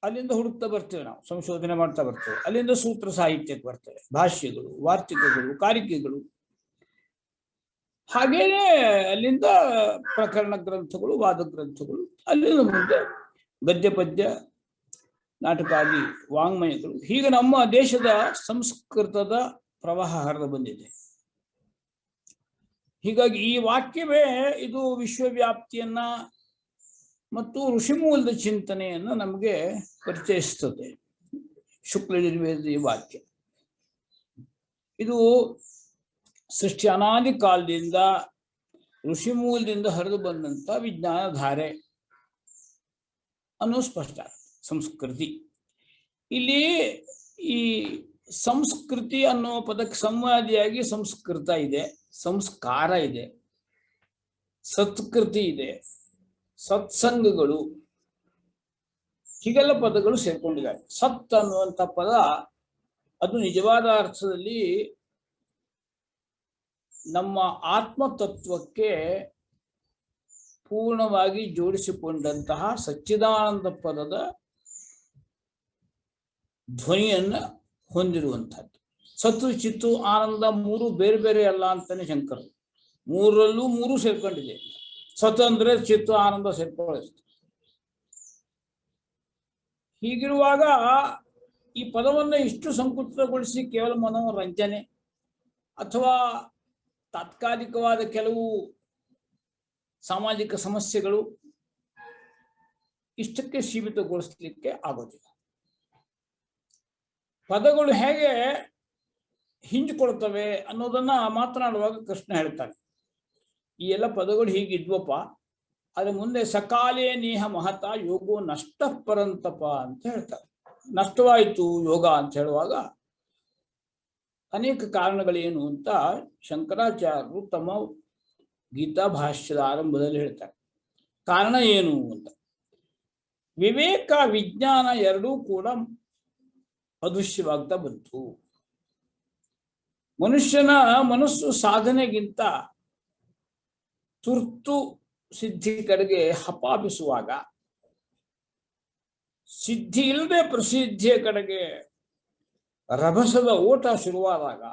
ಅಲ್ಲಿಂದ ಹುಡುಕ್ತಾ ಬರ್ತೇವೆ, ನಾವು ಸಂಶೋಧನೆ ಮಾಡ್ತಾ ಬರ್ತೇವೆ. ಅಲ್ಲಿಂದ ಸೂತ್ರ ಸಾಹಿತ್ಯಕ್ಕೆ ಬರ್ತೇವೆ, ಭಾಷ್ಯಗಳು, ವಾರ್ತಿಕಗಳು, ಕಾರಿಕೆಗಳು, ಹಾಗೇನೆ ಅಲ್ಲಿಂದ ಪ್ರಕರಣ ಗ್ರಂಥಗಳು, ವಾದ ಗ್ರಂಥಗಳು, ಅಲ್ಲಿಂದ ಮುಂದೆ ಗದ್ಯ ಪದ್ಯ, ನಾಟಕಾದಿ ವಾಂಗ್ಮಯಗಳು. ಹೀಗೆ ನಮ್ಮ ದೇಶದ ಸಂಸ್ಕೃತದ ಪ್ರವಾಹ ಹರಿದು ಬಂದಿದೆ. ಹೀಗಾಗಿ ಈ ವಾಕ್ಯವೇ ಇದು ವಿಶ್ವವ್ಯಾಪ್ತಿಯನ್ನ ಮತ್ತು ಋಷಿಮೂಲದ ಚಿಂತನೆಯನ್ನ ನಮಗೆ ಪರಿಚಯಿಸ್ತದೆ. ಶುಕ್ಲ ಯಜುರ್ವೇದ ಈ ವಾಕ್ಯ ಇದು ಸೃಷ್ಟಿ ಅನಾದಿ ಕಾಲದಿಂದ ಋಷಿಮೂಲದಿಂದ ಹರಿದು ಬಂದಂತ ವಿಜ್ಞಾನ ಧಾರೆ ಅನ್ನೋ ಸ್ಪಷ್ಟ. ಸಂಸ್ಕೃತಿ, ಇಲ್ಲಿ ಈ ಸಂಸ್ಕೃತಿ ಅನ್ನೋ ಪದಕ್ಕೆ ಸಂವಾದಿಯಾಗಿ ಸಂಸ್ಕೃತ ಇದೆ, ಸಂಸ್ಕಾರ ಇದೆ, ಸತ್ಕೃತಿ ಇದೆ, ಸತ್ಸಂಗಗಳು, ಹೀಗೆಲ್ಲ ಪದಗಳು ಸೇರ್ಕೊಂಡಿದ್ದಾರೆ. ಸತ್ ಅನ್ನುವಂಥ ಪದ ಅದು ನಿಜವಾದ ಅರ್ಥದಲ್ಲಿ ನಮ್ಮ ಆತ್ಮತತ್ವಕ್ಕೆ ಪೂರ್ಣವಾಗಿ ಜೋಡಿಸಿಕೊಂಡಂತಹ ಸಚ್ಚಿದಾನಂದ ಪದದ ಧ್ವನಿಯನ್ನ ಹೊಂದಿರುವಂತಹದ್ದು. ಸತ್ತು, ಚಿತ್ತು, ಆನಂದ ಮೂರು ಬೇರೆ ಬೇರೆ ಅಲ್ಲ ಅಂತಾನೆ ಶಂಕರರು. ಮೂರಲ್ಲೂ ಮೂರು ಸೇರ್ಕೊಂಡಿದೆ. ಸತ್ ಅಂದ್ರೆ ಚಿತ್ತು, ಆನಂದ ಸೇರ್ಕೊಳ್ಳುತ್ತೆ. ಹೀಗಿರುವಾಗ ಈ ಪದವನ್ನು ಇಷ್ಟು ಸಂಕುಚಿತಗೊಳಿಸಿ ಕೇವಲ ಮನೋರಂಜನೆ ಅಥವಾ ತಾತ್ಕಾಲಿಕವಾದ ಕೆಲವು ಸಾಮಾಜಿಕ ಸಮಸ್ಯೆಗಳು ಇಷ್ಟಕ್ಕೆ ಸೀಮಿತಗೊಳಿಸಲಿಕ್ಕೆ ಆಗೋದಿಲ್ಲ. ಪದಗಳು ಹೇಗೆ ಹಿಂಜಿಕೊಳ್ತವೆ ಅನ್ನೋದನ್ನ ಮಾತನಾಡುವಾಗ ಕೃಷ್ಣ ಹೇಳ್ತಾನೆ. ಈ ಎಲ್ಲ ಪದಗಳು ಹೀಗಿದ್ವಪ್ಪ, ಅದ್ರ ಮುಂದೆ ಸಕಾಲೇ ನೇಹ ಮಹತ ಯೋಗೋ ನಷ್ಟ ಪರಂತಪ ಅಂತ ಹೇಳ್ತಾರೆ. ನಷ್ಟವಾಯಿತು ಯೋಗ ಅಂತ ಹೇಳುವಾಗ ಅನೇಕ ಕಾರಣಗಳೇನು ಅಂತ ಶಂಕರಾಚಾರ್ಯರು ತಮ್ಮ ಗೀತಾ ಭಾಷ್ಯದ ಆರಂಭದಲ್ಲಿ ಹೇಳ್ತಾರೆ. ಕಾರಣ ಏನು ಅಂತ. ವಿವೇಕ ವಿಜ್ಞಾನ ಎರಡೂ ಕೂಡ ಅದೃಶ್ಯವಾಗ್ತಾ ಬಂತು. ಮನುಷ್ಯನ ಮನಸ್ಸು ಸಾಧನೆಗಿಂತ ತುರ್ತು ಸಿದ್ಧಿ ಕಡೆಗೆ ಹಪಾಪಿಸುವಾಗ, ಸಿದ್ಧಿ ಇಲ್ಲದೆ ಪ್ರಸಿದ್ಧಿಯ ಕಡೆಗೆ ರಭಸದ ಓಟ ಶುರುವಾದಾಗ,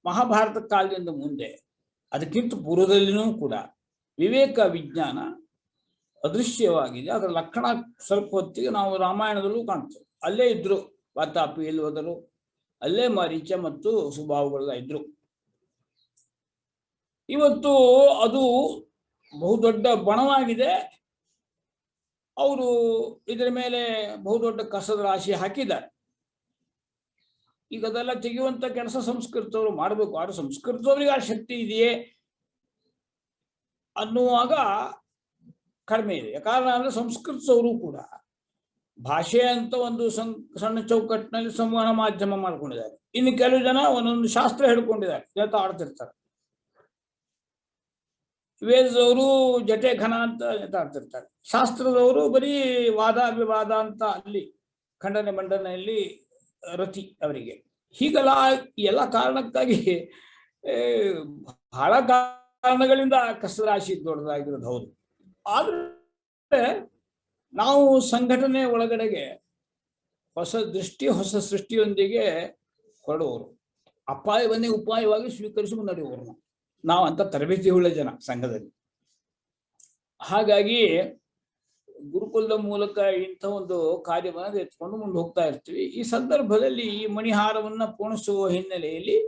ಮಹಾಭಾರತ ಕಾಲದಿಂದ ಮುಂದೆ ಅದಕ್ಕಿಂತ ಪೂರ್ವದಲ್ಲಿನೂ ಕೂಡ ವಿವೇಕ ವಿಜ್ಞಾನ ಅದೃಶ್ಯವಾಗಿದೆ. ಅದರ ಲಕ್ಷಣ ಸ್ವಲ್ಪ ಹೊತ್ತಿಗೆ ನಾವು ರಾಮಾಯಣದಲ್ಲೂ ಕಾಣ್ತೇವೆ. ಅಲ್ಲೇ ಇದ್ರು ವಾತಾಪಿ ಎಲ್ಲಿ ಹೋದರು, ಅಲ್ಲೇ ಮಾರೀಚ ಮತ್ತು ಸುಬಾಹುಗಳ ಇದ್ರು. ಇವತ್ತು ಅದು ಬಹುದೊಡ್ಡ ಬಣವಾಗಿದೆ. ಅವರು ಇದರ ಮೇಲೆ ಬಹುದೊಡ್ಡ ಕಸದ ರಾಶಿ ಹಾಕಿದ್ದಾರೆ. ಈಗ ಅದೆಲ್ಲ ತೆಗೆಯುವಂತ ಕೆಲಸ ಸಂಸ್ಕೃತವರು ಮಾಡಬೇಕು. ಆದ್ರೆ ಸಂಸ್ಕೃತವರಿಗೆ ಆ ಶಕ್ತಿ ಇದೆಯೇ ಅನ್ನುವಾಗ ಕಡಿಮೆ ಇದೆ. ಕಾರಣ ಅಂದ್ರೆ ಸಂಸ್ಕೃತದವರು ಕೂಡ ಭಾಷೆ ಅಂತ ಒಂದು ಸಣ್ಣ ಚೌಕಟ್ಟಿನಲ್ಲಿ ಸಂವಹನ ಮಾಧ್ಯಮ ಮಾಡ್ಕೊಂಡಿದ್ದಾರೆ. ಇನ್ನು ಕೆಲವು ಜನ ಒಂದೊಂದು ಶಾಸ್ತ್ರ ಹಿಡ್ಕೊಂಡಿದ್ದಾರೆ, ಜೊತೆ ಆಡ್ತಿರ್ತಾರೆ. ವೇದದವರು ಜಟೆ ಘನ ಅಂತ ಆಡ್ತಿರ್ತಾರೆ. ಶಾಸ್ತ್ರದವರು ಬರೀ ವಾದ ವಿವಾದ ಅಂತ ಅಲ್ಲಿ ಖಂಡನೆ ಮಂಡನೆಯಲ್ಲಿ ರತಿ ಅವರಿಗೆ. ಹೀಗೆಲ್ಲ ಎಲ್ಲ ಕಾರಣಕ್ಕಾಗಿ ಬಹಳ ಕಾರಣಗಳಿಂದ ಕಸರಾಶಿ ದೊಡ್ಡದಾಗಿರೋದು ಹೌದು. ಆದ್ರೆ ನಾವು ಸಂಘಟನೆ ಒಳಗಡೆಗೆ ಹೊಸ ದೃಷ್ಟಿ ಹೊಸ ಸೃಷ್ಟಿಯೊಂದಿಗೆ ಹೊರಡುವವರು, ಅಪಾಯವನ್ನೇ ಉಪಾಯವಾಗಿ ಸ್ವೀಕರಿಸಿ ಮುನ್ನಡೆಯುವವರು ನಾವು ಅಂತ ತರಬೇತಿ ಉಳ್ಳ ಜನ ಸಂಘದಲ್ಲಿ. ಹಾಗಾಗಿ ಗುರುಕುಲದ ಮೂಲಕ ಇಂಥ ಒಂದು ಕಾರ್ಯವನ್ನು ಎತ್ಕೊಂಡು ಮುಂದೆ ಹೋಗ್ತಾ ಇರ್ತೀವಿ. ಈ ಸಂದರ್ಭದಲ್ಲಿ ಈ ಮಣಿಹಾರವನ್ನ ಪೋಣಿಸುವ ಹಿನ್ನೆಲೆಯಲ್ಲಿ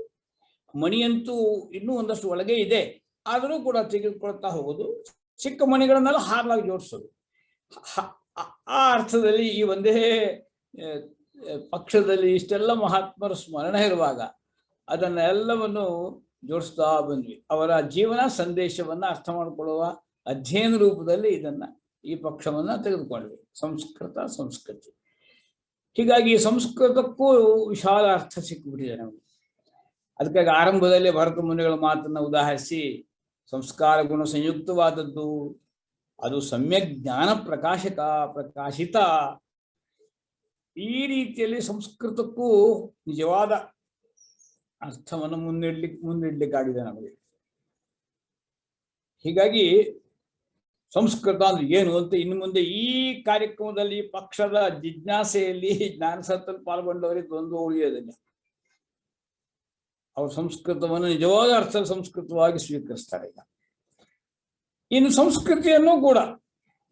ಮಣಿಯಂತೂ ಇನ್ನೂ ಒಂದಷ್ಟು ಒಳಗೆ ಇದೆ, ಆದರೂ ಕೂಡ ತೆಗೆದುಕೊಳ್ತಾ ಹೋಗೋದು, ಚಿಕ್ಕ ಮಣಿಗಳನ್ನೆಲ್ಲ ಹಾರಲಾಗಿ ಜೋಡಿಸೋದು. ಆ ಅರ್ಥದಲ್ಲಿ ಈ ಒಂದೇ ಪಕ್ಷದಲ್ಲಿ ಇಷ್ಟೆಲ್ಲ ಮಹಾತ್ಮರ ಸ್ಮರಣ ಇರುವಾಗ ಅದನ್ನೆಲ್ಲವನ್ನು ಜೋಡಿಸ್ತಾ ಬಂದ್ವಿ. ಅವರ ಜೀವನ ಸಂದೇಶವನ್ನ ಅರ್ಥ ಮಾಡಿಕೊಳ್ಳುವ ಅಧ್ಯಯನ ರೂಪದಲ್ಲಿ ಈ ಪಕ್ಷವನ್ನ ತೆಗೆದುಕೊಂಡ್ವಿ. ಸಂಸ್ಕೃತಿ. ಹೀಗಾಗಿ ಸಂಸ್ಕೃತಕ್ಕೂ ವಿಶಾಲ ಅರ್ಥ ಸಿಕ್ಕಿಬಿಟ್ಟಿದೆ ನಮಗೆ. ಅದಕ್ಕಾಗಿ ಆರಂಭದಲ್ಲಿ ಭರತ ಮುನಿಗಳ ಮಾತನ್ನ ಉದಾಹರಿಸಿ ಸಂಸ್ಕಾರ ಗುಣ ಸಂಯುಕ್ತವಾದದ್ದು, ಅದು ಸಮ್ಯಕ್ ಜ್ಞಾನ ಪ್ರಕಾಶಿತ. ಈ ರೀತಿಯಲ್ಲಿ ಸಂಸ್ಕೃತಕ್ಕೂ ನಿಜವಾದ ಅರ್ಥವನ್ನು ಮುಂದಿಡ್ಲಿಕ್ಕಾಗಿದೆ ನಮಗೆ. ಹೀಗಾಗಿ ಸಂಸ್ಕೃತ ಅಂದ್ರೆ ಏನು ಅಂತ ಇನ್ನು ಮುಂದೆ ಈ ಕಾರ್ಯಕ್ರಮದಲ್ಲಿ ಪಕ್ಷದ ಜಿಜ್ಞಾಸೆಯಲ್ಲಿ ಜ್ಞಾನಸತ್ತಲ್ಲಿ ಪಾಲ್ಗೊಂಡವರಿಗೆ ಒಂದು ಉಳಿಯೋದಿಲ್ಲ. ಅವರು ಸಂಸ್ಕೃತವನ್ನು ನಿಜವಾದ ಅರ್ಥ ಸಂಸ್ಕೃತವಾಗಿ ಸ್ವೀಕರಿಸ್ತಾರೆ. ಈಗ ಇನ್ನು ಸಂಸ್ಕೃತಿಯನ್ನು ಕೂಡ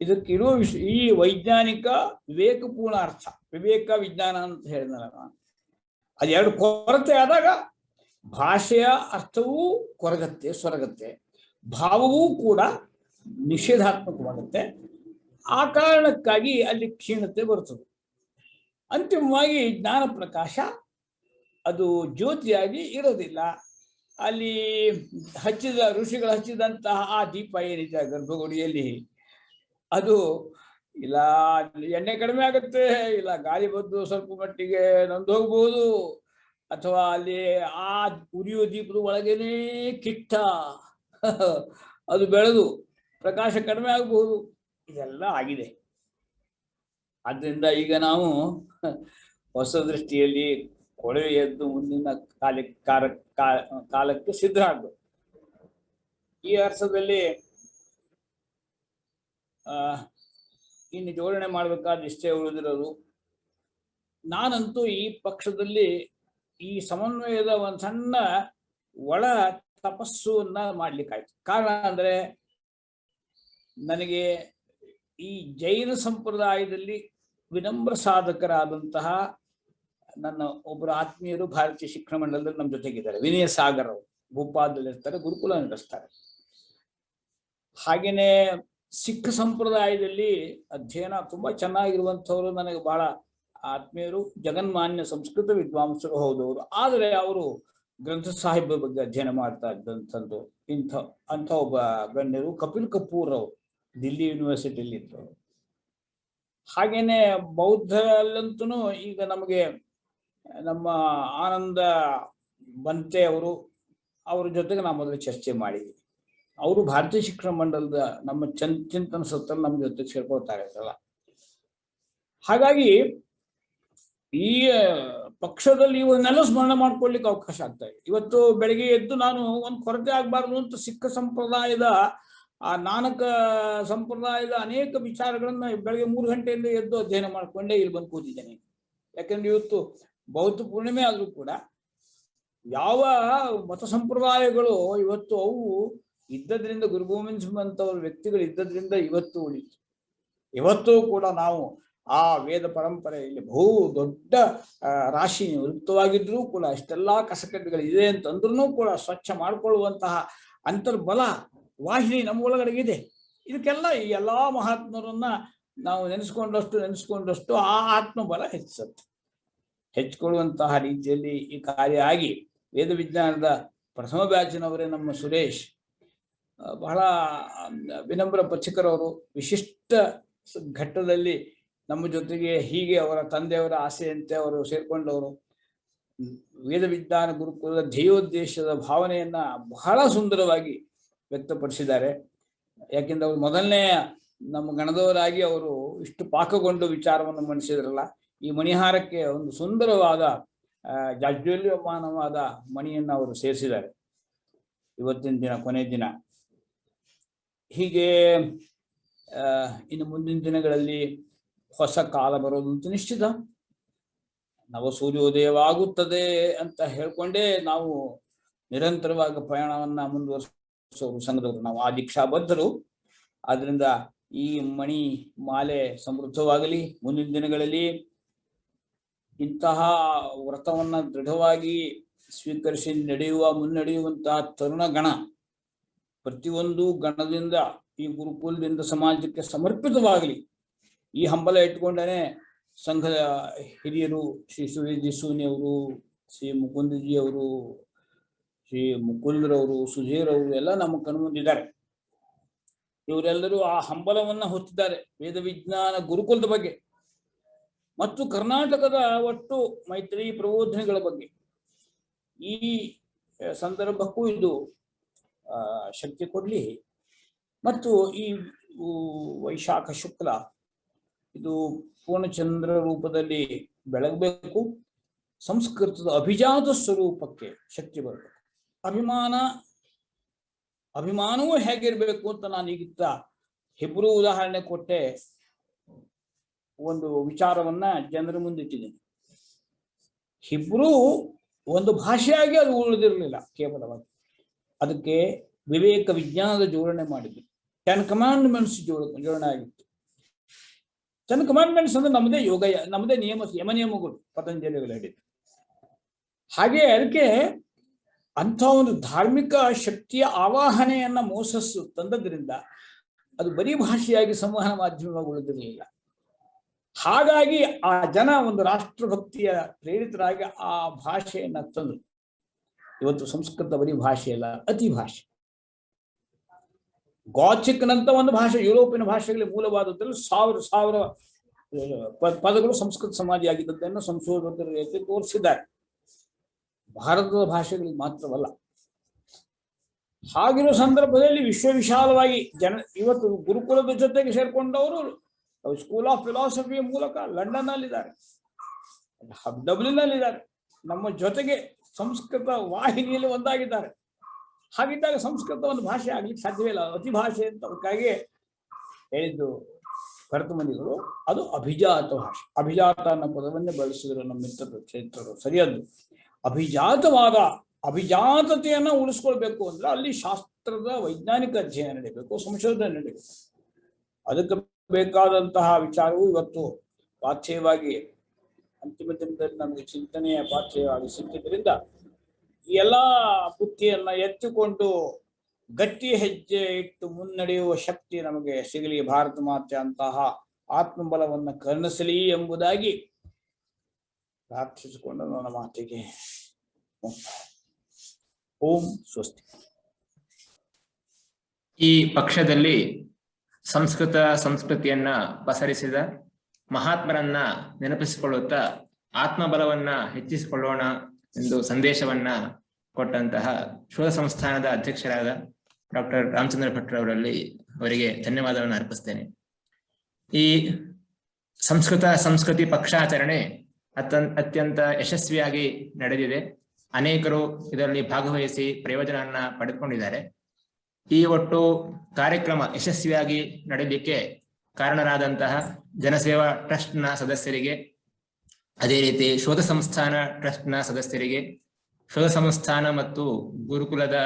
ಇದಕ್ಕಿರುವ ಈ ವೈಜ್ಞಾನಿಕ ವಿವೇಕಪೂರ್ಣ ಅರ್ಥ, ವಿವೇಕ ವಿಜ್ಞಾನ ಅಂತ ಹೇಳಿದ ಅದೆರಡು ಕೊರತೆ ಆದಾಗ ಭಾಷೆಯ ಅರ್ಥವೂ ಸೊರಗತ್ತೆ, ಭಾವವೂ ಕೂಡ ನಿಷೇಧಾತ್ಮಕವಾಗುತ್ತೆ. ಆ ಕಾರಣಕ್ಕಾಗಿ ಅಲ್ಲಿ ಕ್ಷೀಣತೆ ಬರ್ತದೆ. ಅಂತಿಮವಾಗಿ ಜ್ಞಾನ ಪ್ರಕಾಶ ಅದು ಜ್ಯೋತಿಯಾಗಿ ಇರೋದಿಲ್ಲ. ಅಲ್ಲಿ ಋಷಿಗಳು ಹಚ್ಚಿದಂತಹ ಆ ದೀಪ ಏನಿದೆ ಗರ್ಭಗುಡಿಯಲ್ಲಿ, ಅದು ಇಲ್ಲ ಎಣ್ಣೆ ಕಡಿಮೆ ಆಗುತ್ತೆ, ಇಲ್ಲ ಗಾಳಿ ಬಂದು ಸ್ವಲ್ಪ ಮಟ್ಟಿಗೆ ನೊಂದು ಹೋಗ್ಬೋದು, ಅಥವಾ ಅಲ್ಲಿ ಆ ಉರಿಯುವ ದೀಪದ ಒಳಗೇನೆ ಕಿಟ್ಟ ಅದು ಬೆಳೆದು ಪ್ರಕಾಶ ಕಡಿಮೆ ಆಗಬಹುದು. ಇದೆಲ್ಲ ಆಗಿದೆ. ಆದ್ದರಿಂದ ಈಗ ನಾವು ಹೊಸ ದೃಷ್ಟಿಯಲ್ಲಿ ಕೊಳವೆ ಎದ್ದು ಮುಂದಿನ ಕಾಲಕ್ಕೆ ಸಿದ್ಧರಾಗಬೇಕು. ಈ ಅರ್ಥದಲ್ಲಿ ಇನ್ನು ಜೋಡಣೆ ಮಾಡಬೇಕಾದ ಇಷ್ಟೇ ಉಳಿದಿರೋದು. ನಾನಂತೂ ಈ ಪಕ್ಷದಲ್ಲಿ ಈ ಸಮನ್ವಯದ ಒಂದು ಸಣ್ಣ ಒಳ ತಪಸ್ಸನ್ನ ಮಾಡ್ಲಿಕ್ಕಾಯ್ತು. ಕಾರಣ ಅಂದ್ರೆ ನನಗೆ ಈ ಜೈನ ಸಂಪ್ರದಾಯದಲ್ಲಿ ವಿನಮ್ರ ಸಾಧಕರಾದಂತಹ ನನ್ನ ಒಬ್ಬರು ಆತ್ಮೀಯರು ಭಾರತೀಯ ಶಿಕ್ಷಣ ಮಂಡಲದಲ್ಲಿ ನಮ್ಮ ಜೊತೆಗಿದ್ದಾರೆ. ವಿನಯ ಸಾಗರ್ ಅವರು ಭೋಪಾಲದಲ್ಲಿ ಇರ್ತಾರೆ, ಗುರುಕುಲ ನಡೆಸ್ತಾರೆ. ಹಾಗೇನೆ ಸಿಖ್ ಸಂಪ್ರದಾಯದಲ್ಲಿ ಅಧ್ಯಯನ ತುಂಬಾ ಚೆನ್ನಾಗಿರುವಂಥವ್ರು ನನಗೆ ಬಹಳ ಆತ್ಮೀಯರು, ಜಗನ್ಮಾನ್ಯ ಸಂಸ್ಕೃತ ವಿದ್ವಾಂಸರು ಹೌದವರು. ಆದರೆ ಅವರು ಗ್ರಂಥ ಸಾಹಿಬ್ಯ ಬಗ್ಗೆ ಅಧ್ಯಯನ ಮಾಡ್ತಾ ಇದ್ದಂಥದ್ದು ಅಂಥ ಒಬ್ಬ ಗಣ್ಯರು ಕಪಿಲ್ ಕಪೂರ್ ಅವರು ದಿಲ್ಲಿ ಯೂನಿವರ್ಸಿಟಿಯಲ್ಲಿ ಇದ್ದವರು. ಹಾಗೇನೆ ಬೌದ್ಧಲ್ಲಂತೂ ಈಗ ನಮಗೆ ನಮ್ಮ ಆನಂದ ಬಂತೆ ಅವರು, ಅವ್ರ ಜೊತೆಗೆ ನಾವು ಮೊದಲು ಚರ್ಚೆ ಮಾಡಿದ್ವಿ. ಅವರು ಭಾರತೀಯ ಶಿಕ್ಷಣ ಮಂಡಲದ ನಮ್ಮ ಚಿಂತನ ಸತ್ರ ನಮ್ಮ ಜೊತೆಗೆ ಸೇರ್ಕೊಳ್ತಾ ಇರ್ತಲ್ಲ. ಹಾಗಾಗಿ ಈ ಪಕ್ಷದಲ್ಲಿ ಇವನ್ನೆಲ್ಲ ಸ್ಮರಣೆ ಮಾಡ್ಕೊಳ್ಳಿಕ್ಕೆ ಅವಕಾಶ ಆಗ್ತಾ ಇದೆ. ಇವತ್ತು ಬೆಳಿಗ್ಗೆ ಎದ್ದು ನಾನು ಒಂದು ಕೊರತೆ ಆಗ್ಬಾರ್ದು ಅಂತ ಸಿಖ್ ಸಂಪ್ರದಾಯದ ಆ ನಾನಕ ಸಂಪ್ರದಾಯದ ಅನೇಕ ವಿಚಾರಗಳನ್ನ ಬೆಳಗ್ಗೆ 3 ಗಂಟೆಯಿಂದ ಎದ್ದು ಅಧ್ಯಯನ ಮಾಡ್ಕೊಂಡೇ ಇಲ್ಲಿ ಬಂದು ಕೂತಿದ್ದೇನೆ. ಯಾಕಂದ್ರೆ ಇವತ್ತು ಬೌದ್ಧ ಪೂರ್ಣಿಮೆ ಆದ್ರೂ ಕೂಡ ಯಾವ ಮತ ಸಂಪ್ರದಾಯಗಳು ಇವತ್ತು ಅವು ಇದ್ದದ್ರಿಂದ, ಗುರು ಗೋವಿಂದ್ ಸಿಂಗ್ ಅಂತವ್ರ ವ್ಯಕ್ತಿಗಳು ಇದ್ದದ್ರಿಂದ ಇವತ್ತು ಉಳಿತು. ಇವತ್ತು ಕೂಡ ನಾವು ಆ ವೇದ ಪರಂಪರೆಯಲ್ಲಿ ಬಹು ದೊಡ್ಡ ರಾಶಿ ವೃತ್ತವಾಗಿದ್ರೂ ಕೂಡ ಅಷ್ಟೆಲ್ಲಾ ಕಸಕಡ್ಡಿಗಳು ಇದೆ ಅಂತಂದ್ರೂ ಕೂಡ ಸ್ವಚ್ಛ ಮಾಡಿಕೊಳ್ಳುವಂತಹ ಅಂತರ್ಬಲ ವಾಹಿನಿ ನಮ್ಮ ಒಳಗಡೆಗಿದೆ. ಇದಕ್ಕೆಲ್ಲ ಈ ಎಲ್ಲಾ ಮಹಾತ್ಮರನ್ನ ನಾವು ನೆನೆಸ್ಕೊಂಡಷ್ಟು ಆ ಆತ್ಮಬಲ ಹೆಚ್ಚುತ್ತೆ. ಹೆಚ್ಚಿಕೊಳ್ಳುವಂತಹ ರೀತಿಯಲ್ಲಿ ಈ ಕಾರ್ಯ ಆಗಿ ವೇದ ವಿಜ್ಞಾನದ ಪ್ರಥಮ ಬ್ಯಾಚಿನವರೇ ನಮ್ಮ ಸುರೇಶ್, ಬಹಳ ವಿನಮ್ರ ಪಚಿಕರವರು, ವಿಶಿಷ್ಟ ಘಟ್ಟದಲ್ಲಿ ನಮ್ಮ ಜೊತೆಗೆ ಹೀಗೆ ಅವರ ತಂದೆಯವರ ಆಸೆಯಂತೆ ಅವರು ಸೇರ್ಕೊಂಡವರು ವೇದ ವಿಜ್ಞಾನ ಗುರುಕುಲದ ಧ್ಯೇಯೋದ್ದೇಶದ ಭಾವನೆಯನ್ನ ಬಹಳ ಸುಂದರವಾಗಿ ವ್ಯಕ್ತಪಡಿಸಿದ್ದಾರೆ. ಯಾಕೆಂದ್ರೆ ಅವರು ಮೊದಲನೇ ನಮ್ಮ ಗಣದವರಾಗಿ ಅವರು ಇಷ್ಟು ಪಾಕಗೊಂಡು ವಿಚಾರವನ್ನು ಮಂಡಿಸಿದ್ರಲ್ಲ, ಈ ಮಣಿಹಾರಕ್ಕೆ ಒಂದು ಸುಂದರವಾದ ಜಾಜ್ವಲ್ಯಮಾನವಾದ ಮಣಿಯನ್ನು ಅವರು ಸೇರಿಸಿದ್ದಾರೆ ಇವತ್ತಿನ ದಿನ, ಕೊನೆ ದಿನ. ಹೀಗೆ ಇನ್ನು ಮುಂದಿನ ದಿನಗಳಲ್ಲಿ ಹೊಸ ಕಾಲ ಬರೋದಂತೂ ನಿಶ್ಚಿತ. ನವ ಸೂರ್ಯೋದಯವಾಗುತ್ತದೆ ಅಂತ ಹೇಳ್ಕೊಂಡೇ ನಾವು ನಿರಂತರವಾಗಿ ಪ್ರಯಾಣವನ್ನ ಮುಂದುವರಿಸೋರು ಸಂಘದವರು. ನಾವು ಆ ದೀಕ್ಷಾಬದ್ಧರು. ಆದ್ರಿಂದ ಈ ಮಣಿ ಮಾಲೆ ಸಮೃದ್ಧವಾಗಲಿ. ಮುಂದಿನ ದಿನಗಳಲ್ಲಿ ಇಂತಹ ವ್ರತವನ್ನ ದೃಢವಾಗಿ ಸ್ವೀಕರಿಸಿ ಮುನ್ನಡೆಯುವಂತಹ ತರುಣ ಗಣ ಪ್ರತಿಯೊಂದು ಗಣದಿಂದ ಈ ಗುರುಕುಲದಿಂದ ಸಮಾಜಕ್ಕೆ ಸಮರ್ಪಿತವಾಗಲಿ. ಈ ಹಂಬಲ ಇಟ್ಕೊಂಡೇ ಸಂಘದ ಹಿರಿಯರು ಶ್ರೀ ಸುರೇಶ್ ಸೂನಿಯವರು, ಶ್ರೀ ಮುಕುಂದಜಿಯವರು, ಶ್ರೀ ಮುಕುಲ್ರವರು, ಸುಧೀರ್ ಅವರು ಎಲ್ಲ ನಮ್ಮ ಕಣ್ಮುಂದಿದ್ದಾರೆ. ಇವರೆಲ್ಲರೂ ಆ ಹಂಬಲವನ್ನ ಹೊತ್ತಿದ್ದಾರೆ ವೇದ ವಿಜ್ಞಾನ ಗುರುಕುಲದ ಬಗ್ಗೆ ಮತ್ತು ಕರ್ನಾಟಕದ ಒಟ್ಟು ಮೈತ್ರಿ ಪ್ರಬೋಧನೆಗಳ ಬಗ್ಗೆ. ಈ ಸಂದರ್ಭಕ್ಕೂ ಇದು ಶಕ್ತಿ ಕೊಡ್ಲಿ. ಮತ್ತು ಈ ವೈಶಾಖ ಶುಕ್ಲ ಇದು ಪೂರ್ಣಚಂದ್ರ ರೂಪದಲ್ಲಿ ಬೆಳಗಬೇಕು. ಸಂಸ್ಕೃತದ ಅಭಿಜಾತ ಸ್ವರೂಪಕ್ಕೆ ಶಕ್ತಿ ಬರಬೇಕು. ಅಭಿಮಾನವೂ ಹೇಗಿರ್ಬೇಕು ಅಂತ ನಾನು ಈಗಿತ್ತ ಹಿಬ್ರೂ ಉದಾಹರಣೆ ಕೊಟ್ಟೆ ಒಂದು ವಿಚಾರವನ್ನ ಜನರ ಮುಂದಿಟ್ಟಿದ್ದೀನಿ. ಹಿಬ್ರೂ ಒಂದು ಭಾಷೆಯಾಗಿ ಅದು ಉಳಿದಿರಲಿಲ್ಲ ಕೇವಲವಾಗಿ, ಅದಕ್ಕೆ ವಿವೇಕ ವಿಜ್ಞಾನದ ಜೋಡಣೆ ಮಾಡಿದ್ರು. 10 ಕಮಾಂಡ್ಮೆಂಟ್ಸ್ ಜೋಡಣೆ ಆಗಿತ್ತು. 10 ಕಮಾಂಡ್ಮೆಂಟ್ಸ್ ಅಂದ್ರೆ ನಮ್ಮದೇ ಯೋಗ, ನಮ್ಮದೇ ಯಮ ನಿಯಮಗಳು ಪತಂಜಲಿಗಳು ಹೇಳಿದ್ರು. ಹಾಗೆ ಅದಕ್ಕೆ ಅಂಥ ಒಂದು ಧಾರ್ಮಿಕ ಶಕ್ತಿಯ ಆವಾಹನೆಯನ್ನ ಮೋಸಸ್ಸು ತಂದದ್ರಿಂದ ಅದು ಬರೀ ಭಾಷೆಯಾಗಿ ಸಂವಹನ ಮಾಧ್ಯಮವಾಗಿ ಉಳಿದಿರಲಿಲ್ಲ. ಹಾಗಾಗಿ ಆ ಜನ ಒಂದು ರಾಷ್ಟ್ರಭಕ್ತಿಯ ಪ್ರೇರಿತರಾಗಿ ಆ ಭಾಷೆಯನ್ನ ತಂದು ಇವತ್ತು ಸಂಸ್ಕೃತ ಬರೀ ಭಾಷೆ ಅಲ್ಲ, ಅತಿ ಭಾಷೆ. ಗಾಥಿಕ್ನಂತ ಒಂದು ಭಾಷೆ ಯುರೋಪಿನ ಭಾಷೆಗಳಿಗೆ ಮೂಲವಾದದ್ರಲ್ಲಿ 1000 ಪದಗಳು ಸಂಸ್ಕೃತ ಸಮಾಧಿಯಾಗಿದ್ದನ್ನು ಸಂಶೋಧಕರು ಎತ್ತಿ ತೋರಿಸಿದ್ದಾರೆ. ಭಾರತದ ಭಾಷೆಗಳಿಗೆ ಮಾತ್ರವಲ್ಲ. ಹಾಗಿರೋ ಸಂದರ್ಭದಲ್ಲಿ ವಿಶ್ವವಿಶಾಲವಾಗಿ ಇವತ್ತು ಗುರುಕುಲದ ಜೊತೆಗೆ ಸೇರ್ಕೊಂಡವರು ಸ್ಕೂಲ್ ಆಫ್ ಫಿಲಾಸಫಿಯ ಮೂಲಕ ಲಂಡನ್ ನಲ್ಲಿದ್ದಾರೆ, ಡಬ್ಲಿನ್ನಲ್ಲಿದ್ದಾರೆ, ನಮ್ಮ ಜೊತೆಗೆ ಸಂಸ್ಕೃತ ವಾಹಿನಿಯಲ್ಲಿ ಒಂದಾಗಿದ್ದಾರೆ. ಹಾಗಿದ್ದಾಗ ಸಂಸ್ಕೃತ ಒಂದು ಭಾಷೆ ಆಗ್ಲಿಕ್ಕೆ ಸಾಧ್ಯವೇ ಇಲ್ಲ, ಅತಿ ಭಾಷೆ ಅಂತ. ಅದಕ್ಕಾಗಿ ಹೇಳಿದ್ದು ಭರತಮುನಿಗಳು ಅದು ಅಭಿಜಾತ ಭಾಷೆ. ಅಭಿಜಾತ ಅನ್ನೋ ಪದವನ್ನೇ ಬಳಸಿದ್ರು ನಮ್ಮ ಮಿತ್ರರು ಕ್ಷೇತ್ರರು. ಸರಿಯದ್ದು ಅಭಿಜಾತವಾದ ಅಭಿಜಾತತೆಯನ್ನ ಉಳಿಸ್ಕೊಳ್ಬೇಕು ಅಂದ್ರೆ ಅಲ್ಲಿ ಶಾಸ್ತ್ರದ ವೈಜ್ಞಾನಿಕ ಅಧ್ಯಯನ ನಡೀಬೇಕು, ಸಂಶೋಧನೆ ನಡೀಬೇಕು. ಅದಕ್ಕೆ ಬೇಕಾದಂತಹ ವಿಚಾರವು ಇವತ್ತು ಪಾಥ್ಯವಾಗಿ ಅಂತಿಮ ದಿನದಲ್ಲಿ ನಮಗೆ ಚಿಂತನೆಯ ಪಾಥ್ಯವಾಗಿ ಸಿಕ್ಕಿದ್ರಿಂದ ಈ ಎಲ್ಲಾ ಬುದ್ಧಿಯನ್ನ ಎತ್ತಿಕೊಂಡು ಗಟ್ಟಿ ಹೆಜ್ಜೆ ಇಟ್ಟು ಮುನ್ನಡೆಯುವ ಶಕ್ತಿ ನಮಗೆ ಸಿಗಲಿ. ಭಾರತ ಮಾತೆ ಅಂತಹ ಆತ್ಮಬಲವನ್ನ ಕರುಣಿಸಲಿ ಎಂಬುದಾಗಿ ಪ್ರಾರ್ಥಿಸಿಕೊಂಡು ನನ್ನ ಮಾತಿಗೆ ಓಂ ಸ್ವಸ್ತಿ. ಈ ಪಕ್ಷದಲ್ಲಿ ಸಂಸ್ಕೃತಿಯನ್ನ ಪಸರಿಸಿದ ಮಹಾತ್ಮರನ್ನ ನೆನಪಿಸಿಕೊಳ್ಳುತ್ತಾ ಆತ್ಮಬಲವನ್ನ ಹೆಚ್ಚಿಸಿಕೊಳ್ಳೋಣ ಎಂದು ಸಂದೇಶವನ್ನ ಕೊಟ್ಟಂತಹ ಶೋಧ ಸಂಸ್ಥಾನದ ಅಧ್ಯಕ್ಷರಾದ ಡಾಕ್ಟರ್ ರಾಮಚಂದ್ರ ಭಟ್ರವರಲ್ಲಿ ಅವರಿಗೆ ಧನ್ಯವಾದವನ್ನು ಅರ್ಪಿಸ್ತೇನೆ. ಈ ಸಂಸ್ಕೃತಿ ಪಕ್ಷಾಚರಣೆ ಅತ್ಯಂತ ಯಶಸ್ವಿಯಾಗಿ ನಡೆದಿದೆ. ಅನೇಕರು ಇದರಲ್ಲಿ ಭಾಗವಹಿಸಿ ಪ್ರಯೋಜನವನ್ನ ಪಡೆದುಕೊಂಡಿದ್ದಾರೆ. ಈ ಒಟ್ಟು ಕಾರ್ಯಕ್ರಮ ಯಶಸ್ವಿಯಾಗಿ ನಡೆಯಲಿಕ್ಕೆ ಕಾರಣರಾದಂತಹ ಜನಸೇವಾ ಟ್ರಸ್ಟ್ನ ಸದಸ್ಯರಿಗೆ, ಅದೇ ರೀತಿ ಶೋಧ ಸಂಸ್ಥಾನ ಟ್ರಸ್ಟ್ನ ಸದಸ್ಯರಿಗೆ, ಶೋಧ ಸಂಸ್ಥಾನ ಮತ್ತು ಗುರುಕುಲದ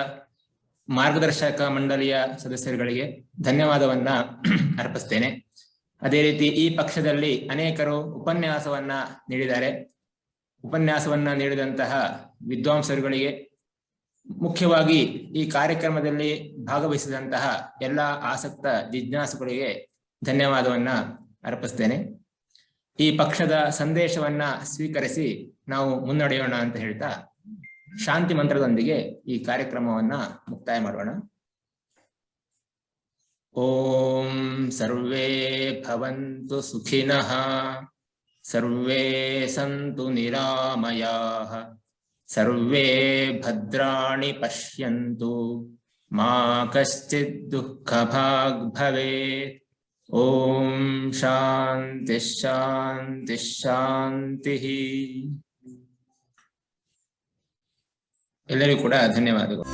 ಮಾರ್ಗದರ್ಶಕ ಮಂಡಳಿಯ ಸದಸ್ಯರುಗಳಿಗೆ ಧನ್ಯವಾದವನ್ನ ಅರ್ಪಿಸ್ತೇನೆ. ಅದೇ ರೀತಿ ಈ ಪಕ್ಷದಲ್ಲಿ ಅನೇಕರು ಉಪನ್ಯಾಸವನ್ನ ನೀಡಿದ್ದಾರೆ. ಉಪನ್ಯಾಸವನ್ನ ನೀಡಿದಂತಹ ವಿದ್ವಾಂಸರುಗಳಿಗೆ, ಮುಖ್ಯವಾಗಿ ಈ ಕಾರ್ಯಕ್ರಮದಲ್ಲಿ ಭಾಗವಹಿಸಿದಂತಹ ಎಲ್ಲ ಆಸಕ್ತ ಜಿಜ್ಞಾಸುಗಳಿಗೆ ಧನ್ಯವಾದವನ್ನ ಅರ್ಪಿಸ್ತೇನೆ. ಈ ಪಕ್ಷದ ಸಂದೇಶವನ್ನ ಸ್ವೀಕರಿಸಿ ನಾವು ಮುನ್ನಡೆಯೋಣ ಅಂತ ಹೇಳ್ತಾ ಶಾಂತಿ ಮಂತ್ರದೊಂದಿಗೆ ಈ ಕಾರ್ಯಕ್ರಮವನ್ನ ಮುಕ್ತಾಯ ಮಾಡೋಣ. ಓಂ ಸರ್ವೇ ಭವಂತು ಸುಖಿನಃ, ಸರ್ವೇ ಸಂತು ನಿರಾಮಯಾಃ, ಸರ್ವೇ ಭದ್ರಾಣಿ ಪಶ್ಯಂತು, ಮಾ ಕಶ್ಚಿತ್ ದುಃಖಭಾಗ್ ಭವೇತ್. ಓಂ ಶಾಂತಿ ಶಾಂತಿ ಶಾಂತಿ. ಎಲ್ಲರಿಗೂ ಕೂಡ ಧನ್ಯವಾದಗಳು.